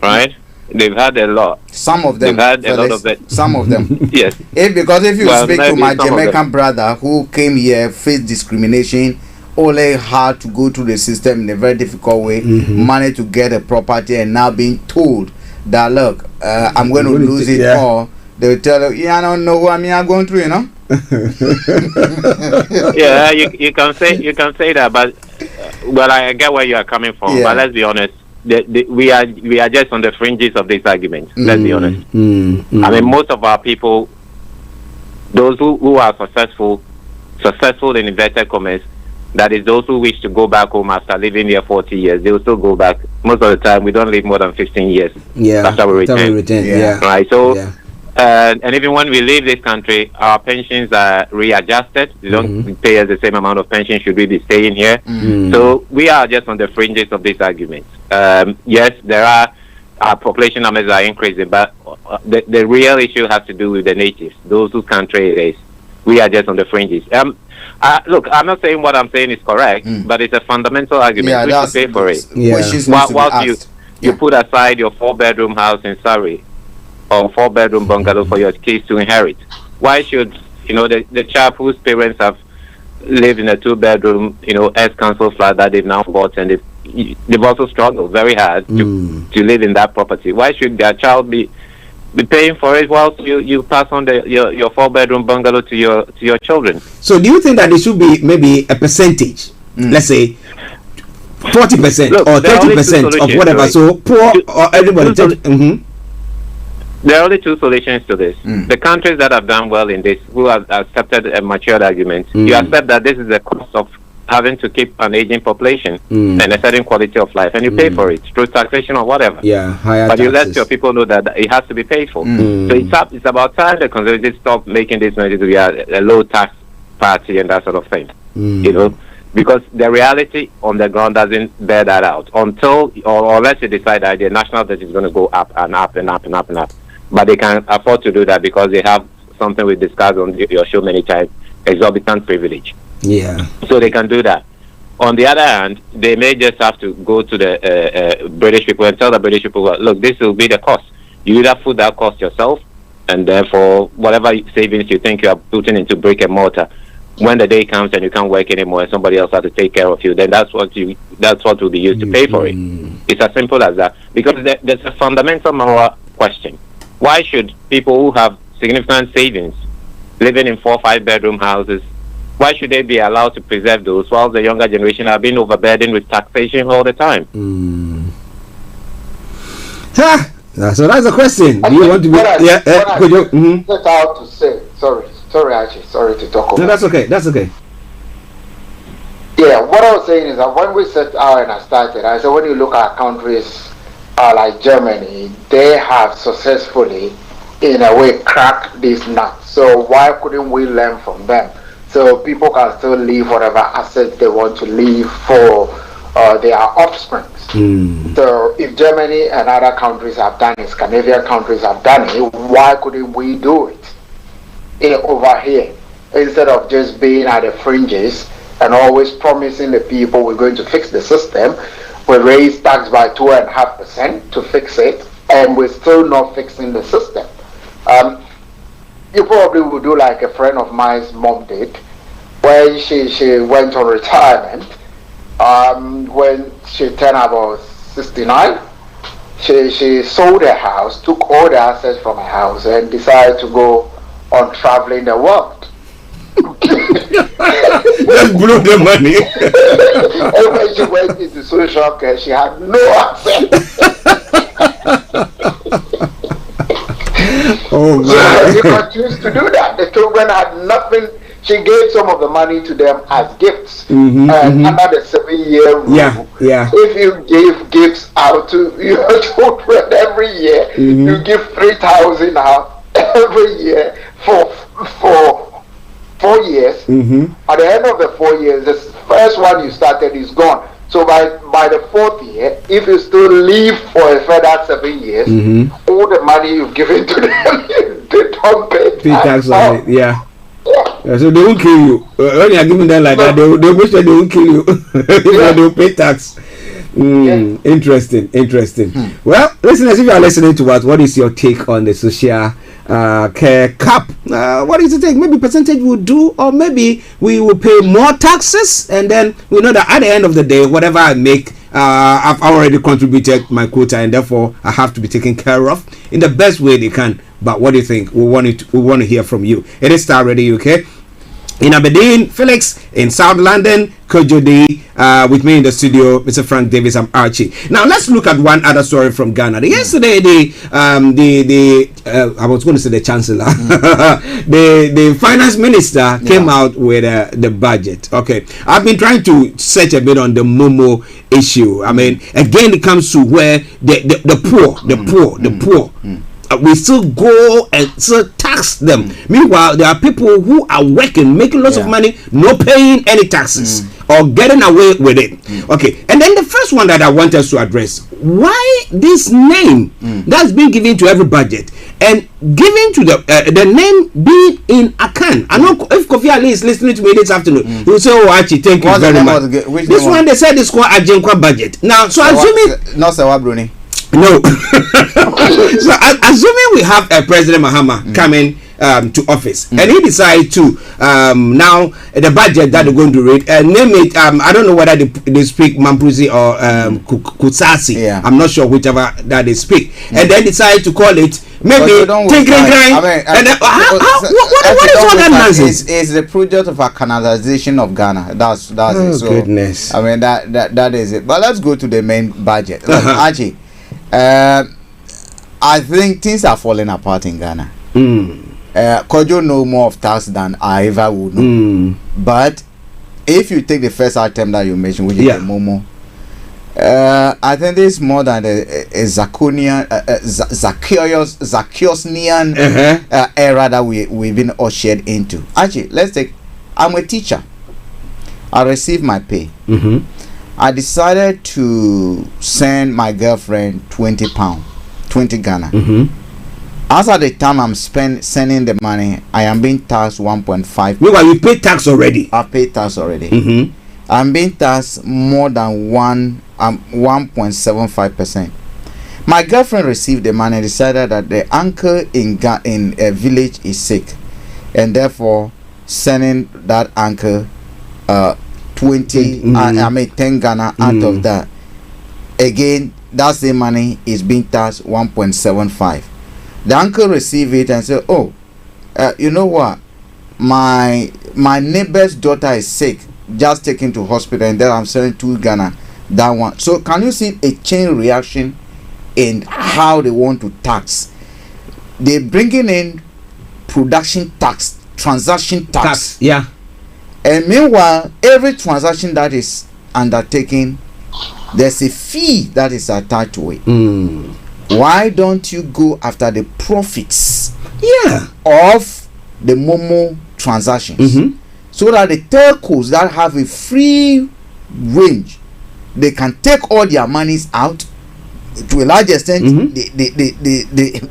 right? They've had a lot. Some of them. They've had a lot of it. Some of them. Yes. Because if you speak to my Jamaican brother who came here, faced discrimination, only had to go through the system in a very difficult way, managed to get a property, and now being told that, look, I'm going to lose it all. They'll tell you, I don't know what I'm going through, you know. Yeah, you can say that, but well, I get where you are coming from. But let's be honest, we are just on the fringes of this argument. Let's be honest. I mean, most of our people, those who are successful in inverted commas, that is those who wish to go back home after living here 40 years, they will still go back. Most of the time, we don't live more than 15 years after we return. Right. So. And even when we leave this country, our pensions are readjusted. They don't pay us the same amount of pension should we be staying here. So we are just on the fringes of this argument. Yes, there are our population numbers are increasing, but the real issue has to do with the natives, those whose country it is. We are just on the fringes. Look, I'm not saying what I'm saying is correct, but it's a fundamental argument. We should pay for it. Whilst you put aside your 4-bedroom house in Surrey, or 4-bedroom bungalow for your kids to inherit. Why should the chap whose parents have lived in a 2-bedroom ex-council flat that they've now bought, and they've also struggled very hard to live in that property? Why should their child be paying for it whilst you pass on your 4-bedroom bungalow to your children? So do you think that there should be maybe a percentage, let's say 40% or 30% of whatever, so poor or everybody There are only two solutions to this. The countries that have done well in this, who have accepted a matured argument, you accept that this is the cost of having to keep an aging population and a certain quality of life, and you pay for it through taxation or whatever. But you let your people know that it has to be paid for. So it's about time the Conservatives stop making this message to be a low tax party and that sort of thing. Because the reality on the ground doesn't bear that out until or unless you decide that the national debt is going to go up and up and up and up and up. But they can afford to do that because they have something we discussed on your show many times, exorbitant privilege. So they can do that. On the other hand, they may just have to go to the British people and tell the British people, look, this will be the cost. You either put that cost yourself, and therefore whatever savings you think you are putting into brick and mortar, when the day comes and you can't work anymore and somebody else has to take care of you, then that's what will be used to pay for it. It's as simple as that. Because there's a fundamental moral question. Why should people who have significant savings living in 4 or 5-bedroom houses, why should they be allowed to preserve those while the younger generation are being overburdened with taxation all the time? So that's the question. Do you want to be... Kojo? Set out to say, sorry Archie, sorry to talk over. No, that's okay. Yeah, what I was saying is that when we set out and I started, I said when you look at countries like Germany, they have successfully, in a way, cracked this nut. So why couldn't we learn from them? So people can still leave whatever assets they want to leave for their offspring. So if Germany and other countries have done it, Scandinavian countries have done it, why couldn't we do it over here? Instead of just being at the fringes and always promising the people we're going to fix the system, we raise tax by 2.5% to fix it, and we're still not fixing the system. You probably would do like a friend of mine's mom did, when she went on retirement. When she turned about 69, she sold her house, took all the assets from her house, and decided to go on traveling the world. Just blew the money. And when she went into social care, she had no access. Oh man! So she continues to do that. The children had nothing. She gave some of the money to them as gifts. Under the 7-year rule, if you give gifts out to your children every year, you give 3,000 out every year for 4 years. At the end of the 4 years, the first one you started is gone. So by the 4th year, if you still leave for a further 7 years, all the money you've given to them, they don't pay tax on it. So they won't kill you. When you are giving them like that, they wish that they won't kill you. They will pay tax. Interesting. Well, listeners, if you are listening to us, what is your take on the social care cap? What is the take? Maybe percentage will do, or maybe we will pay more taxes, and then we know that at the end of the day, whatever I make, I've already contributed my quota, and therefore I have to be taken care of in the best way they can. But what do you think? We want to hear from you. It is Starr Radio UK. In Aberdeen, Felix. In South London, Kojo D. With me in the studio, Mr. Frank Davis. I'm Archie. Now let's look at one other story from Ghana. Yesterday, I was going to say the Chancellor, the Finance Minister came out with the budget. Okay, I've been trying to search a bit on the Momo issue. I mean, again, it comes to where the poor. We still go and still tax them. Meanwhile, there are people who are working, making lots of money, not paying any taxes or getting away with it. Okay, and then the first one that I want us to address: why this name that's been given to every budget and given to the name being in Akan? I know if Kofi Ali is listening to me this afternoon, he will say, "Oh, Archie, thank you very much." This one they said is called Ajenkwa budget. Now, so assuming not Sawa Bruni. No. So assuming we have a President Mahama coming to office, and he decides to now the budget that they're going to read, name it. I don't know whether they speak Mampuzi or Kutsasi. I'm not sure whichever that they speak, and then decide to call it maybe Tigray Grind. What is all that nonsense? It's the project of a canalization of Ghana. That's it. So, goodness. I mean that is it. But let's go to the main budget. Archie. I think things are falling apart in Ghana. Kojo know more of tax than I ever would know. But if you take the first item that you mentioned, which is the Momo, I think this is more than a Zacchaeus-nian era that we've been ushered into. Actually, I'm a teacher. I receive my pay. I decided to send my girlfriend £20, 20 Ghana. As at the time I'm sending the money, I am being taxed 1.5. Meanwhile, you paid tax already. I paid tax already. I'm being taxed more than 1.75%. My girlfriend received the money and decided that the uncle in a village is sick, and therefore sending that uncle 10 Ghana out of that. Again, that same money is being taxed 1.75. The uncle received it and said, "Oh, you know what? My neighbor's daughter is sick, just taken to hospital, and then I'm sending 2 Ghana." That one. So can you see a chain reaction in how they want to tax? They're bringing in production tax, transaction tax. And meanwhile, every transaction that is undertaken, there's a fee that is attached to it. Why don't you go after the profits of the Momo transactions, so that the telcos that have a free range, they can take all their monies out to a large extent.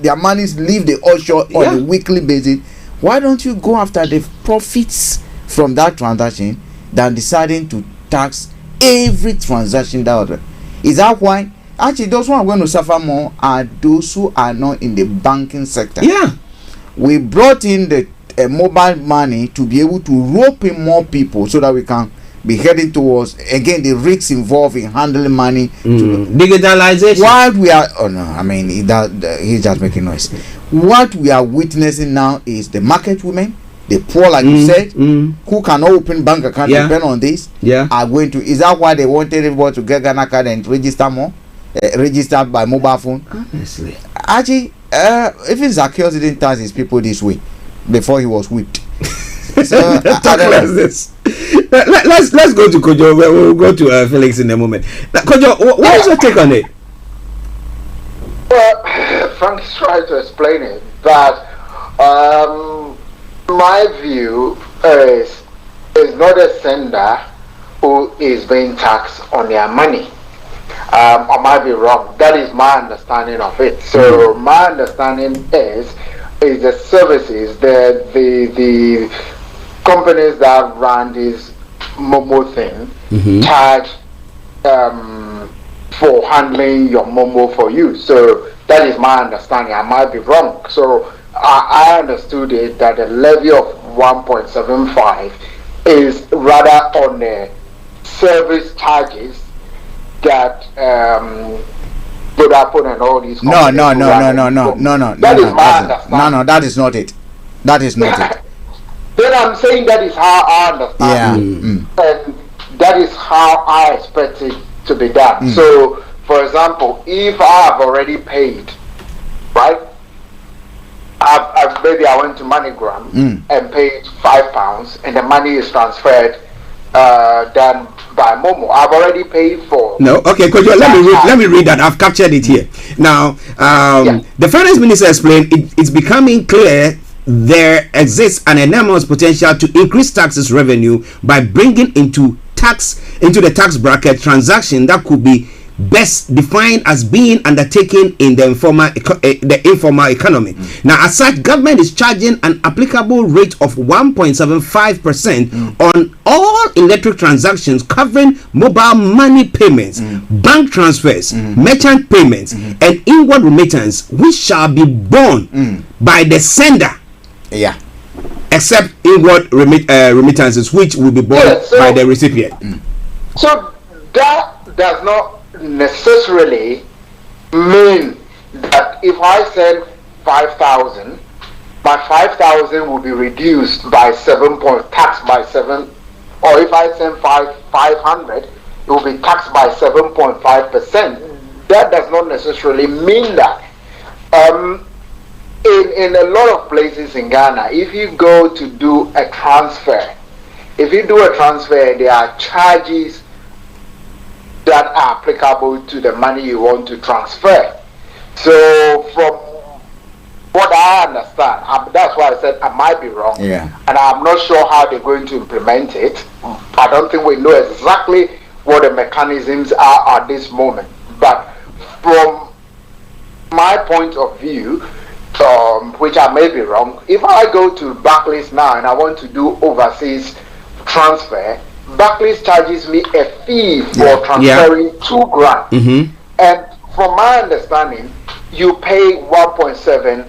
Their monies leave the offshore on a weekly basis. Why don't you go after the profits from that transaction than deciding to tax every transaction that is that why? Actually, those who are going to suffer more are those who are not in the banking sector. We brought in the mobile money to be able to rope in more people so that we can be heading towards again the risks involved in handling money. Digitalization. What we are he's just making noise. What we are witnessing now is the market women, the poor, like you said, who cannot open bank account depend on this, are going to. Is that why they wanted everybody to get Ghana card and register more? Registered by mobile phone? Honestly. Actually, even Zacchaeus didn't tax his people this way before he was whipped. So this. Let's go to Kojo. We'll go to Felix in a moment. Now, Kojo, what is your take on it? Well, Frank is trying to explain it, but my view is not a sender who is being taxed on their money. I might be wrong. That is my understanding of it. So my understanding is the services, the companies that run this Momo thing charge for handling your Momo for you. So that is my understanding. I might be wrong. So I understood it that a levy of 1.75 is rather on the service charges that Vodafone and all these No, that is not it. That is not it. Then I'm saying that is how I understand it. And that is how I expect it to be done. So, for example, if I have already paid, right? Maybe I went to MoneyGram and paid £5, and the money is transferred done by Momo. I've already paid for. No, okay, Kojo, let me read that. I've captured it here. Now, the finance minister explained it's becoming clear there exists an enormous potential to increase taxes revenue by bringing into the tax bracket transaction that could be best defined as being undertaken in the informal economy. Now, as such, government is charging an applicable rate of 1.75% on all electric transactions covering mobile money payments, bank transfers, merchant payments, and inward remittance, which shall be borne by the sender. Yeah. Except inward remittances, which will be borne by the recipient. So that does not necessarily mean that if I send 5,000, my 5,000 will be reduced by 7 point taxed by 7, or if I send 500, it will be taxed by 7.5%. That does not necessarily mean that. In a lot of places in Ghana, if you go to do a transfer, there are charges that are applicable to the money you want to transfer. So from what I understand, that's why I said I might be wrong, and I'm not sure how they're going to implement it. I don't think we know exactly what the mechanisms are at this moment. But from my point of view, which I may be wrong, if I go to Barclays now and I want to do overseas transfer, Barclays charges me a fee for transferring $2,000, and from my understanding, you pay 1.7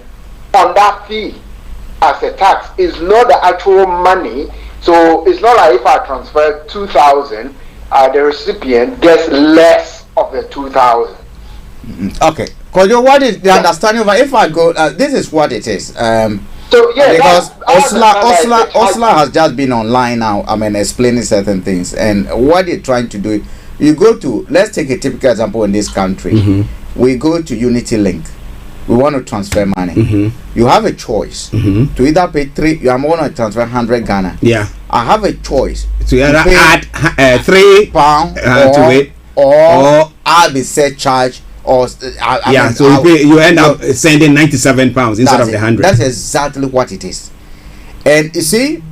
on that fee as a tax. It's not the actual money, so it's not like if I transfer 2,000, the recipient gets less of the 2,000. Okay, Kojo, what is the understanding of if I go? This is what it is. Because Osla has just been online now. I mean, explaining certain things, and what they're trying to do. You go to, let's take a typical example in this country. We go to Unity Link. We want to transfer money. You have a choice to either pay I'm going to transfer 100 Ghana. Yeah. I have a choice to either add £3 to it, or I'll be set charge. So you end up sending £97 instead of the 100. That's exactly what it is. And you see,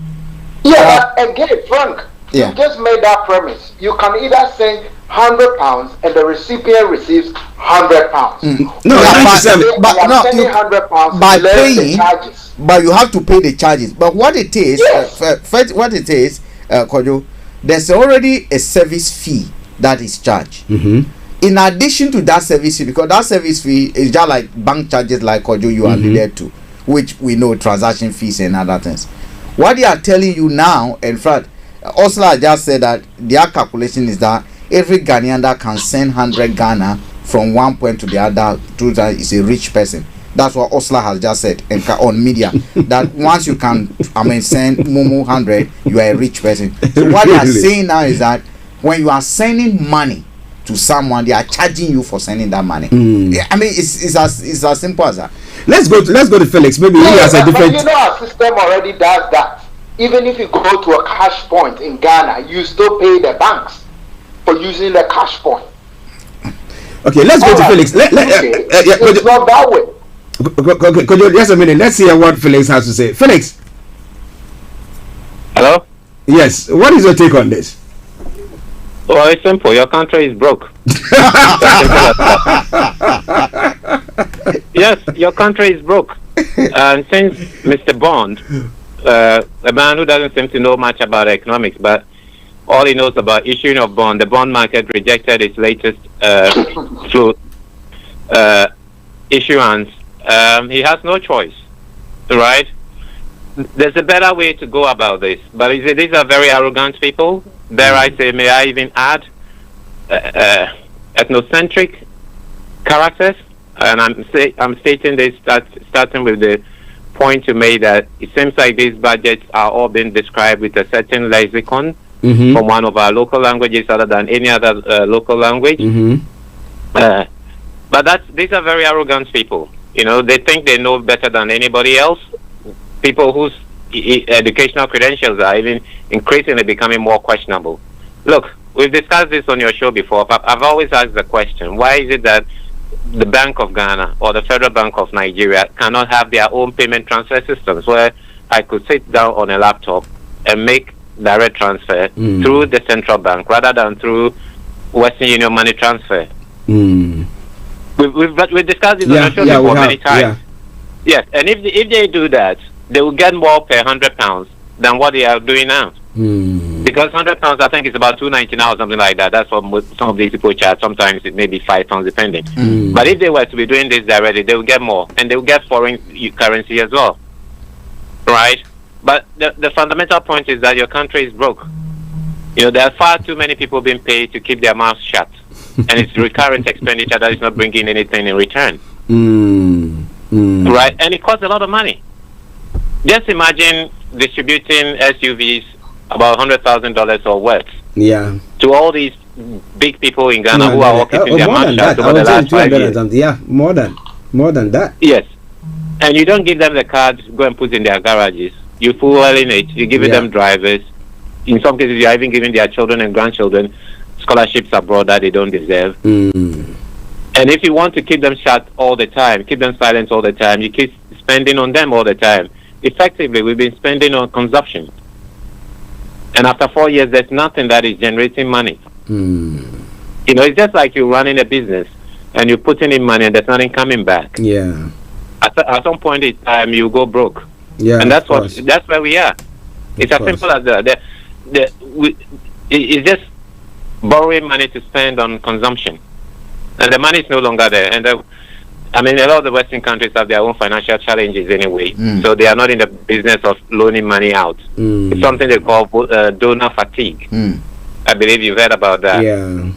again, Frank, you just made that premise. You can either send £100 and the recipient receives £100. No, 97. But no, sending £100 by less paying, the charges. But you have to pay the charges. But what it is, what it is, Kojo, there's already a service fee that is charged. In addition to that service fee, because that service fee is just like bank charges, like Kojo you alluded to, which we know transaction fees and other things. What they are telling you now, in fact, Osla just said that their calculation is that every Ghanaian that can send 100 Ghana from one point to the other is a rich person. That's what Osla has just said on media. That once you can, send Momo 100, you are a rich person. So what they are saying now is that when you are sending money to someone, they are charging you for sending that money. It's as simple as that. Let's go to Felix. Maybe he has a different. But our system already does that. Even if you go to a cash point in Ghana, you still pay the banks for using the cash point. Okay, let's go to Felix. It's not that way. Just a minute. Let's hear what Felix has to say. Felix. Hello? Yes. What is your take on this? Well, it's simple. Your country is broke. Yes, your country is broke. And since Mr. Bond a man who doesn't seem to know much about economics, but all he knows about issuing of bond. The bond market rejected its latest issuance. He has no choice, right? There's a better way to go about this, but these are very arrogant people. Dare I say, may I even add, ethnocentric characters? And I'm stating this starting with the point you made that it seems like these budgets are all being described with a certain lexicon from one of our local languages other than any other local language. But these are very arrogant people. You know, they think they know better than anybody else. People whose educational credentials are even increasingly becoming more questionable. Look, we've discussed this on your show before. I've always asked the question, why is it that the Bank of Ghana or the Federal Bank of Nigeria cannot have their own payment transfer systems where I could sit down on a laptop and make direct transfer through the central bank rather than through Western Union money transfer? We've discussed this on your show before many times. Yes, and if they do that, they will get more per £100 than what they are doing now. Because £100, I think, is about $2.90 now or something like that. That's what some of these people charge. Sometimes it may be £5 depending. But if they were to be doing this directly, they will get more, and they will get foreign currency as well, right? But the fundamental point is that your country is broke. You know, there are far too many people being paid to keep their mouths shut, and it's recurrent expenditure that is not bringing anything in return, right? And it costs a lot of money. Just imagine distributing SUVs about $100,000 or worth to all these big people in Ghana who are all keeping their mouths shut over the last 5 years. Yeah, more than that. Yes. And you don't give them the cards, go and put in their garages. You fueling it, you're giving them drivers. In some cases, you're even giving their children and grandchildren scholarships abroad that they don't deserve. And if you want to keep them shut all the time, keep them silent all the time, you keep spending on them all the time. Effectively, we've been spending on consumption. And after 4 years, there's nothing that is generating money. You know, it's just like you're running a business and you're putting in money and there's nothing coming back. At some point in time, you go broke. And that's where we are. It's as simple as that. It's just borrowing money to spend on consumption. And the money is no longer there. And I mean, a lot of the Western countries have their own financial challenges anyway, so they are not in the business of loaning money out. It's something they call donor fatigue. I believe you've heard about that. Yeah.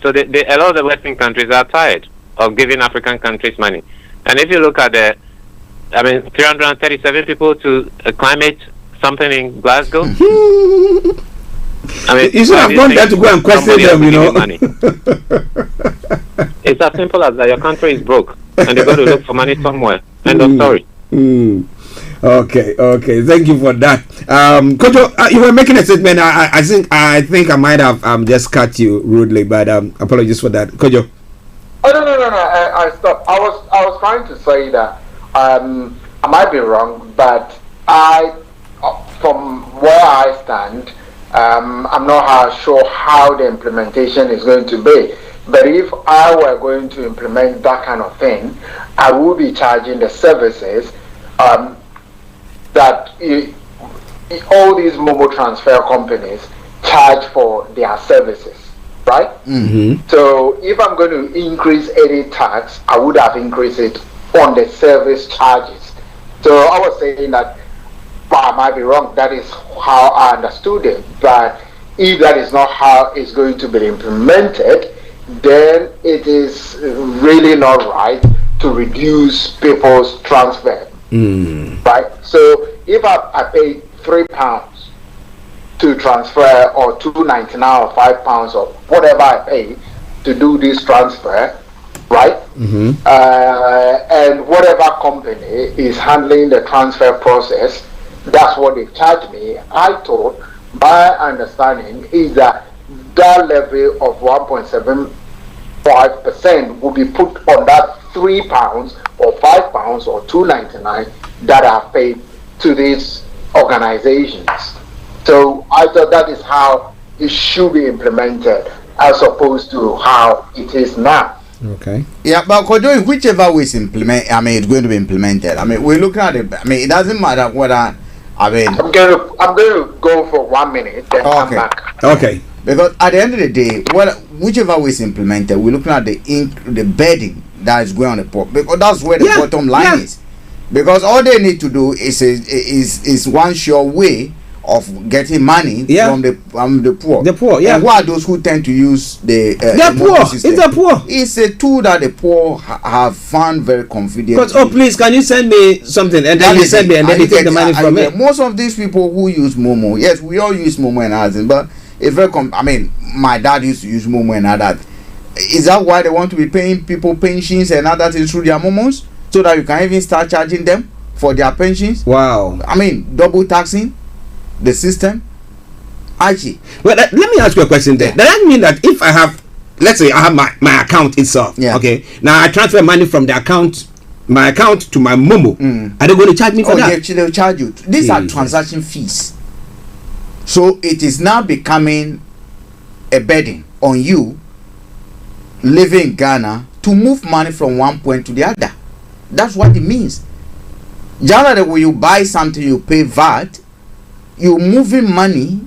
So a lot of the Western countries are tired of giving African countries money. And if you look at 337 people to climate something in Glasgow. I mean, you should have gone there to go and question them, you know. It's as simple as that. Your country is broke, and they've got to look for money somewhere. End of story. Okay. Thank you for that. Kojo, you were making a statement. I think I might have just cut you rudely, but apologies for that. Kojo. Oh no! I stopped. I was trying to say that I might be wrong, but from where I stand, I'm not sure how the implementation is going to be. But if I were going to implement that kind of thing, I would be charging the services that all these mobile transfer companies charge for their services, right? So if I'm going to increase any tax, I would have increased it on the service charges. So I was saying that, but I might be wrong, that is how I understood it. But if that is not how it's going to be implemented, then it is really not right to reduce people's transfer. Right? So if I pay £3 to transfer, or $2.99 or £5 or whatever I pay to do this transfer, right? And whatever company is handling the transfer process, that's what they charge me. I thought, my understanding is that level of 1.75% will be put on that £3 or £5 or $2.99 that are paid to these organizations. So I thought that is how it should be implemented, as opposed to how it is now. Okay. Yeah, but Kojo, whichever way it's implement, I mean, it's going to be implemented. I mean, we're looking at it. I mean, it doesn't matter whether. I mean, I'm going to go for 1 minute, then come back. Okay. Because at the end of the day, whichever way it's implemented, we're looking at the bedding that is going on the poor, because that's where the bottom line is. Because all they need to do is one sure way of getting money from the poor. The poor, yeah. And who are those who tend to use the poor? System? It's the poor. It's a tool that the poor have found very convenient. Because please, can you send me something, and then you send me, and then you take the money from it. Most of these people who use Momo, yes, we all use Momo and others, but it's very. I mean, my dad used to use Momo and others. Is that why they want to be paying people pensions and other things through their Momos, so that you can even start charging them for their pensions? Wow. I mean, double taxing the system. Archie. Well, let me ask you a question there. Does that mean that if I have, let's say I have my account itself, okay, now I transfer money from my account to my Momo, are they going to charge me for that? Yeah, they'll charge you. These are transaction fees. So it is now becoming a burden on you living in Ghana to move money from one point to the other. That's what it means. Generally, when you buy something, you pay VAT. You moving money,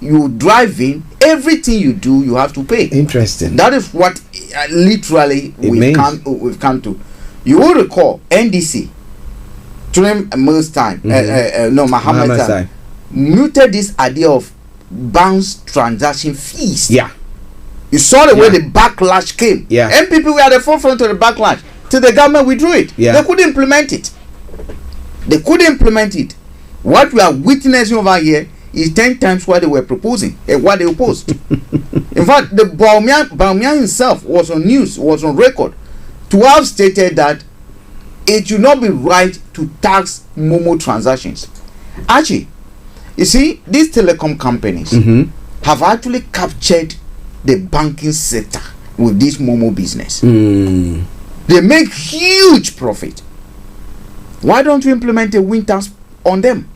you driving, everything you do, you have to pay. Interesting. That is what literally we've come to. You will recall NDC during most time, Mohammed time, muted this idea of bounce transaction fees. Yeah. You saw the way the backlash came. Yeah. MPP were at the forefront of the backlash till the government withdrew it. Yeah. They couldn't implement it. What we are witnessing over here is 10 times what they were proposing and what they opposed. In fact, the Baumia himself was on news, was on record, to have stated that it should not be right to tax Momo transactions. Actually, you see, these telecom companies have actually captured the banking sector with this Momo business. They make huge profit. Why don't you implement a win tax on them?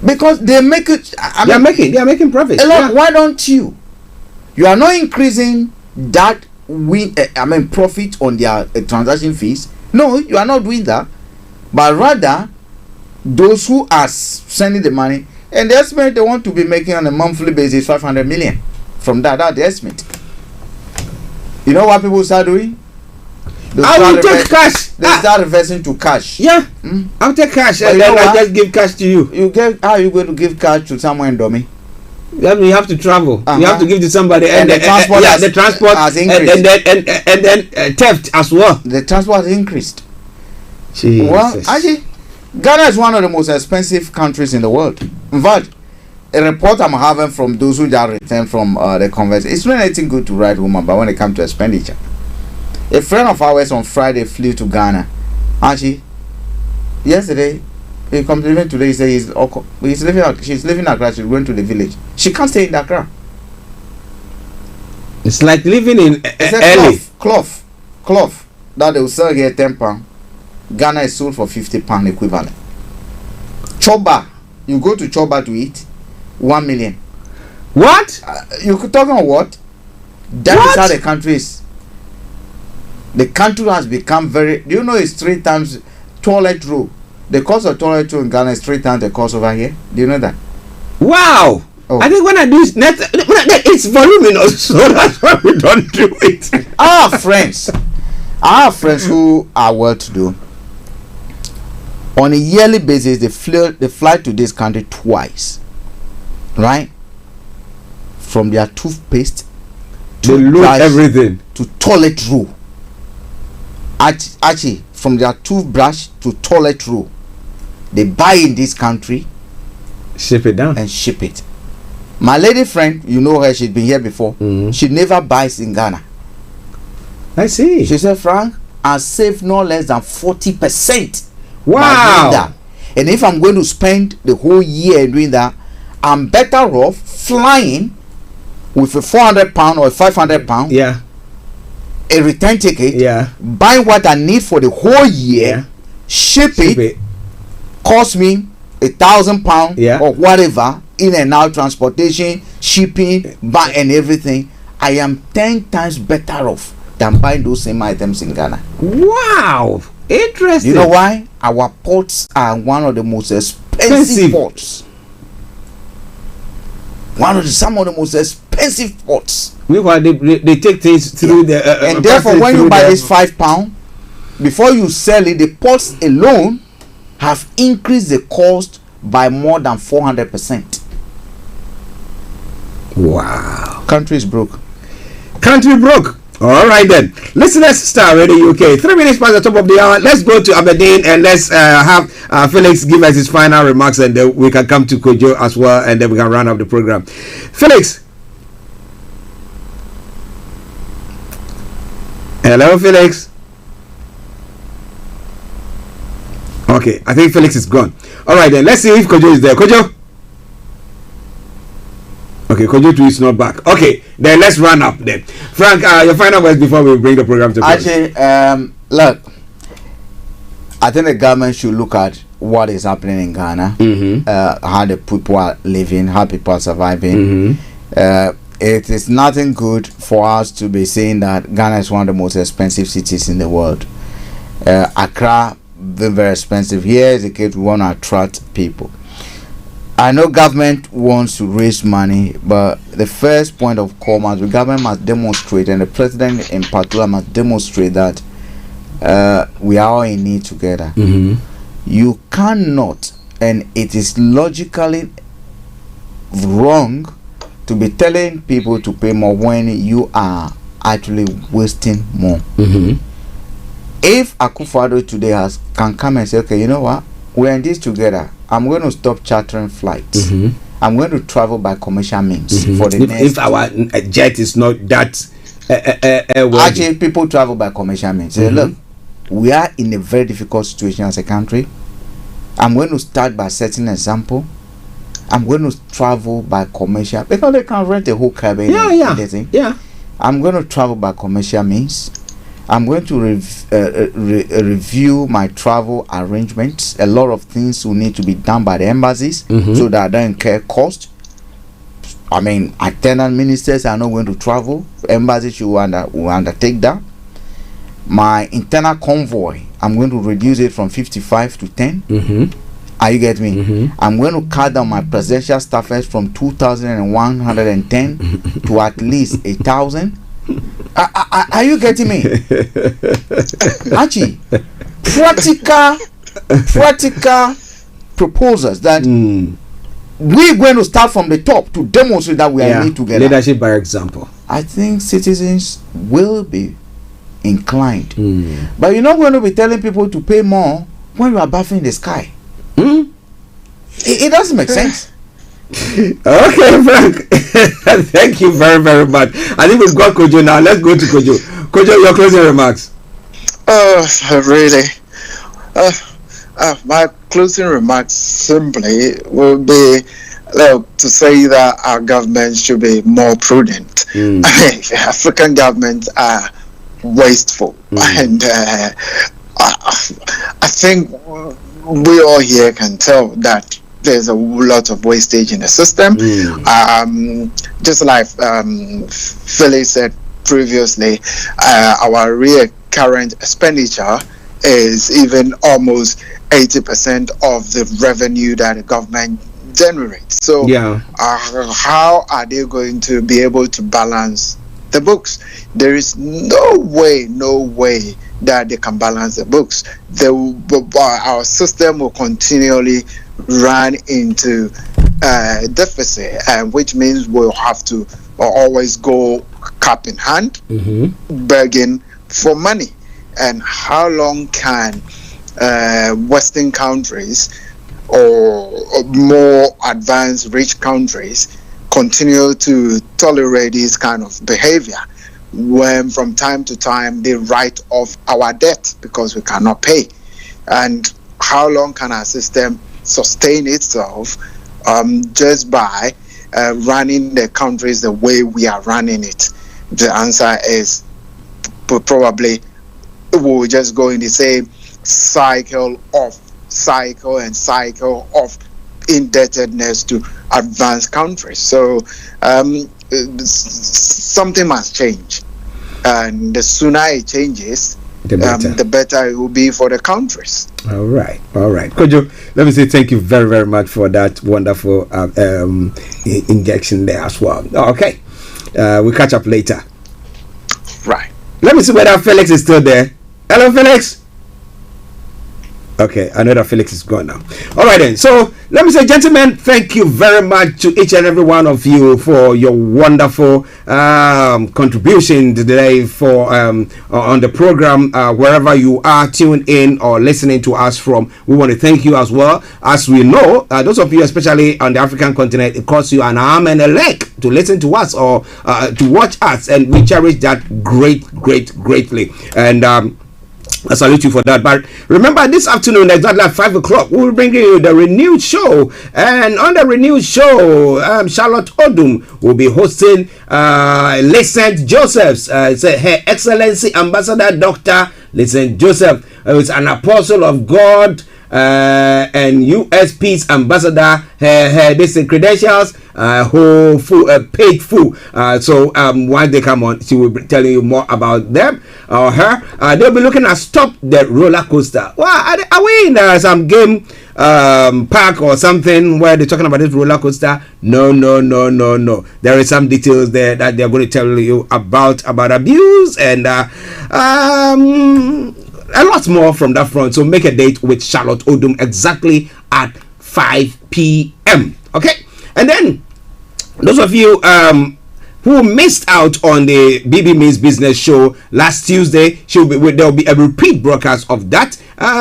Because they make it. They are making profit. Why don't you? You are not increasing that profit on their transaction fees. No, you are not doing that. But rather, those who are sending the money, and the estimate they want to be making on a monthly basis 500 million from that's the estimate. You know what people start doing? I will take cash. They start reversing to cash. Yeah, I'll take cash and then I just give cash to you. How are you going to give cash to someone in Domi? Then you have to travel. You have to give to somebody, and the transport has increased, and then theft as well. The transport has increased. Jesus. Well, actually, Ghana is one of the most expensive countries in the world. In fact, a report I'm having from those who just returned from the conference, it's not anything good to write home about when it comes to expenditure. A friend of ours on Friday flew to Ghana. Actually, yesterday, he comes even today. He says she's living in Accra. She's going to the village. She can't stay in Accra. It's like living in cloth that they will sell here £10. Ghana is sold for £50 equivalent. Choba, you go to Choba to eat 1 million. What? You could talk on what? That is how the country is. The country has become very. Do you know it's 3 times toilet roll? The cost of toilet roll in Ghana is 3 times the cost over here. Do you know that? Wow! Oh. I think when I do it's voluminous, so that's why we don't do it. Our friends who are well to do, on a yearly basis, they fly to this country twice, right? From their toothpaste to everything to toilet roll. Actually, from their toothbrush to toilet roll, they buy in this country, ship it down, and ship it. My lady friend, you know her, she's been here before. She never buys in Ghana. I see. She said, Frank, I save no less than 40%. Wow. And if I'm going to spend the whole year doing that, I'm better off flying with a £400 or a £500. Yeah. A return ticket, buy what I need for the whole year, ship it, cost me £1,000 or whatever, in and out transportation, shipping, and everything. I am 10 times better off than buying those same items in Ghana. Wow, interesting. You know why? Our ports are one of the most expensive ports. Some of the most expensive ports. Meanwhile, they take things through the and therefore, when you buy this £5, before you sell it, the ports alone have increased the cost by more than 400%. Wow. Country is broke. Country broke. All right then. Listeners, Starr Radio UK. 3 minutes past the top of the hour. Let's go to Aberdeen and let's have Felix give us his final remarks, and then we can come to Kojo as well, and then we can run up the program. Felix. Hello, Felix. Okay, I think Felix is gone. All right then. Let's see if Kojo is there. Kojo. Okay, Kojo too is not back. Okay, then let's run up then. Frank, your final words before we bring the program to close. Actually, look, I think the government should look at what is happening in Ghana, how the people are living, how people are surviving. It is nothing good for us to be saying that Ghana is one of the most expensive cities in the world. Accra, very expensive. Here is the case we want to attract people. I know government wants to raise money, but the first point of call the government must demonstrate, and the president in particular must demonstrate that we are all in need together. You cannot, and it is logically wrong to be telling people to pay more when you are actually wasting more. If Akufo-Addo today can come and say, okay, you know what, we're in this together, I'm going to stop chartering flights. I'm going to travel by commercial means for the next. If our jet is not that actually, people travel by commercial means. Say, look, we are in a very difficult situation as a country. I'm going to start by setting an example. I'm going to travel by commercial, because they can rent a whole cabin. I'm going to travel by commercial means. I'm going to review my travel arrangements. A lot of things will need to be done by the embassies so that I don't incur cost. I mean, attendant ministers are not going to travel. Embassies will undertake that. My internal convoy, I'm going to reduce it from 55 to 10. Are you getting me? I'm going to cut down my presidential staffers from 2,110 to at least 1,000. Are you getting me? Archie, practical proposals that we're going to start from the top to demonstrate that we are in it together. Leadership by example. I think citizens will be inclined. But you're not going to be telling people to pay more when you are bathing in the sky. It doesn't make sense. Okay, Frank. Thank you very, very much. I think we've got Kojo now. Let's go to Kojo. Kojo, your closing remarks. Really. My closing remarks simply will be to say that our government should be more prudent. I mean, African governments are wasteful, and I think we all here can tell that there's a lot of wastage in the system. Just like Philly said previously, our recurrent expenditure is even almost 80% of the revenue that the government generates. So how are they going to be able to balance the books? There is no way that they can balance the books. Our system will continually run into deficit, which means we'll have to always go cap in hand, begging for money. And how long can Western countries or more advanced rich countries continue to tolerate this kind of behavior when from time to time they write off our debt because we cannot pay? And how long can our system sustain itself just by running the countries the way we are running it? The answer is probably we'll just go in the same cycle of indebtedness to advanced countries. So something must change. and the sooner it changes, the better it will be for the countries. All right. Kojo, let me say thank you very, very much for that wonderful injection there as well. Okay. We'll catch up later. Right. Let me see whether Felix is still there. Hello, Felix. Okay, I know that Felix is gone now. All right then. So let me say, gentlemen, thank you very much to each and every one of you for your wonderful contribution today for on the program. Wherever you are tuned in or listening to us from, we want to thank you as well. As we know, those of you, especially on the African continent, it costs you an arm and a leg to listen to us or to watch us, and we cherish that greatly. And I salute you for that. But remember, this afternoon, exactly at 5 o'clock, we will bring you the renewed show. And on the renewed show, Charlotte Odum will be hosting St. Joseph's. Her Excellency Ambassador Dr. St. Joseph is an apostle of God and U.S. Peace Ambassador. Her credentials, paid full. So once they come on, she will be telling you more about them or her. They'll be looking at Stop the Roller Coaster. Well, are we in some game park or something where they're talking about this roller coaster? No. There is some details there that they're going to tell you about abuse and a lot more from that front. So make a date with Charlotte Odum exactly at 5 p.m. Okay, and then those of you who missed out on the BB Means Business show last Tuesday, there will be a repeat broadcast of that,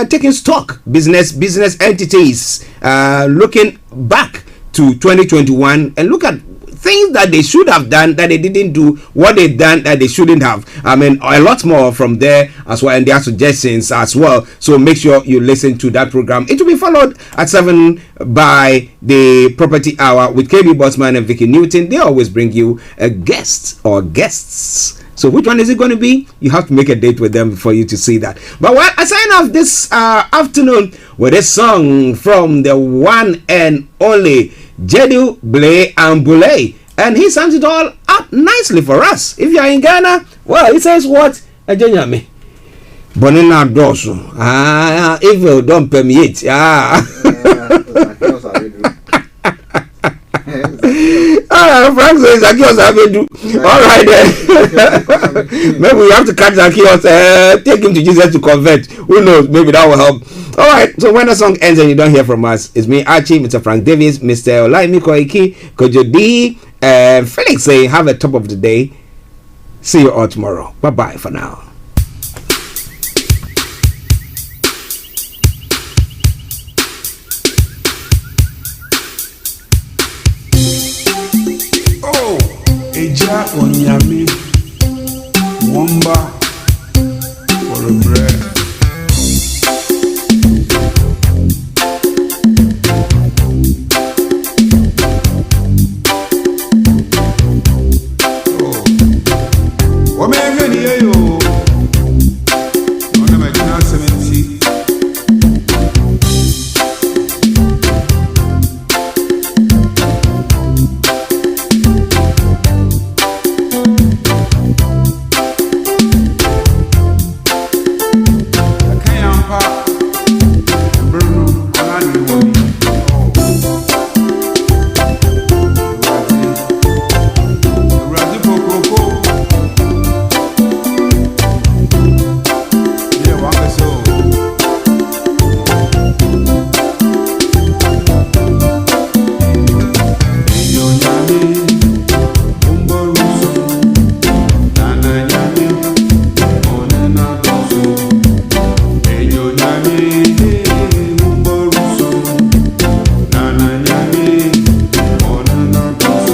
taking stock business entities, looking back to 2021 and look at things that they should have done that they didn't do, what they done that they shouldn't have. I mean, a lot more from there as well, and their suggestions as well. So make sure you listen to that program. It will be followed at 7 by the Property Hour with KB Bossman and Vicky Newton. They always bring you a guest or guests. So which one is it going to be? You have to make a date with them for you to see that. But what I sign off this afternoon with a song from the one and only Jedu Blay and Boulay, and he sums it all up nicely for us. If you are in Ghana, well, he says what? Ajanyame Bonina Dosu. If you don't permit, Frank says Zakios Abedu. All right then. Maybe we have to catch Zakios, take him to Jesus to convert. Who knows? Maybe that will help. All right. So when the song ends and you don't hear from us, it's me, Archie, Mr. Frank Davis, Mr. Olayomi Koiki, Kojo D, and Felix saying have a top of the day. See you all tomorrow. Bye bye for now. Eja onyame womba for a bread. Oh, many yo. No, my 70.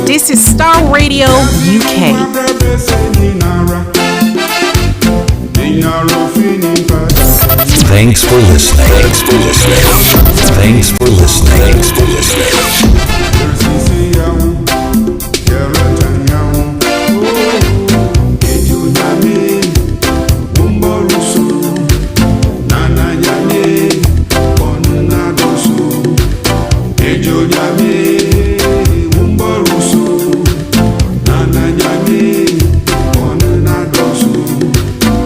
This is Starr Radio UK. Thanks for listening. Thanks for listening. Nyame